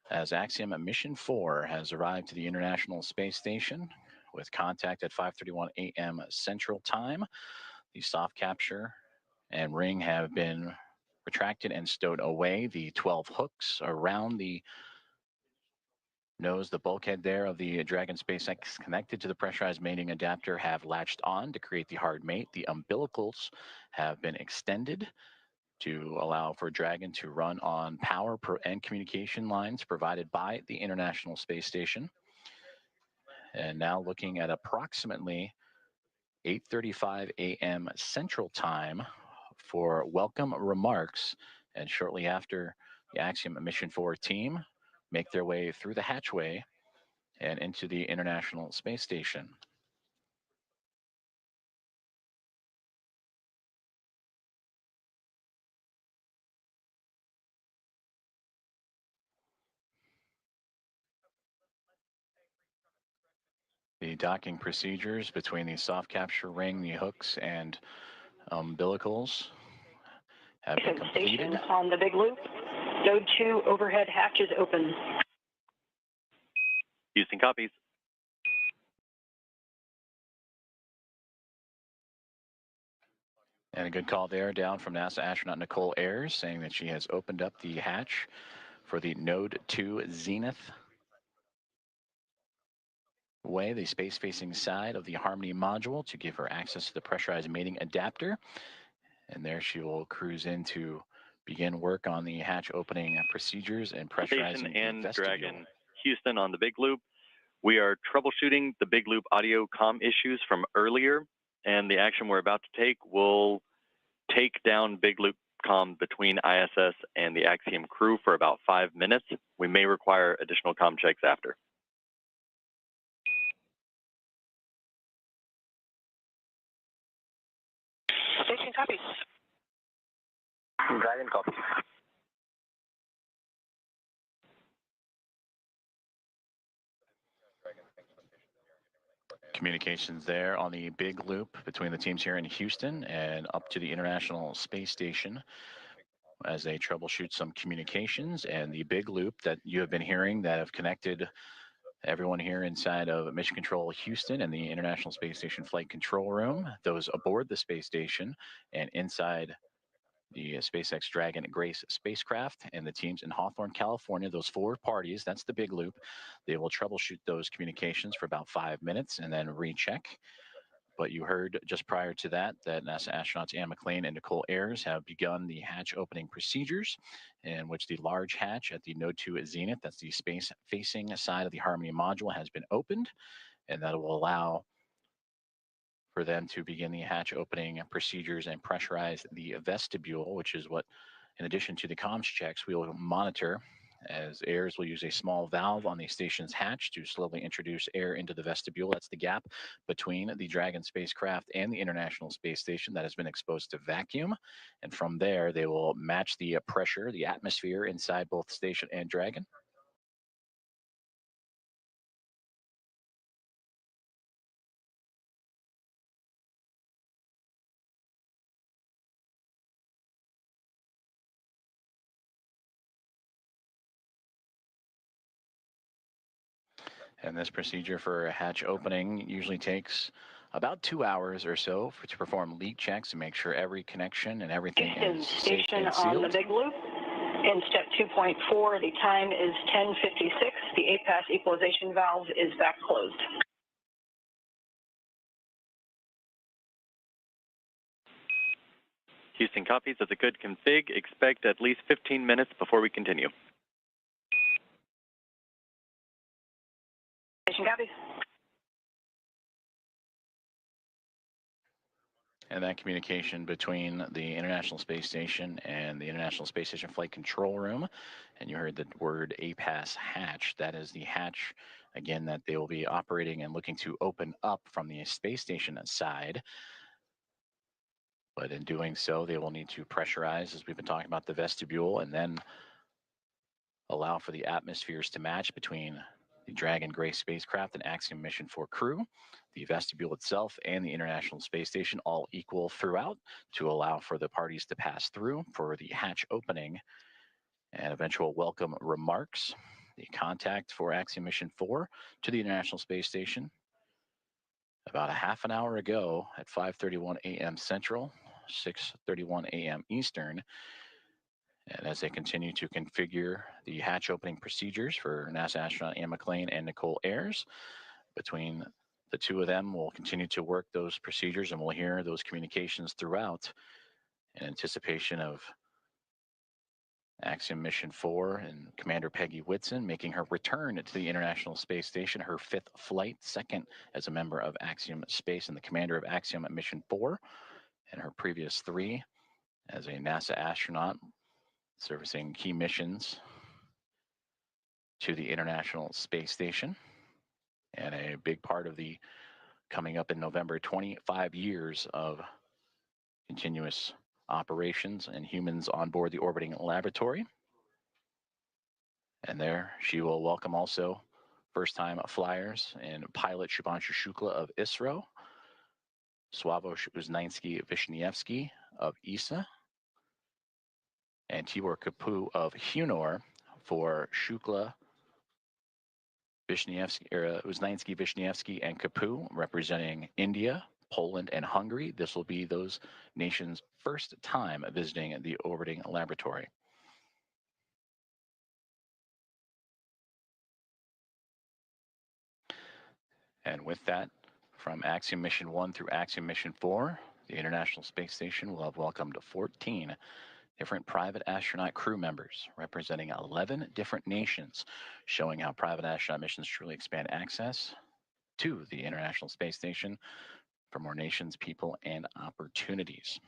as Axiom-4 has arrived to the International Space Station with contact at 5:31 a.m. Central Time. The soft capture and ring have been retracted and stowed away. The 12 hooks around the nose, the bulkhead there of the Dragon SpaceX connected to the pressurized mating adapter have latched on to create the hard mate. The umbilicals have been extended to allow for Dragon to run on power and communication lines provided by the International Space Station. And now looking at approximately 8:35 a.m. Central Time for welcome remarks. And shortly after, the Axiom-4 team make their way through the hatchway and into the International Space Station. The docking procedures between the soft capture ring, the hooks, and umbilicals have been completed. Station on the big loop. Node 2 overhead hatch is open. Houston copies. And a good call there down from NASA astronaut Nicole Ayers saying that she has opened up the hatch for the Node 2 Zenith way, the space-facing side of the Harmony module, to give her access to the pressurized mating adapter. And there she will cruise in to begin work on the hatch opening procedures and pressurizing and the vestibule. Dragon Houston on the big loop. We are troubleshooting the big loop audio comm issues from earlier, and the action we're about to take will take down big loop comm between ISS and the Axiom crew for about 5 minutes. We may require additional comm checks after. Station copies. Dragon copies. Communications there on the big loop between the teams here in Houston and up to the International Space Station as they troubleshoot some communications, and the big loop that you have been hearing that have connected everyone here inside of Mission Control Houston and the International Space Station Flight Control Room, those aboard the space station and inside the SpaceX Dragon Grace spacecraft, and the teams in Hawthorne, California, those 4 parties, that's the big loop. They will troubleshoot those communications for about 5 minutes and then recheck. But you heard just prior to that NASA astronauts Anne McLean and Nicole Ayers have begun the hatch opening procedures, in which the large hatch at the Node 2 Zenith, that's the space-facing side of the Harmony module, has been opened, and that will allow for them to begin the hatch opening procedures and pressurize the vestibule, which is what, in addition to the comms checks, we will monitor, as Ayers will use a small valve on the station's hatch to slowly introduce air into the vestibule. That's the gap between the Dragon spacecraft and the International Space Station that has been exposed to vacuum. And from there, they will match the pressure, the atmosphere inside both station and Dragon. And this procedure for a hatch opening usually takes about 2 hours or so to perform leak checks and make sure every connection and everything is safe Station and on the sealed. big loop. In step 2.4, the time is 10:56. The APAS equalization valve is back closed. Houston copies as a good config. Expect at least 15 minutes before we continue. Station copies. And that communication between the International Space Station and the International Space Station Flight Control Room, and you heard the word APAS hatch. That is the hatch, again, that they will be operating and looking to open up from the space station side. But in doing so, they will need to pressurize, as we've been talking about, the vestibule, and then allow for the atmospheres to match between the Dragon Grace spacecraft and Axiom Mission 4 crew, the vestibule itself, and the International Space Station all equal throughout to allow for the parties to pass through for the hatch opening and eventual welcome remarks. The contact for Axiom Mission 4 to the International Space Station about a half an hour ago at 5:31 a.m. Central, 6:31 a.m. Eastern. And as they continue to configure the hatch opening procedures for NASA astronaut Anne McClain and Nicole Ayers, between the two of them, we'll continue to work those procedures and we'll hear those communications throughout in anticipation of Axiom Mission 4 and Commander Peggy Whitson making her return to the International Space Station, her 5th flight, second as a member of Axiom Space and the commander of Axiom Mission 4, and her previous 3 as a NASA astronaut servicing key missions to the International Space Station. And a big part of the coming up in November, 25 years of continuous operations and humans on board the orbiting laboratory. And there she will welcome also first-time flyers and pilot Shubhanshu Shukla of ISRO, Sławosz Uznański-Wiśniewski of ESA, and Tibor Kapu of HUNOR for Shukla, Uznański-Wiśniewski, and Kapu representing India, Poland, and Hungary. This will be those nations' first time visiting the orbiting laboratory. And with that, from Axiom Mission 1 through Axiom Mission 4, the International Space Station will have welcomed 14 different private astronaut crew members representing 11 different nations, showing how private astronaut missions truly expand access to the International Space Station for more nations, people, and opportunities.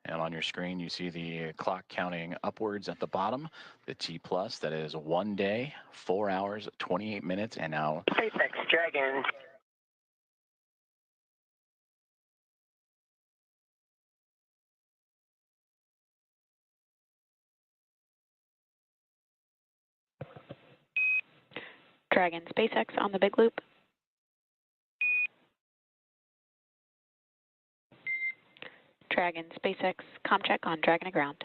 And on your screen, you see the clock counting upwards at the bottom, the T+, that is 1 day, 4 hours, 28 minutes, and now SpaceX Dragon. Dragon SpaceX on the big loop. Dragon SpaceX ComCheck on Dragon ground.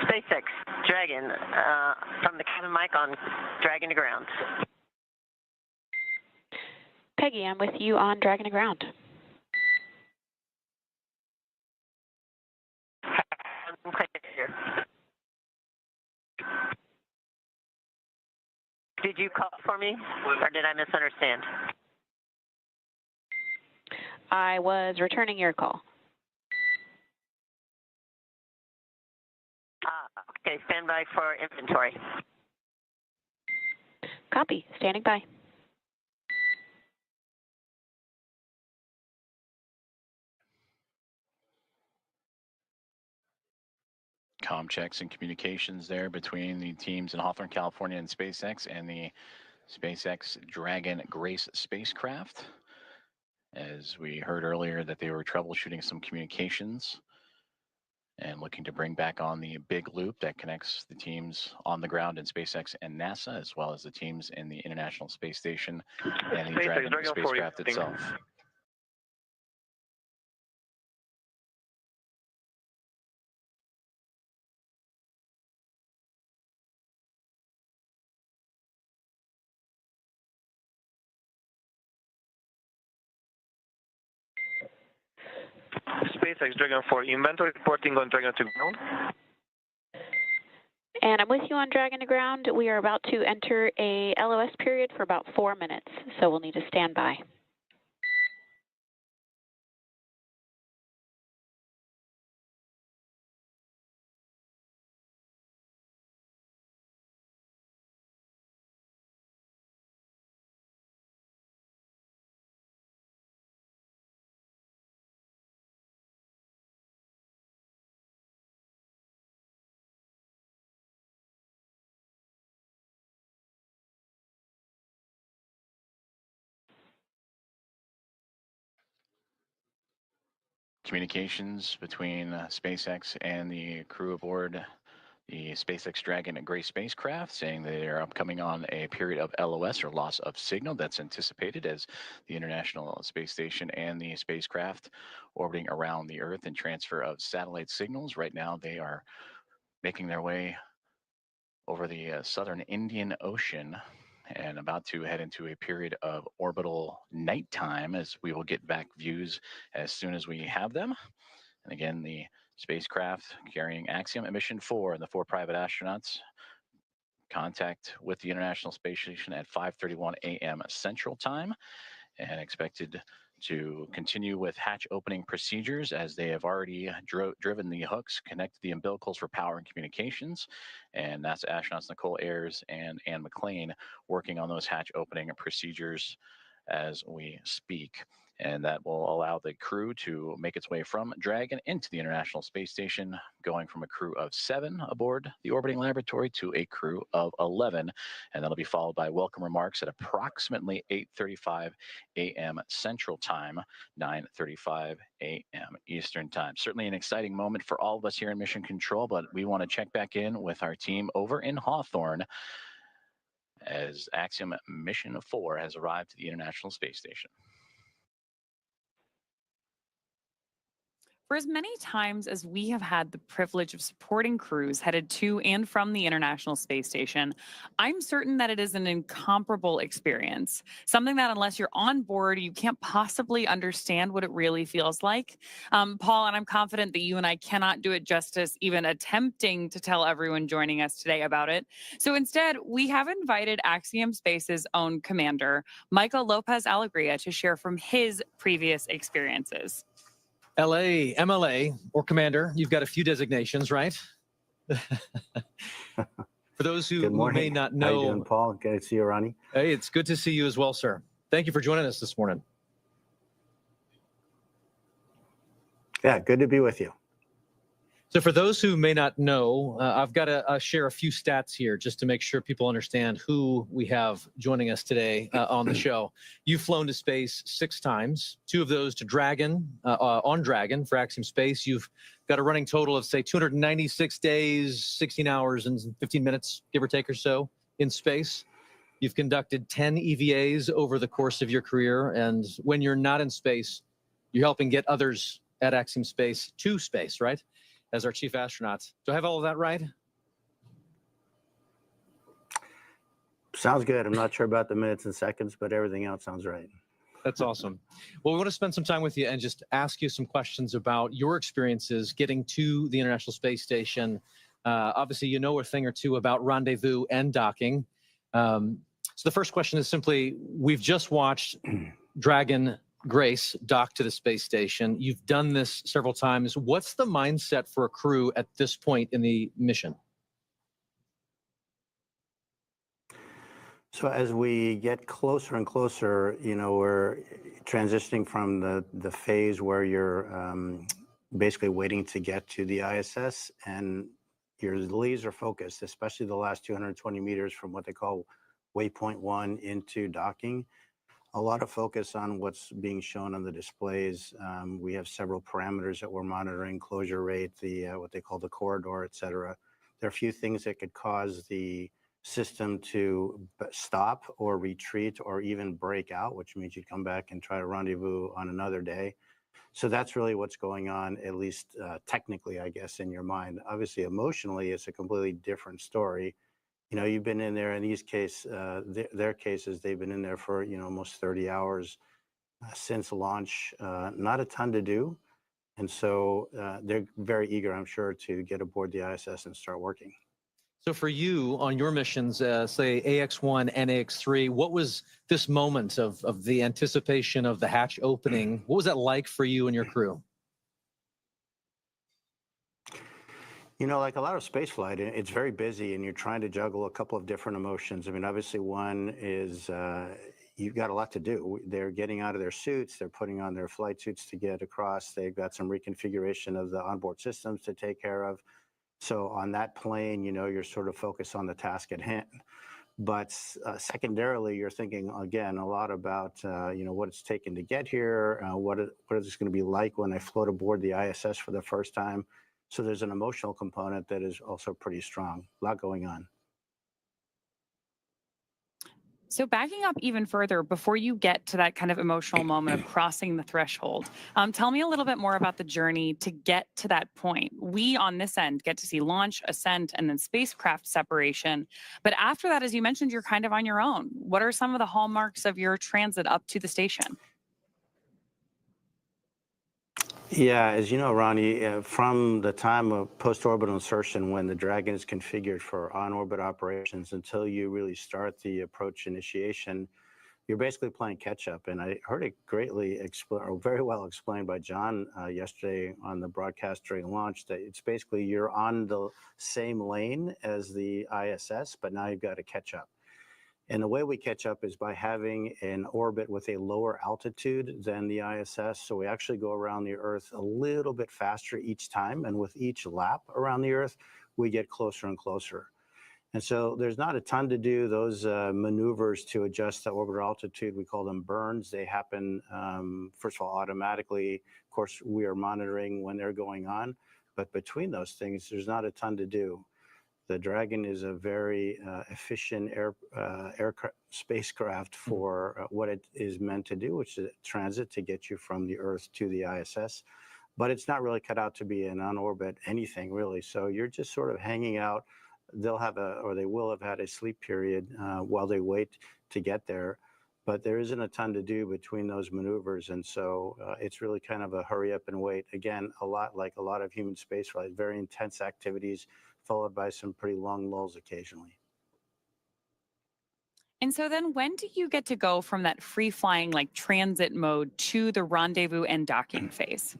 SpaceX Dragon from the cabin mic on Dragon to ground. Peggy, I'm with you on Dragon ground. Did you call for me, or did I misunderstand? I was returning your call. Okay, stand by for inventory. Copy, standing by. comm checks and communications there between the teams in Hawthorne, California and SpaceX and the SpaceX Dragon Grace spacecraft. as we heard earlier that they were troubleshooting some communications and looking to bring back on the big loop that connects the teams on the ground in SpaceX and NASA, as well as the teams in the International Space Station and the Dragon spacecraft itself. SpaceX Dragon 4, inventory reporting on Dragon to ground. And I'm with you on Dragon to ground. We are about to enter a LOS period for about 4 minutes, so we'll need to stand by. Communications between SpaceX and the crew aboard the SpaceX Dragon and Gray spacecraft saying they are upcoming on a period of LOS or loss of signal that's anticipated as the International Space Station and the spacecraft orbiting around the Earth and transfer of satellite signals. Right now they are making their way over the southern Indian Ocean and about to head into a period of orbital nighttime as we will get back views as soon as we have them. And again, the spacecraft carrying Axiom Mission 4 and the 4 private astronauts contact with the International Space Station at 5:31 a.m. Central Time and expected to continue with hatch opening procedures as they have already driven the hooks, connected the umbilicals for power and communications. And NASA astronauts Nicole Ayers and Ann McLean working on those hatch opening procedures as we speak. And that will allow the crew to make its way from Dragon into the International Space Station, going from a crew of 7 aboard the orbiting laboratory to a crew of 11. And that'll be followed by welcome remarks at approximately 8:35 a.m. Central Time, 9:35 a.m. Eastern Time. Certainly an exciting moment for all of us here in Mission Control, but we want to check back in with our team over in Hawthorne as Axiom Mission 4 has arrived to the International Space Station. For as many times as we have had the privilege of supporting crews headed to and from the International Space Station, I'm certain that it is an incomparable experience. Something that unless you're on board, you can't possibly understand what it really feels like. Paul, and I'm confident that you and I cannot do it justice even attempting to tell everyone joining us today about it. So instead, we have invited Axiom Space's own commander, Michael Lopez Alegria, to share from his previous experiences. LA, MLA, or Commander, you've got a few designations, right? For those who may not know. How you doing, Paul? Good to see you, Ronnie. Hey, it's good to see you as well, sir. Thank you for joining us this morning. Yeah, good to be with you. So for those who may not know, I've got to share a few stats here just to make sure people understand who we have joining us today on the show. You've flown to space 6 times, 2 of those to Dragon, on Dragon for Axiom Space. You've got a running total of, say, 296 days, 16 hours, and 15 minutes, give or take or so, in space. You've conducted 10 EVAs over the course of your career, and when you're not in space, you're helping get others at Axiom Space to space, right? As our chief astronaut. Do I have all of that right? Sounds good. I'm not sure about the minutes and seconds, but everything else sounds right. That's awesome. Well, we want to spend some time with you and just ask you some questions about your experiences getting to the International Space Station. Obviously, you know a thing or two about Rendezvous and docking. So the first question is simply, we've just watched Dragon Grace dock to the space station. You've done this several times. What's the mindset for a crew at this point in the mission? So as we get closer and closer, you know, we're transitioning from the phase where you're basically waiting to get to the ISS, and you're laser focused, especially the last 220 meters from what they call waypoint 1 into docking. a lot of focus on what's being shown on the displays. We have several parameters that we're monitoring: closure rate, the what they call the corridor, et cetera. There are a few things that could cause the system to stop or retreat or even break out, which means you'd come back and try to rendezvous on another day. So that's really what's going on, at least technically, I guess, in your mind. Obviously, emotionally, it's a completely different story. You know, you've been in there in these their cases, they've been in there for, you know, almost 30 hours since launch, not a ton to do. And so they're very eager, I'm sure, to get aboard the ISS and start working. So for you on your missions, say AX-1 and AX-3, what was this moment of the anticipation of the hatch opening? What was that like for you and your crew? You know, like a lot of spaceflight, it's very busy and you're trying to juggle a couple of different emotions. I mean, obviously one is you've got a lot to do. They're getting out of their suits. They're putting on their flight suits to get across. They've got some reconfiguration of the onboard systems to take care of. So on that plane, you know, you're sort of focused on the task at hand. But secondarily, you're thinking, again, a lot about, you know, what it's taken to get here, what is this going to be like when I float aboard the ISS for the first time. So there's an emotional component that is also pretty strong. A lot going on. So backing up even further, before you get to that kind of emotional moment of crossing the threshold, tell me a little bit more about the journey to get to that point. We on this end get to see launch, ascent, and then spacecraft separation. But after that, as you mentioned, you're kind of on your own. What are some of the hallmarks of your transit up to the station? Yeah, as you know, Ronnie, from the time of post-orbital insertion, when the Dragon is configured for on-orbit operations, until you really start the approach initiation, you're basically playing catch-up. And I heard it very well explained by John yesterday on the broadcast during launch, that it's basically you're on the same lane as the ISS, but now you've got to catch up. And the way we catch up is by having an orbit with a lower altitude than the ISS. So we actually go around the Earth a little bit faster each time. And with each lap around the Earth, we get closer and closer. And so there's not a ton to do. Those maneuvers to adjust the orbital altitude, we call them burns. They happen, first of all, automatically. Of course, we are monitoring when they're going on. But between those things, there's not a ton to do. The Dragon is a very efficient spacecraft for what it is meant to do, which is transit to get you from the Earth to the ISS. But it's not really cut out to be an on-orbit anything, really. So you're just sort of hanging out. They will have had a sleep period while they wait to get there. But there isn't a ton to do between those maneuvers. And so it's really kind of a hurry up and wait. Again, a lot like a lot of human spaceflight, very intense activities, followed by some pretty long lulls occasionally. And so then when do you get to go from that free flying like transit mode to the rendezvous and docking phase?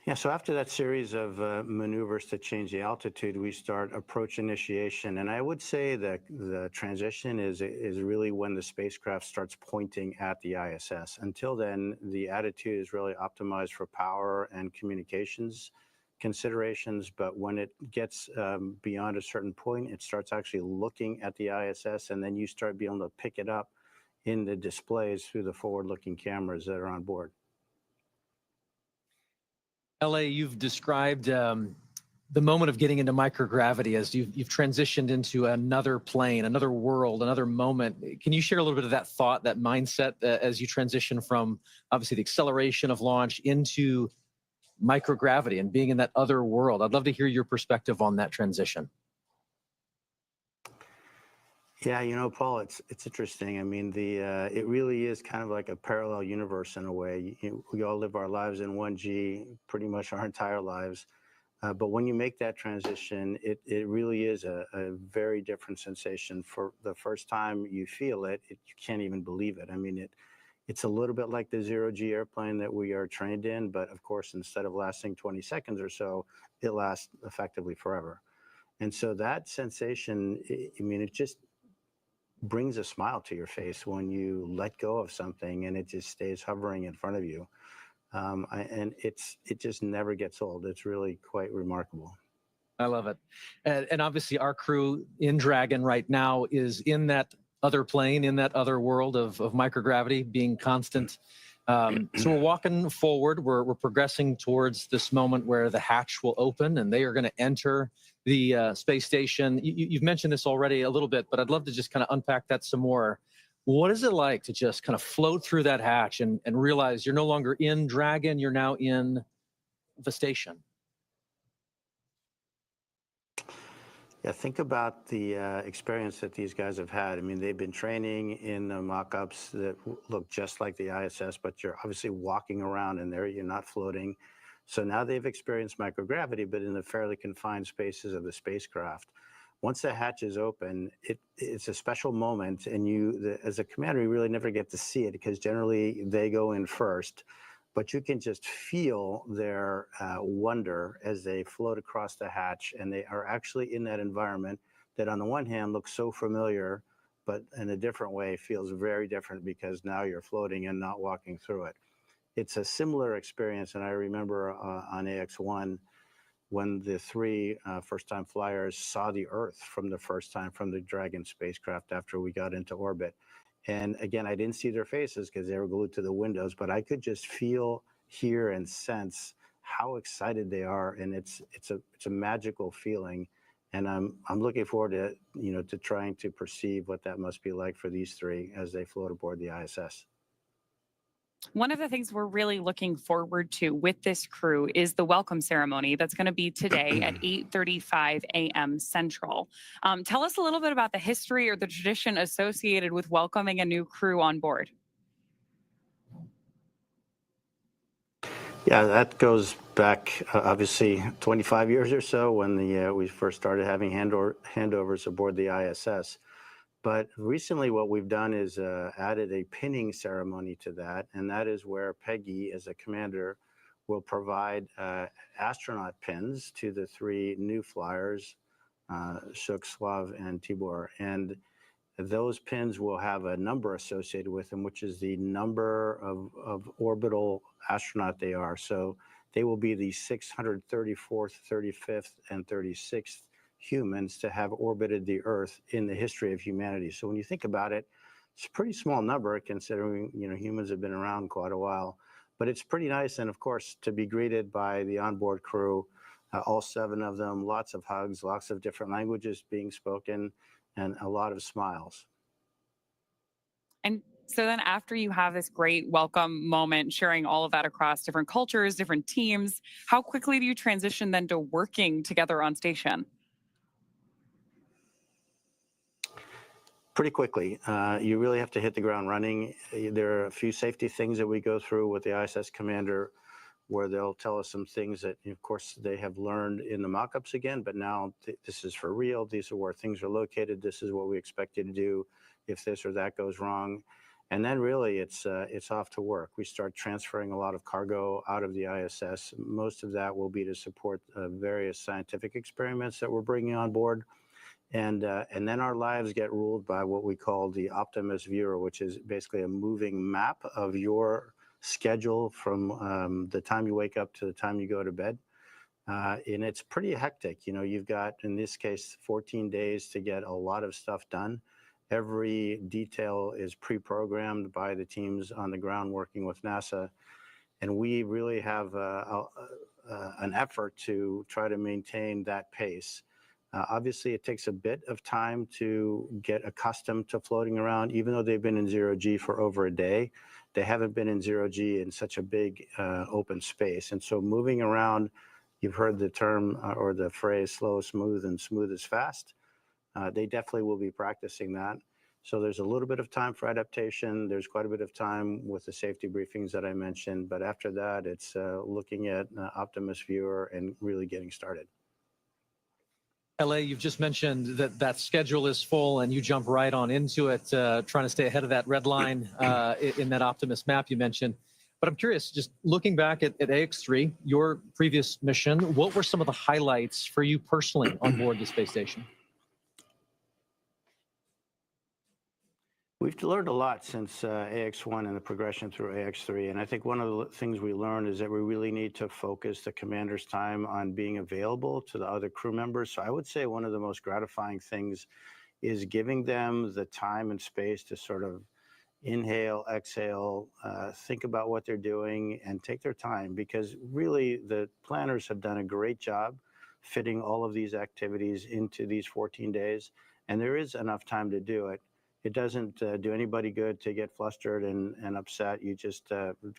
Yeah, so after that series of maneuvers to change the altitude, we start approach initiation. And I would say that the transition is really when the spacecraft starts pointing at the ISS. Until then, the attitude is really optimized for power and communications considerations. But when it gets beyond a certain point, it starts actually looking at the ISS, and then you start being able to pick it up in the displays through the forward-looking cameras that are on board. LA, you've described the moment of getting into microgravity as you've transitioned into another plane, another world, another moment. Can you share a little bit of that thought, that mindset as you transition from obviously the acceleration of launch into microgravity and being in that other world? I'd love to hear your perspective on that transition. Yeah, you know, Paul, it's interesting. I mean, it really is kind of like a parallel universe in a way. We all live our lives in 1G pretty much our entire lives. But when you make that transition, it really is a very different sensation. For the first time you feel it, you can't even believe it. I mean, it's a little bit like the zero-G airplane that we are trained in, but of course, instead of lasting 20 seconds or so, it lasts effectively forever. And so that sensation, I mean, it just brings a smile to your face when you let go of something and it just stays hovering in front of you. And it just never gets old. It's really quite remarkable. I love it. And obviously our crew in Dragon right now is in that other plane, in that other world of microgravity being constant. So we're walking forward. We're progressing towards this moment where the hatch will open and they are going to enter the space station. You've mentioned this already a little bit, but I'd love to just kind of unpack that some more. What is it like to just kind of float through that hatch and realize you're no longer in Dragon, you're now in the station? Yeah, think about the experience that these guys have had. I mean, they've been training in mock-ups that look just like the ISS, but you're obviously walking around in there, you're not floating. So now they've experienced microgravity, but in the fairly confined spaces of the spacecraft. Once the hatch is open, it's a special moment, and you, as a commander, you really never get to see it because generally they go in first. But you can just feel their wonder as they float across the hatch, and they are actually in that environment that on the one hand looks so familiar, but in a different way feels very different because now you're floating and not walking through it. It's a similar experience, and I remember on AX-1 when the three first-time flyers saw the Earth from the first time from the Dragon spacecraft after we got into orbit. And again, I didn't see their faces because they were glued to the windows, but I could just feel, hear, and sense how excited they are, and it's a magical feeling. And I'm looking forward to to trying to perceive what that must be like for these three as they float aboard the ISS. One of the things we're really looking forward to with this crew is the welcome ceremony that's going to be today at 8:35 a.m. Central. Tell us a little bit about the history or the tradition associated with welcoming a new crew on board. Yeah, that goes back obviously 25 years or so when we first started having handovers aboard the ISS. But recently what we've done is added a pinning ceremony to that, and that is where Peggy, as a commander, will provide astronaut pins to the three new flyers, Shuk, Slav, and Tibor. And those pins will have a number associated with them, which is the number of orbital astronaut they are. So they will be the 634th, 35th, and 36th humans to have orbited the Earth in the history of humanity. So when you think about it, it's a pretty small number considering humans have been around quite a while. But it's pretty nice, and of course, to be greeted by the onboard crew, all 7 of them, lots of hugs, lots of different languages being spoken, and a lot of smiles. And so then after you have this great welcome moment, sharing all of that across different cultures, different teams, how quickly do you transition then to working together on station? Pretty quickly. You really have to hit the ground running. There are a few safety things that we go through with the ISS commander where they'll tell us some things that, of course, they have learned in the mock-ups again, but now this is for real. These are where things are located. This is what we expect you to do if this or that goes wrong. And then really it's off to work. We start transferring a lot of cargo out of the ISS. Most of that will be to support various scientific experiments that we're bringing on board. And then our lives get ruled by what we call the Optimus viewer, which is basically a moving map of your schedule from the time you wake up to the time you go to bed. And it's pretty hectic. You've got, in this case, 14 days to get a lot of stuff done. Every detail is pre-programmed by the teams on the ground working with NASA. And we really have an effort to try to maintain that pace. Obviously, it takes a bit of time to get accustomed to floating around. Even though they've been in zero-G for over a day, they haven't been in zero-G in such a big open space. And so moving around, you've heard the term or the phrase slow, smooth, and smooth is fast. They definitely will be practicing that. So there's a little bit of time for adaptation. There's quite a bit of time with the safety briefings that I mentioned. But after that, it's looking at Optimus Viewer and really getting started. LA, you've just mentioned that schedule is full and you jump right on into it, trying to stay ahead of that red line in that Optimus map you mentioned. But I'm curious, just looking back at AX-3, your previous mission, what were some of the highlights for you personally on board the space station? We've learned a lot since AX-1 and the progression through AX-3. And I think one of the things we learned is that we really need to focus the commander's time on being available to the other crew members. So I would say one of the most gratifying things is giving them the time and space to sort of inhale, exhale, think about what they're doing, and take their time, because really the planners have done a great job fitting all of these activities into these 14 days, and there is enough time to do it. It doesn't do anybody good to get flustered and upset. You just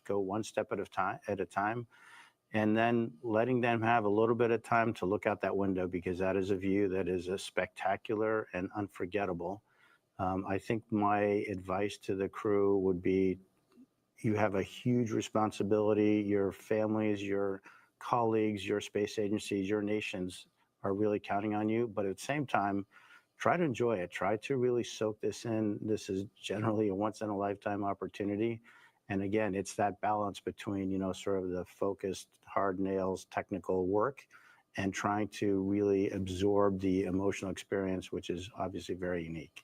go one step at a time, and then letting them have a little bit of time to look out that window, because that is a view that is spectacular and unforgettable. I think my advice to the crew would be, you have a huge responsibility. Your families, your colleagues, your space agencies, your nations are really counting on you. But at the same time, try to enjoy it. Try to really soak this in. This is generally a once-in-a-lifetime opportunity. And again, it's that balance between, sort of the focused, hard nails, technical work, and trying to really absorb the emotional experience, which is obviously very unique.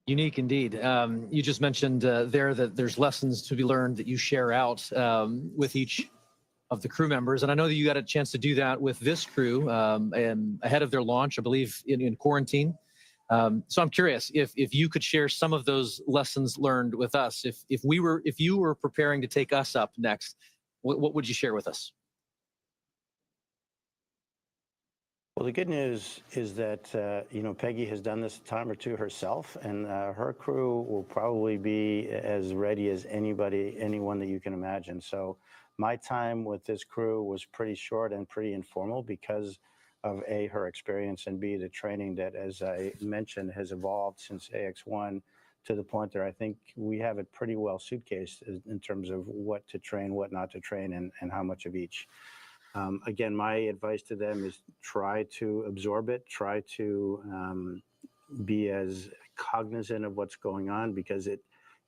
Unique indeed. You just mentioned there that there's lessons to be learned that you share out with each of the crew members. And I know that you got a chance to do that with this crew and ahead of their launch, I believe, in quarantine. So I'm curious if you could share some of those lessons learned with us. If you were preparing to take us up next, what would you share with us? Well, the good news is that, Peggy has done this a time or two herself, and her crew will probably be as ready as anyone that you can imagine. So my time with this crew was pretty short and pretty informal because of A, her experience, and B, the training that, as I mentioned, has evolved since AX1 to the point that I think we have it pretty well suitcased in terms of what to train, what not to train, and how much of each. Again, my advice to them is try to absorb it, try to be as cognizant of what's going on, because it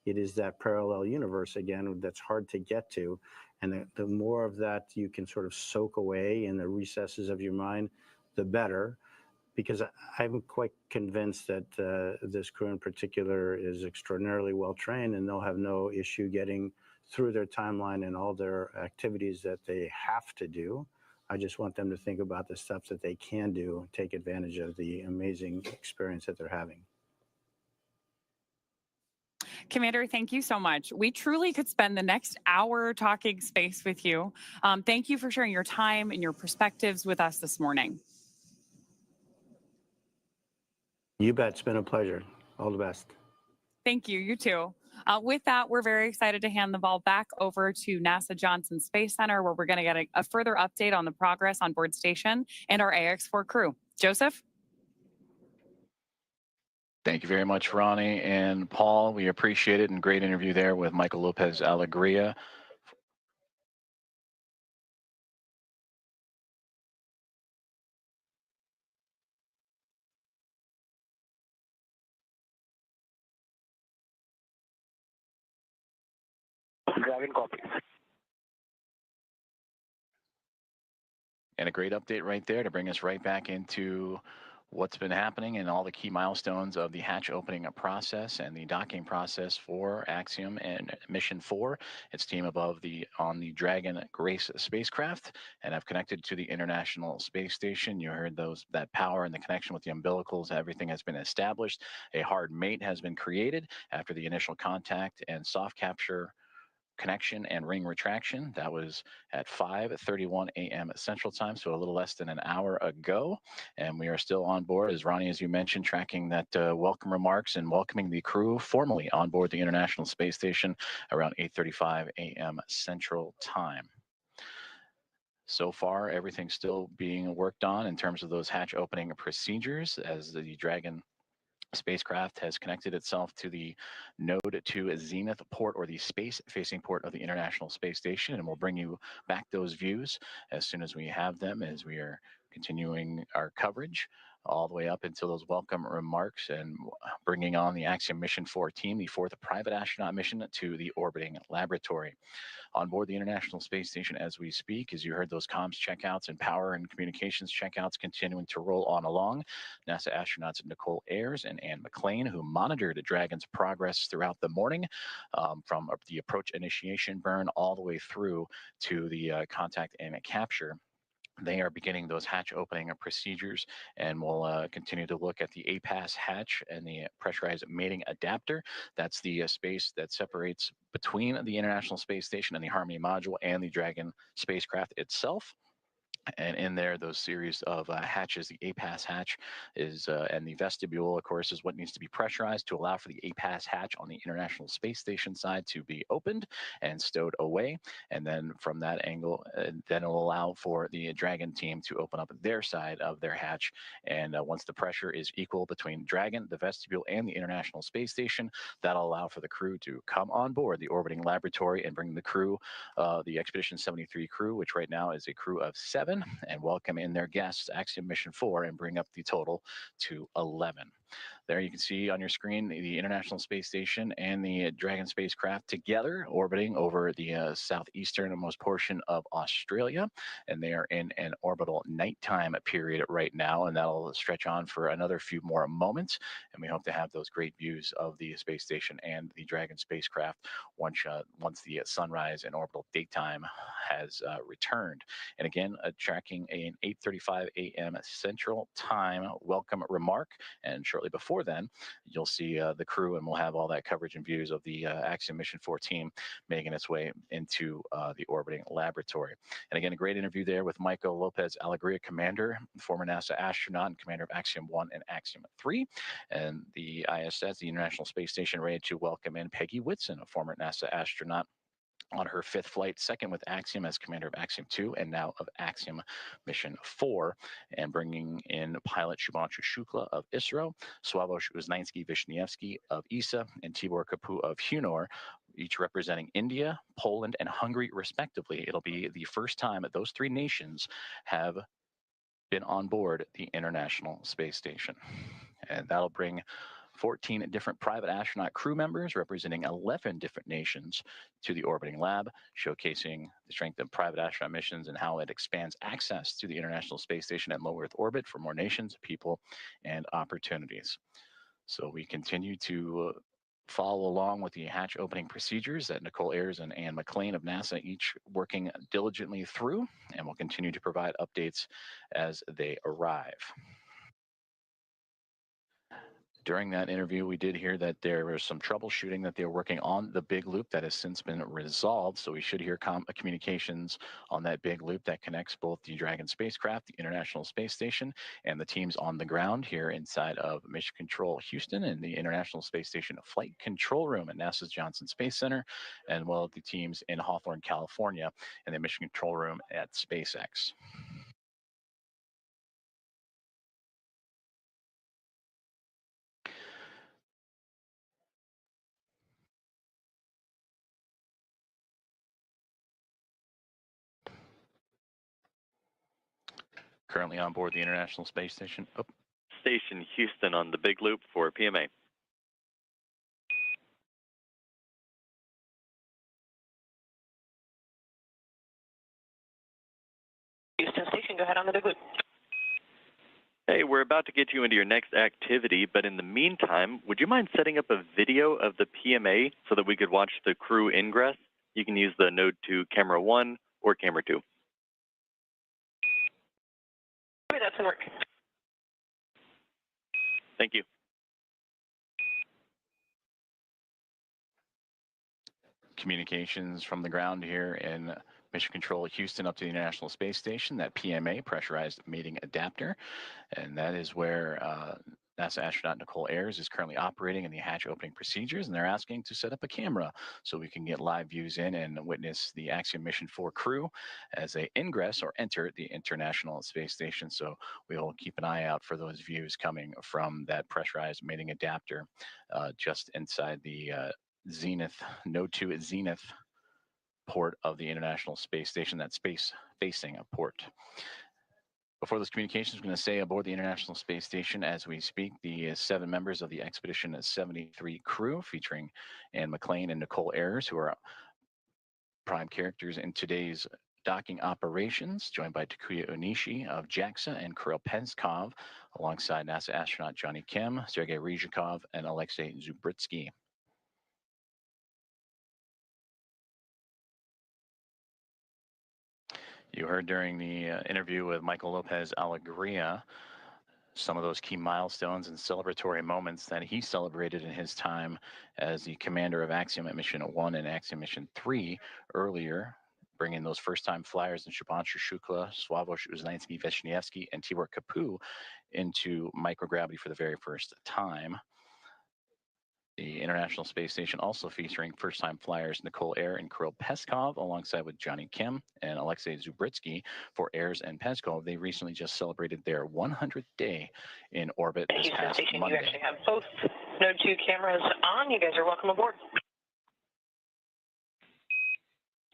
is that parallel universe, again, that's hard to get to. And the more of that you can sort of soak away in the recesses of your mind, the better, because I'm quite convinced that this crew in particular is extraordinarily well trained, and they'll have no issue getting through their timeline and all their activities that they have to do. I just want them to think about the stuff that they can do, take advantage of the amazing experience that they're having. Commander, thank you so much. We truly could spend the next hour talking space with you. Thank you for sharing your time and your perspectives with us this morning. You bet. It's been a pleasure. All the best. Thank you. You too. With that, we're very excited to hand the ball back over to NASA Johnson Space Center, where we're going to get a further update on the progress on board station and our AX-4 crew. Joseph? Thank you very much, Ronnie and Paul. We appreciate it, and great interview there with Michael Lopez Alegria. Dragon copy. And a great update right there to bring us right back into what's been happening and all the key milestones of the hatch opening process and the docking process for Axiom and Mission 4. Its team on the Dragon Grace spacecraft, and have connected to the International Space Station. You heard that power and the connection with the umbilicals. Everything has been established. A hard mate has been created after the initial contact and soft capture connection and ring retraction. That was at 5:31 a.m. Central Time, so a little less than an hour ago. And we are still on board, as Ronnie, as you mentioned, tracking that welcome remarks and welcoming the crew formally on board the International Space Station around 8:35 a.m. Central Time. So far, everything's still being worked on in terms of those hatch opening procedures as the Dragon spacecraft has connected itself to the node to zenith port, or the space-facing port of the International Space Station, and we'll bring you back those views as soon as we have them, as we are continuing our coverage all the way up until those welcome remarks and bringing on the Axiom Mission 4 team, the fourth private astronaut mission to the orbiting laboratory. On board the International Space Station as we speak, as you heard those comms checkouts and power and communications checkouts continuing to roll on along. NASA astronauts Nicole Ayers and Anne McLean, who monitored Dragon's progress throughout the morning, from the approach initiation burn all the way through to the contact and capture. They are beginning those hatch opening procedures, and we'll continue to look at the APAS hatch and the pressurized mating adapter. That's the space that separates between the International Space Station and the Harmony module and the Dragon spacecraft itself. And in there, those series of hatches, the APAS hatch is, and the vestibule, of course, is what needs to be pressurized to allow for the APAS hatch on the International Space Station side to be opened and stowed away. And then from that angle, then it'll allow for the Dragon team to open up their side of their hatch. And once the pressure is equal between Dragon, the vestibule, and the International Space Station, that'll allow for the crew to come on board the orbiting laboratory and bring the crew, the Expedition 73 crew, which right now is a crew of 7, and welcome in their guests, Axiom Mission 4, and bring up the total to 11. There you can see on your screen the International Space Station and the Dragon spacecraft together orbiting over the southeasternmost portion of Australia. And they are in an orbital nighttime period right now, and that'll stretch on for another few more moments. And we hope to have those great views of the space station and the Dragon spacecraft once the sunrise and orbital daytime has returned. And again, tracking an 8:35 a.m. Central Time welcome remark. And shortly before then, you'll see the crew, and we'll have all that coverage and views of the Axiom Mission 4 team making its way into the orbiting laboratory. And again, a great interview there with Michael Lopez Alegria, commander, former NASA astronaut and commander of Axiom-1 and Axiom-3. And the ISS, the International Space Station, ready to welcome in Peggy Whitson, a former NASA astronaut, on her 5th flight, second with Axiom as commander of Axiom-2 and now of Axiom Mission 4, and bringing in pilot Shubhanshu Shukla of ISRO, Sławosz Uznański-Wiśniewski of ESA, and Tibor Kapu of Hunor, each representing India, Poland, and Hungary respectively. It'll be the first time that those 3 nations have been on board the International Space Station. And that'll bring 14 different private astronaut crew members representing 11 different nations to the orbiting lab, showcasing the strength of private astronaut missions and how it expands access to the International Space Station at low Earth orbit for more nations, people, and opportunities. So we continue to follow along with the hatch opening procedures that Nicole Ayers and Anne McLean of NASA each working diligently through, and we'll continue to provide updates as they arrive. During that interview, we did hear that there was some troubleshooting that they were working on the big loop that has since been resolved. So we should hear communications on that big loop that connects both the Dragon spacecraft, the International Space Station, and the teams on the ground here inside of Mission Control Houston and the International Space Station Flight Control Room at NASA's Johnson Space Center, and well, the teams in Hawthorne, California, and the Mission Control Room at SpaceX. Currently on board the International Space Station. Station Houston on the big loop for PMA. Houston Station, go ahead on the big loop. Hey, we're about to get you into your next activity, but in the meantime, would you mind setting up a video of the PMA so that we could watch the crew ingress? You can use the Node 2 Camera 1 or Camera 2. That's in work. Thank you. Communications from the ground here in Mission Control Houston up to the International Space Station, that PMA, pressurized mating adapter, and that is where NASA astronaut Nicole Ayers is currently operating in the hatch opening procedures, and they're asking to set up a camera so we can get live views in and witness the Axiom Mission 4 crew as they ingress or enter the International Space Station. So we'll keep an eye out for those views coming from that pressurized mating adapter just inside the Zenith, Node 2 at Zenith port of the International Space Station, that space-facing port. Before those communications, I'm going to say aboard the International Space Station as we speak, the 7 members of the Expedition 73 crew, featuring Anne McLean and Nicole Ayers, who are prime characters in today's docking operations, joined by Takuya Onishi of JAXA and Kirill Peskov, alongside NASA astronaut Johnny Kim, Sergei Ryzhikov, and Alexei Zubritsky. You heard during the interview with Michael Lopez Alegria some of those key milestones and celebratory moments that he celebrated in his time as the commander of Axiom Mission 1 and Axiom Mission 3 earlier, bringing those first-time flyers in Shubhanshu Shukla, Sławosz Uznański-Wiśniewski, and Tibor Kapu into microgravity for the very first time. The International Space Station also featuring first-time flyers Nicole Ayer and Kirill Peskov, alongside with Johnny Kim and Alexei Zubritsky for Ayers and Peskov. They recently just celebrated their 100th day in orbit this past Station, Monday. you actually have both Node 2 cameras on. You guys are welcome aboard.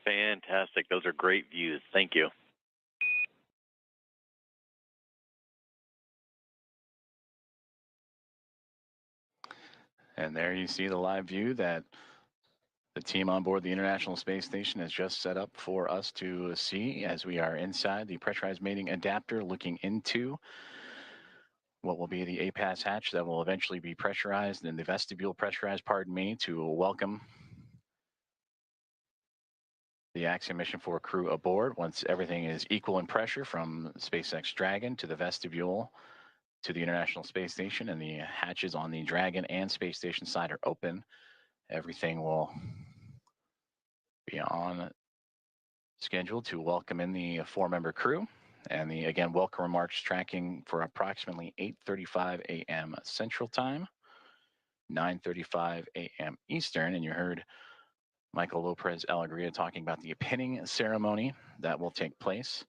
Fantastic. Those are great views. Thank you. And there you see the live view that the team on board the International Space Station has just set up for us to see as we are inside the pressurized mating adapter, looking into what will be the APAS hatch that will eventually be pressurized, and the vestibule pressurized, pardon me, to welcome the Axiom Mission 4 crew aboard. Once everything is equal in pressure from SpaceX Dragon to the vestibule to the International Space Station, and the hatches on the Dragon and Space Station side are open, everything will be on schedule to welcome in the 4-member crew. And the, again, welcome remarks tracking for approximately 8:35 a.m. Central Time, 9:35 a.m. Eastern. And you heard Michael Lopez Alegria talking about the pinning ceremony that will take place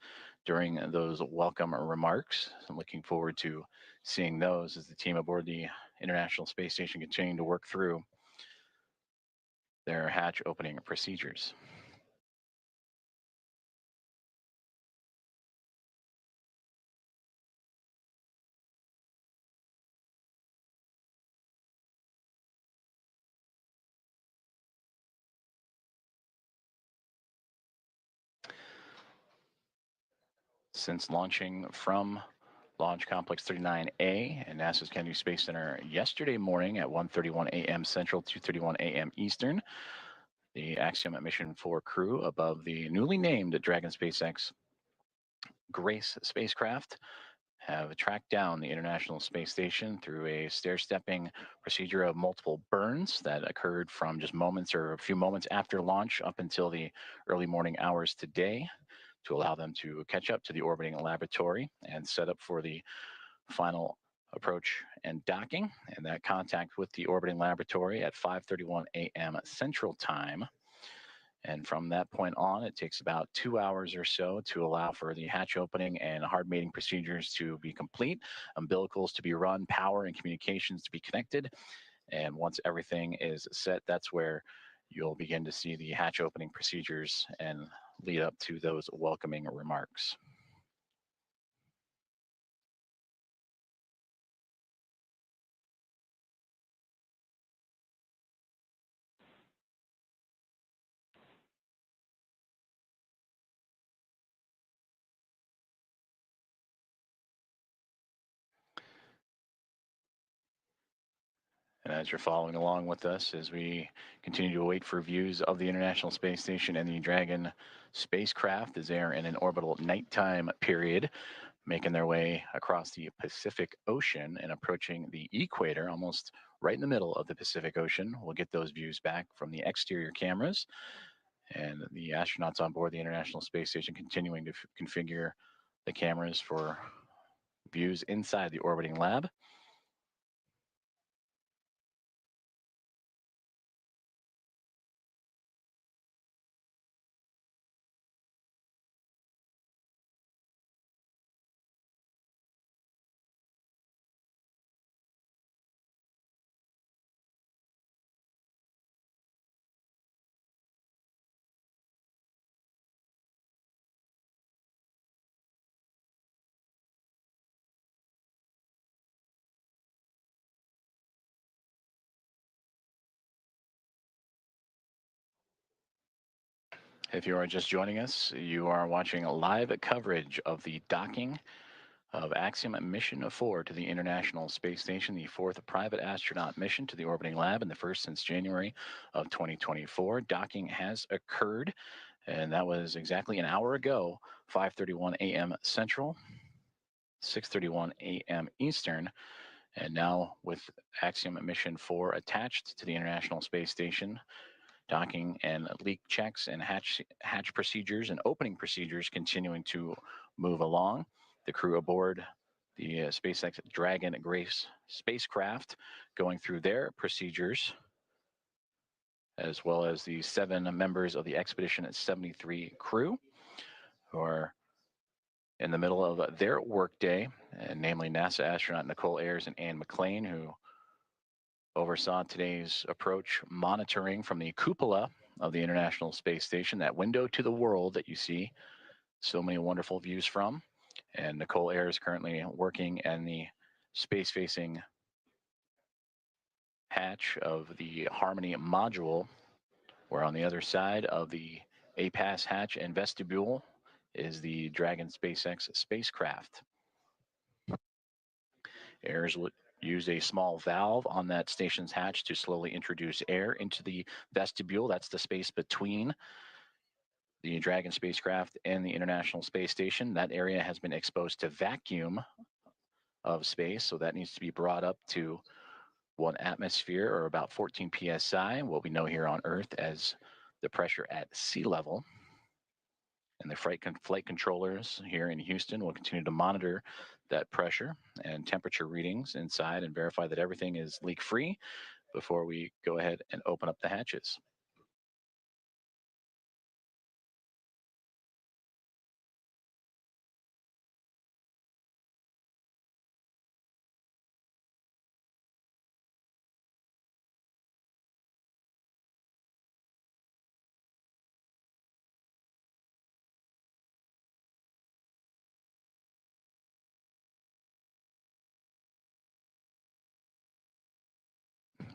during those welcome remarks. I'm looking forward to seeing those as the team aboard the International Space Station continuing to work through their hatch opening procedures. Since launching from Launch Complex 39A and NASA's Kennedy Space Center yesterday morning at 1:31 a.m. Central, 2:31 a.m. Eastern, the Axiom Mission 4 crew above the newly named Dragon SpaceX Grace spacecraft have tracked down the International Space Station through a stair-stepping procedure of multiple burns that occurred from just moments or a few moments after launch up until the early morning hours today, to allow them to catch up to the orbiting laboratory and set up for the final approach and docking. And that contact with the orbiting laboratory at 5:31 a.m. Central Time. And from that point on, it takes about 2 hours or so to allow for the hatch opening and hard mating procedures to be complete, umbilicals to be run, power and communications to be connected. And once everything is set, that's where you'll begin to see the hatch opening procedures and lead up to those welcoming remarks. And as you're following along with us, as we continue to wait for views of the International Space Station and the Dragon spacecraft as they are in an orbital nighttime period, making their way across the Pacific Ocean and approaching the equator, almost right in the middle of the Pacific Ocean. We'll get those views back from the exterior cameras. And the astronauts on board the International Space Station continuing to configure the cameras for views inside the orbiting lab. If you are just joining us, you are watching a live coverage of the docking of Axiom Mission 4 to the International Space Station, the 4th private astronaut mission to the orbiting lab and the first since January of 2024. Docking has occurred And that was exactly an hour ago, 5:31 a.m. Central, 6:31 a.m. Eastern. And now with Axiom Mission 4 attached to the International Space Station, docking and leak checks and hatch procedures and opening procedures continuing to move along. The crew aboard the SpaceX Dragon Grace spacecraft going through their procedures, as well as the 7 members of the Expedition 73 crew who are in the middle of their workday, and namely NASA astronaut Nicole Ayers and Anne McClain, who oversaw today's approach monitoring from the cupola of the International Space Station, that window to the world that you see so many wonderful views from. And Nicole Ayers currently working in the space-facing hatch of the Harmony module, where on the other side of the APAS hatch and vestibule is the Dragon SpaceX spacecraft. Ayers will use a small valve on that station's hatch to slowly introduce air into the vestibule. That's the space between the Dragon spacecraft and the International Space Station. That area has been exposed to vacuum of space, so that needs to be brought up to 1 atmosphere, or about 14 psi, what we know here on Earth as the pressure at sea level. And the flight controllers here in Houston will continue to monitor that pressure and temperature readings inside and verify that everything is leak-free before we go ahead and open up the hatches.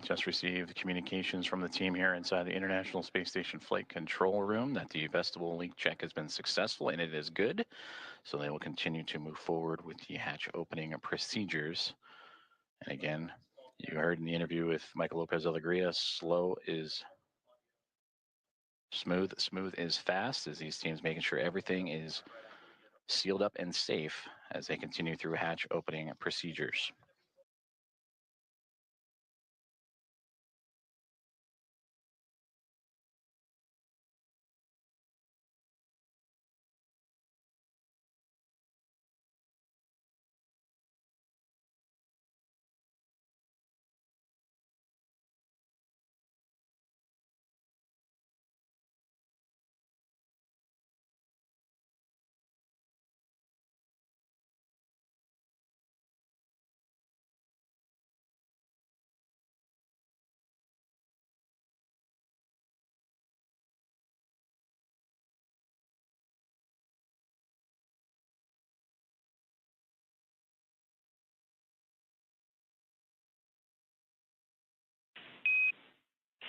Just received communications from the team here inside the International Space Station flight control room that the vestibule leak check has been successful and it is good. So they will continue to move forward with the hatch opening procedures. And again, you heard in the interview with Michael Lopez Alegria, slow is smooth, smooth is fast, as these teams making sure everything is sealed up and safe as they continue through hatch opening procedures.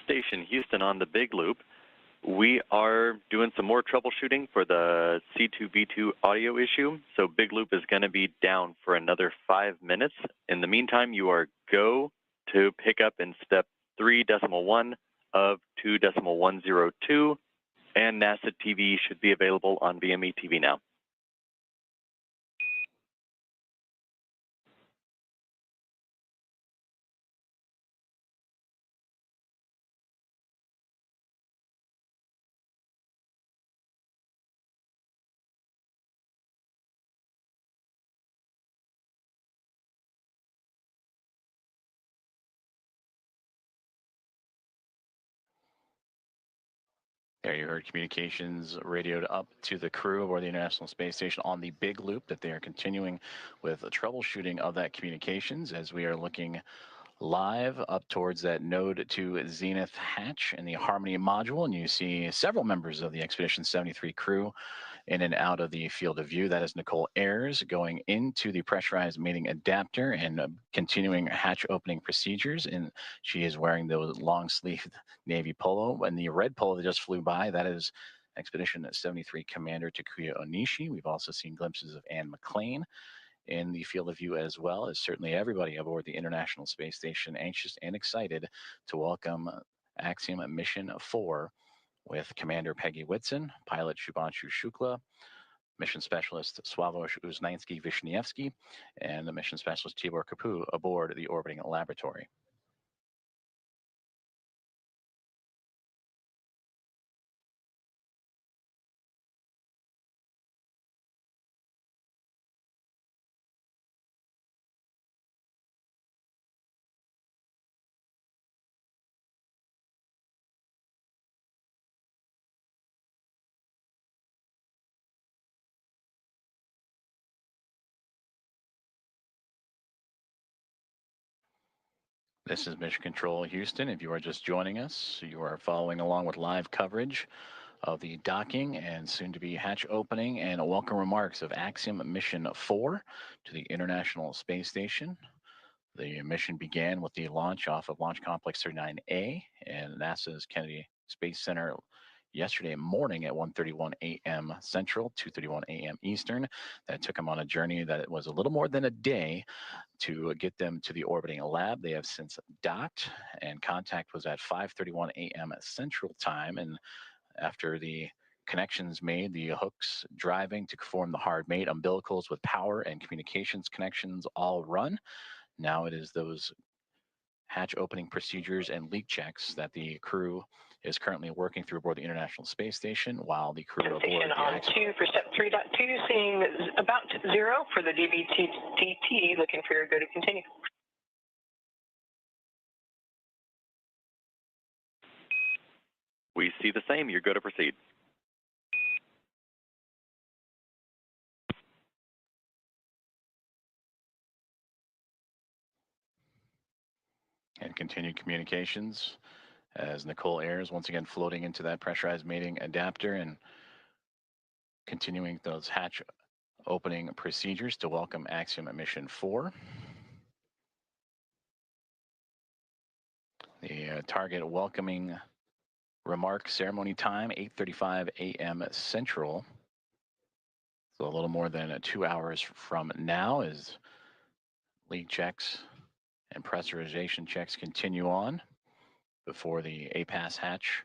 Station Houston on the big loop. We are doing some more troubleshooting for the C2V2 audio issue, so big loop is going to be down for another 5 minutes. In the meantime, you are go to pick up in step 3.1 of 2.102, and NASA TV should be available on VME TV now. There you heard communications radioed up to the crew aboard the International Space Station on the big loop that they are continuing with the troubleshooting of that communications as we are looking live up towards that node to zenith hatch in the Harmony module. And you see several members of the Expedition 73 crew in and out of the field of view. That is Nicole Ayers going into the pressurized mating adapter and continuing hatch opening procedures. And she is wearing those long sleeved navy polo. And the red polo that just flew by, that is Expedition 73 Commander Takuya Onishi. We've also seen glimpses of Anne McClain in the field of view, as well as certainly everybody aboard the International Space Station anxious and excited to welcome Axiom Mission 4 with Commander Peggy Whitson, pilot Shubhanshu Shukla, mission specialist Sławosz Uznański-Wiśniewski, and the mission specialist Tibor Kapu aboard the orbiting laboratory. This is Mission Control Houston. If you are just joining us, you are following along with live coverage of the docking and soon-to-be hatch opening and welcome remarks of Axiom Mission 4 to the International Space Station. The mission began with the launch off of Launch Complex 39A and NASA's Kennedy Space Center yesterday morning at 1:31 a.m. Central, 2:31 a.m. Eastern. That took them on a journey that was a little more than a day to get them to the orbiting lab. They have since docked, and contact was at 5:31 a.m. Central Time. And after the connections made, the hooks driving to form the hard mate, umbilicals with power and communications connections all run. Now it is those hatch opening procedures and leak checks that the crew is currently working through aboard the International Space Station, while the crew aboard the on 2 for step 3.2, seeing about 0 for the DBTT, looking for your go to continue. We see the same. You're good to proceed. And continued communications as Nicole Ayers once again floating into that pressurized mating adapter and continuing those hatch opening procedures to welcome Axiom Mission 4. The target welcoming remark ceremony time, 8:35 a.m. Central. So a little more than 2 hours from now as leak checks and pressurization checks continue on before the APAS hatch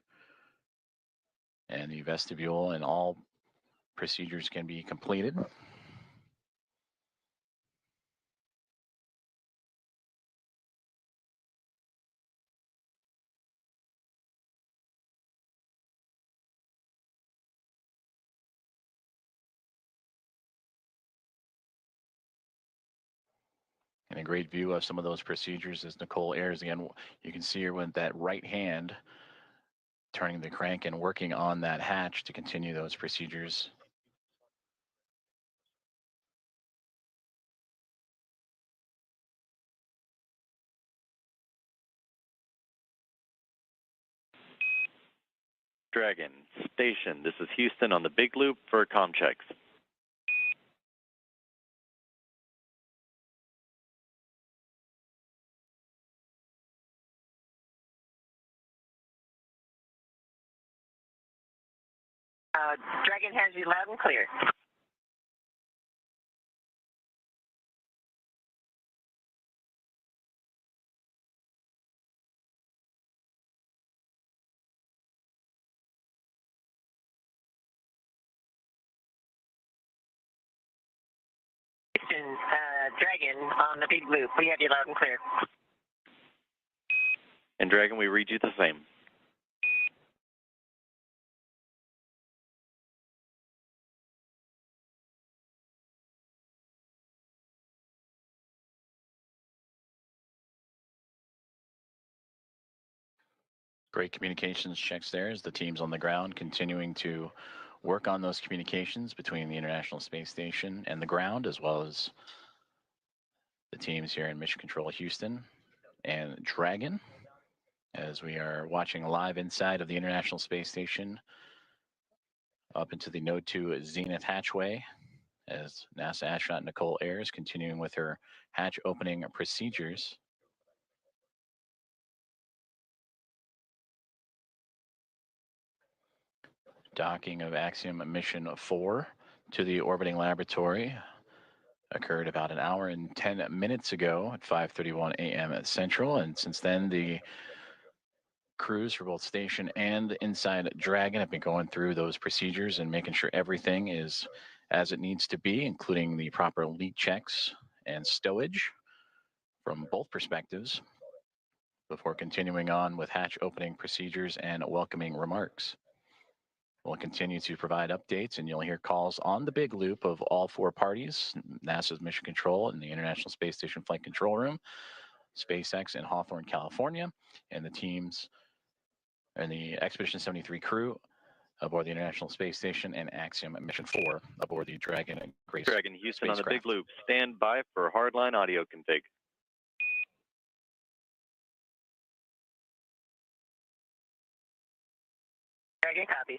and the vestibule and all procedures can be completed. And a great view of some of those procedures as Nicole Ayers again. You can see her with that right hand turning the crank and working on that hatch to continue those procedures. Dragon, station, this is Houston on the big loop for comm checks. Dragon has you loud and clear. Dragon on the big loop, we have you loud and clear. And Dragon, we read you the same. Great communications checks there as the teams on the ground continuing to work on those communications between the International Space Station and the ground, as well as the teams here in Mission Control Houston and Dragon, as we are watching live inside of the International Space Station up into the Node 2 Zenith hatchway as NASA astronaut Nicole Ayers continuing with her hatch opening procedures. Docking of Axiom Mission 4 to the orbiting laboratory occurred about an hour and 10 minutes ago at 5:31 a.m. Central, and since then the crews for both station and inside Dragon have been going through those procedures and making sure everything is as it needs to be, including the proper leak checks and stowage from both perspectives before continuing on with hatch opening procedures and welcoming remarks. We'll continue to provide updates, and you'll hear calls on the big loop of all four parties, NASA's Mission Control and the International Space Station Flight Control Room, SpaceX in Hawthorne, California, and the teams and the Expedition 73 crew aboard the International Space Station and Axiom-4 aboard the Dragon and Grace Dragon Houston on the big spacecraft. loop. Stand by for hardline audio config. Dragon copies.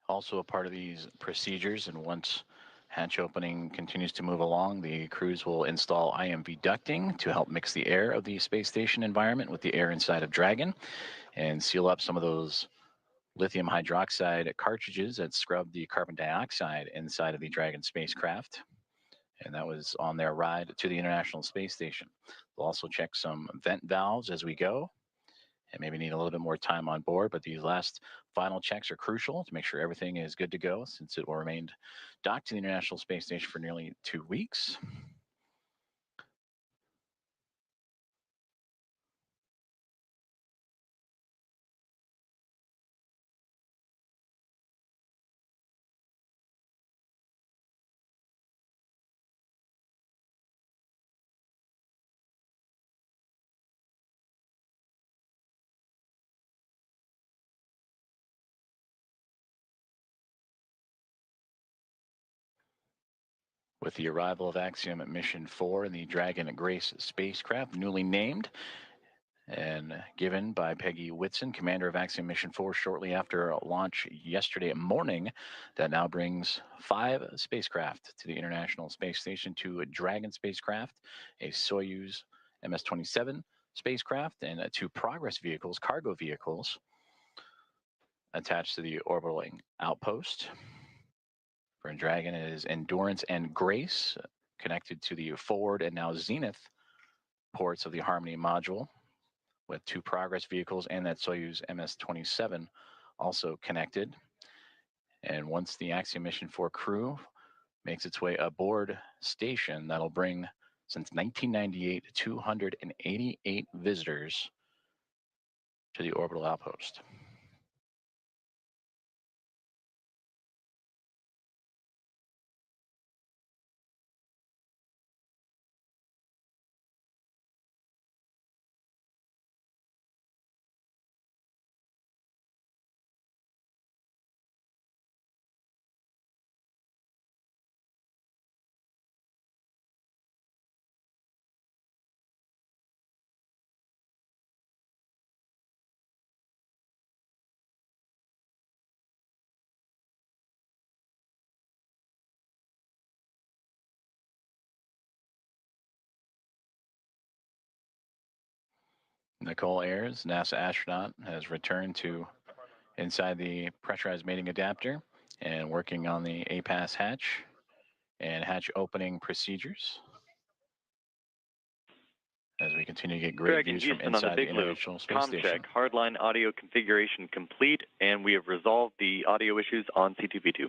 Also a part of these procedures, and once hatch opening continues to move along, the crews will install IMV ducting to help mix the air of the space station environment with the air inside of Dragon and seal up some of those lithium hydroxide cartridges that scrub the carbon dioxide inside of the Dragon spacecraft. And that was on their ride to the International Space Station. We'll also check some vent valves as we go and maybe need a little bit more time on board, but these last final checks are crucial to make sure everything is good to go, since it will remain docked to the International Space Station for nearly 2 weeks. With the arrival of Axiom Mission 4 and the Dragon Grace spacecraft, newly named and given by Peggy Whitson, commander of Axiom Mission 4, shortly after launch yesterday morning, that now brings 5 spacecraft to the International Space Station, 2 Dragon spacecraft, a Soyuz MS-27 spacecraft, and 2 Progress vehicles, cargo vehicles, attached to the orbiting outpost. For Dragon, it is Endurance and Grace, connected to the forward and now Zenith ports of the Harmony module, with 2 Progress vehicles and that Soyuz MS-27 also connected. And once the Axiom Mission 4 crew makes its way aboard station, that'll bring, since 1998, 288 visitors to the orbital outpost. Nicole Ayers, NASA astronaut, has returned to inside the pressurized mating adapter and working on the APAS hatch and hatch opening procedures as we continue to get great Dragon views from Houston on the inside the big loop. International Space Com Station. check. Hardline audio configuration complete, and we have resolved the audio issues on C2V2.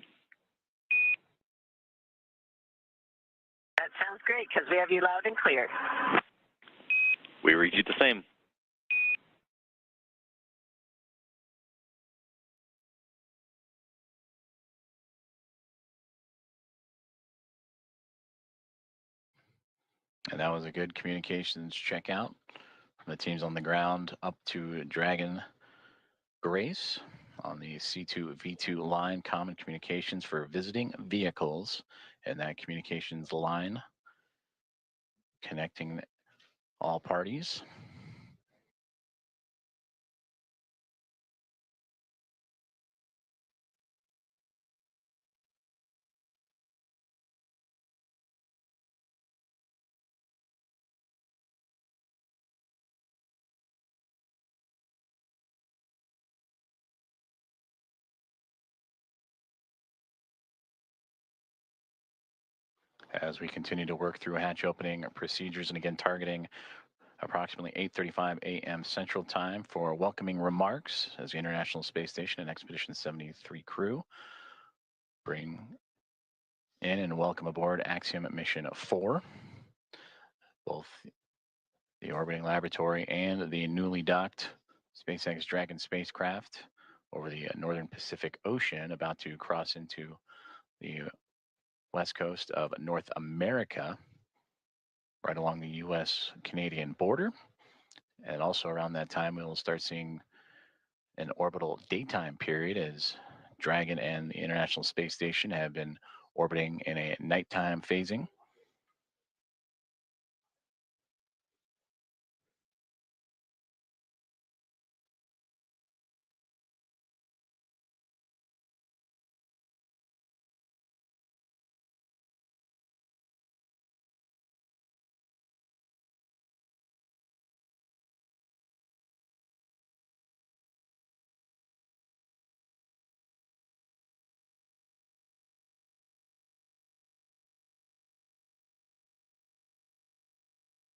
That sounds great, because we have you loud and clear. We read you the same. And that was a good communications checkout from the teams on the ground up to Dragon Grace on the C2V2 line, common communications for visiting vehicles, and that communications line connecting all parties. As we continue to work through hatch opening procedures, and again targeting approximately 8:35 a.m. Central Time for welcoming remarks as the International Space Station and Expedition 73 crew bring in and welcome aboard Axiom Mission 4, both the orbiting laboratory and the newly docked SpaceX Dragon spacecraft over the northern Pacific Ocean, about to cross into the west coast of North America, right along the U.S.-Canadian border. And also around that time, we will start seeing an orbital daytime period as Dragon and the International Space Station have been orbiting in a nighttime phasing.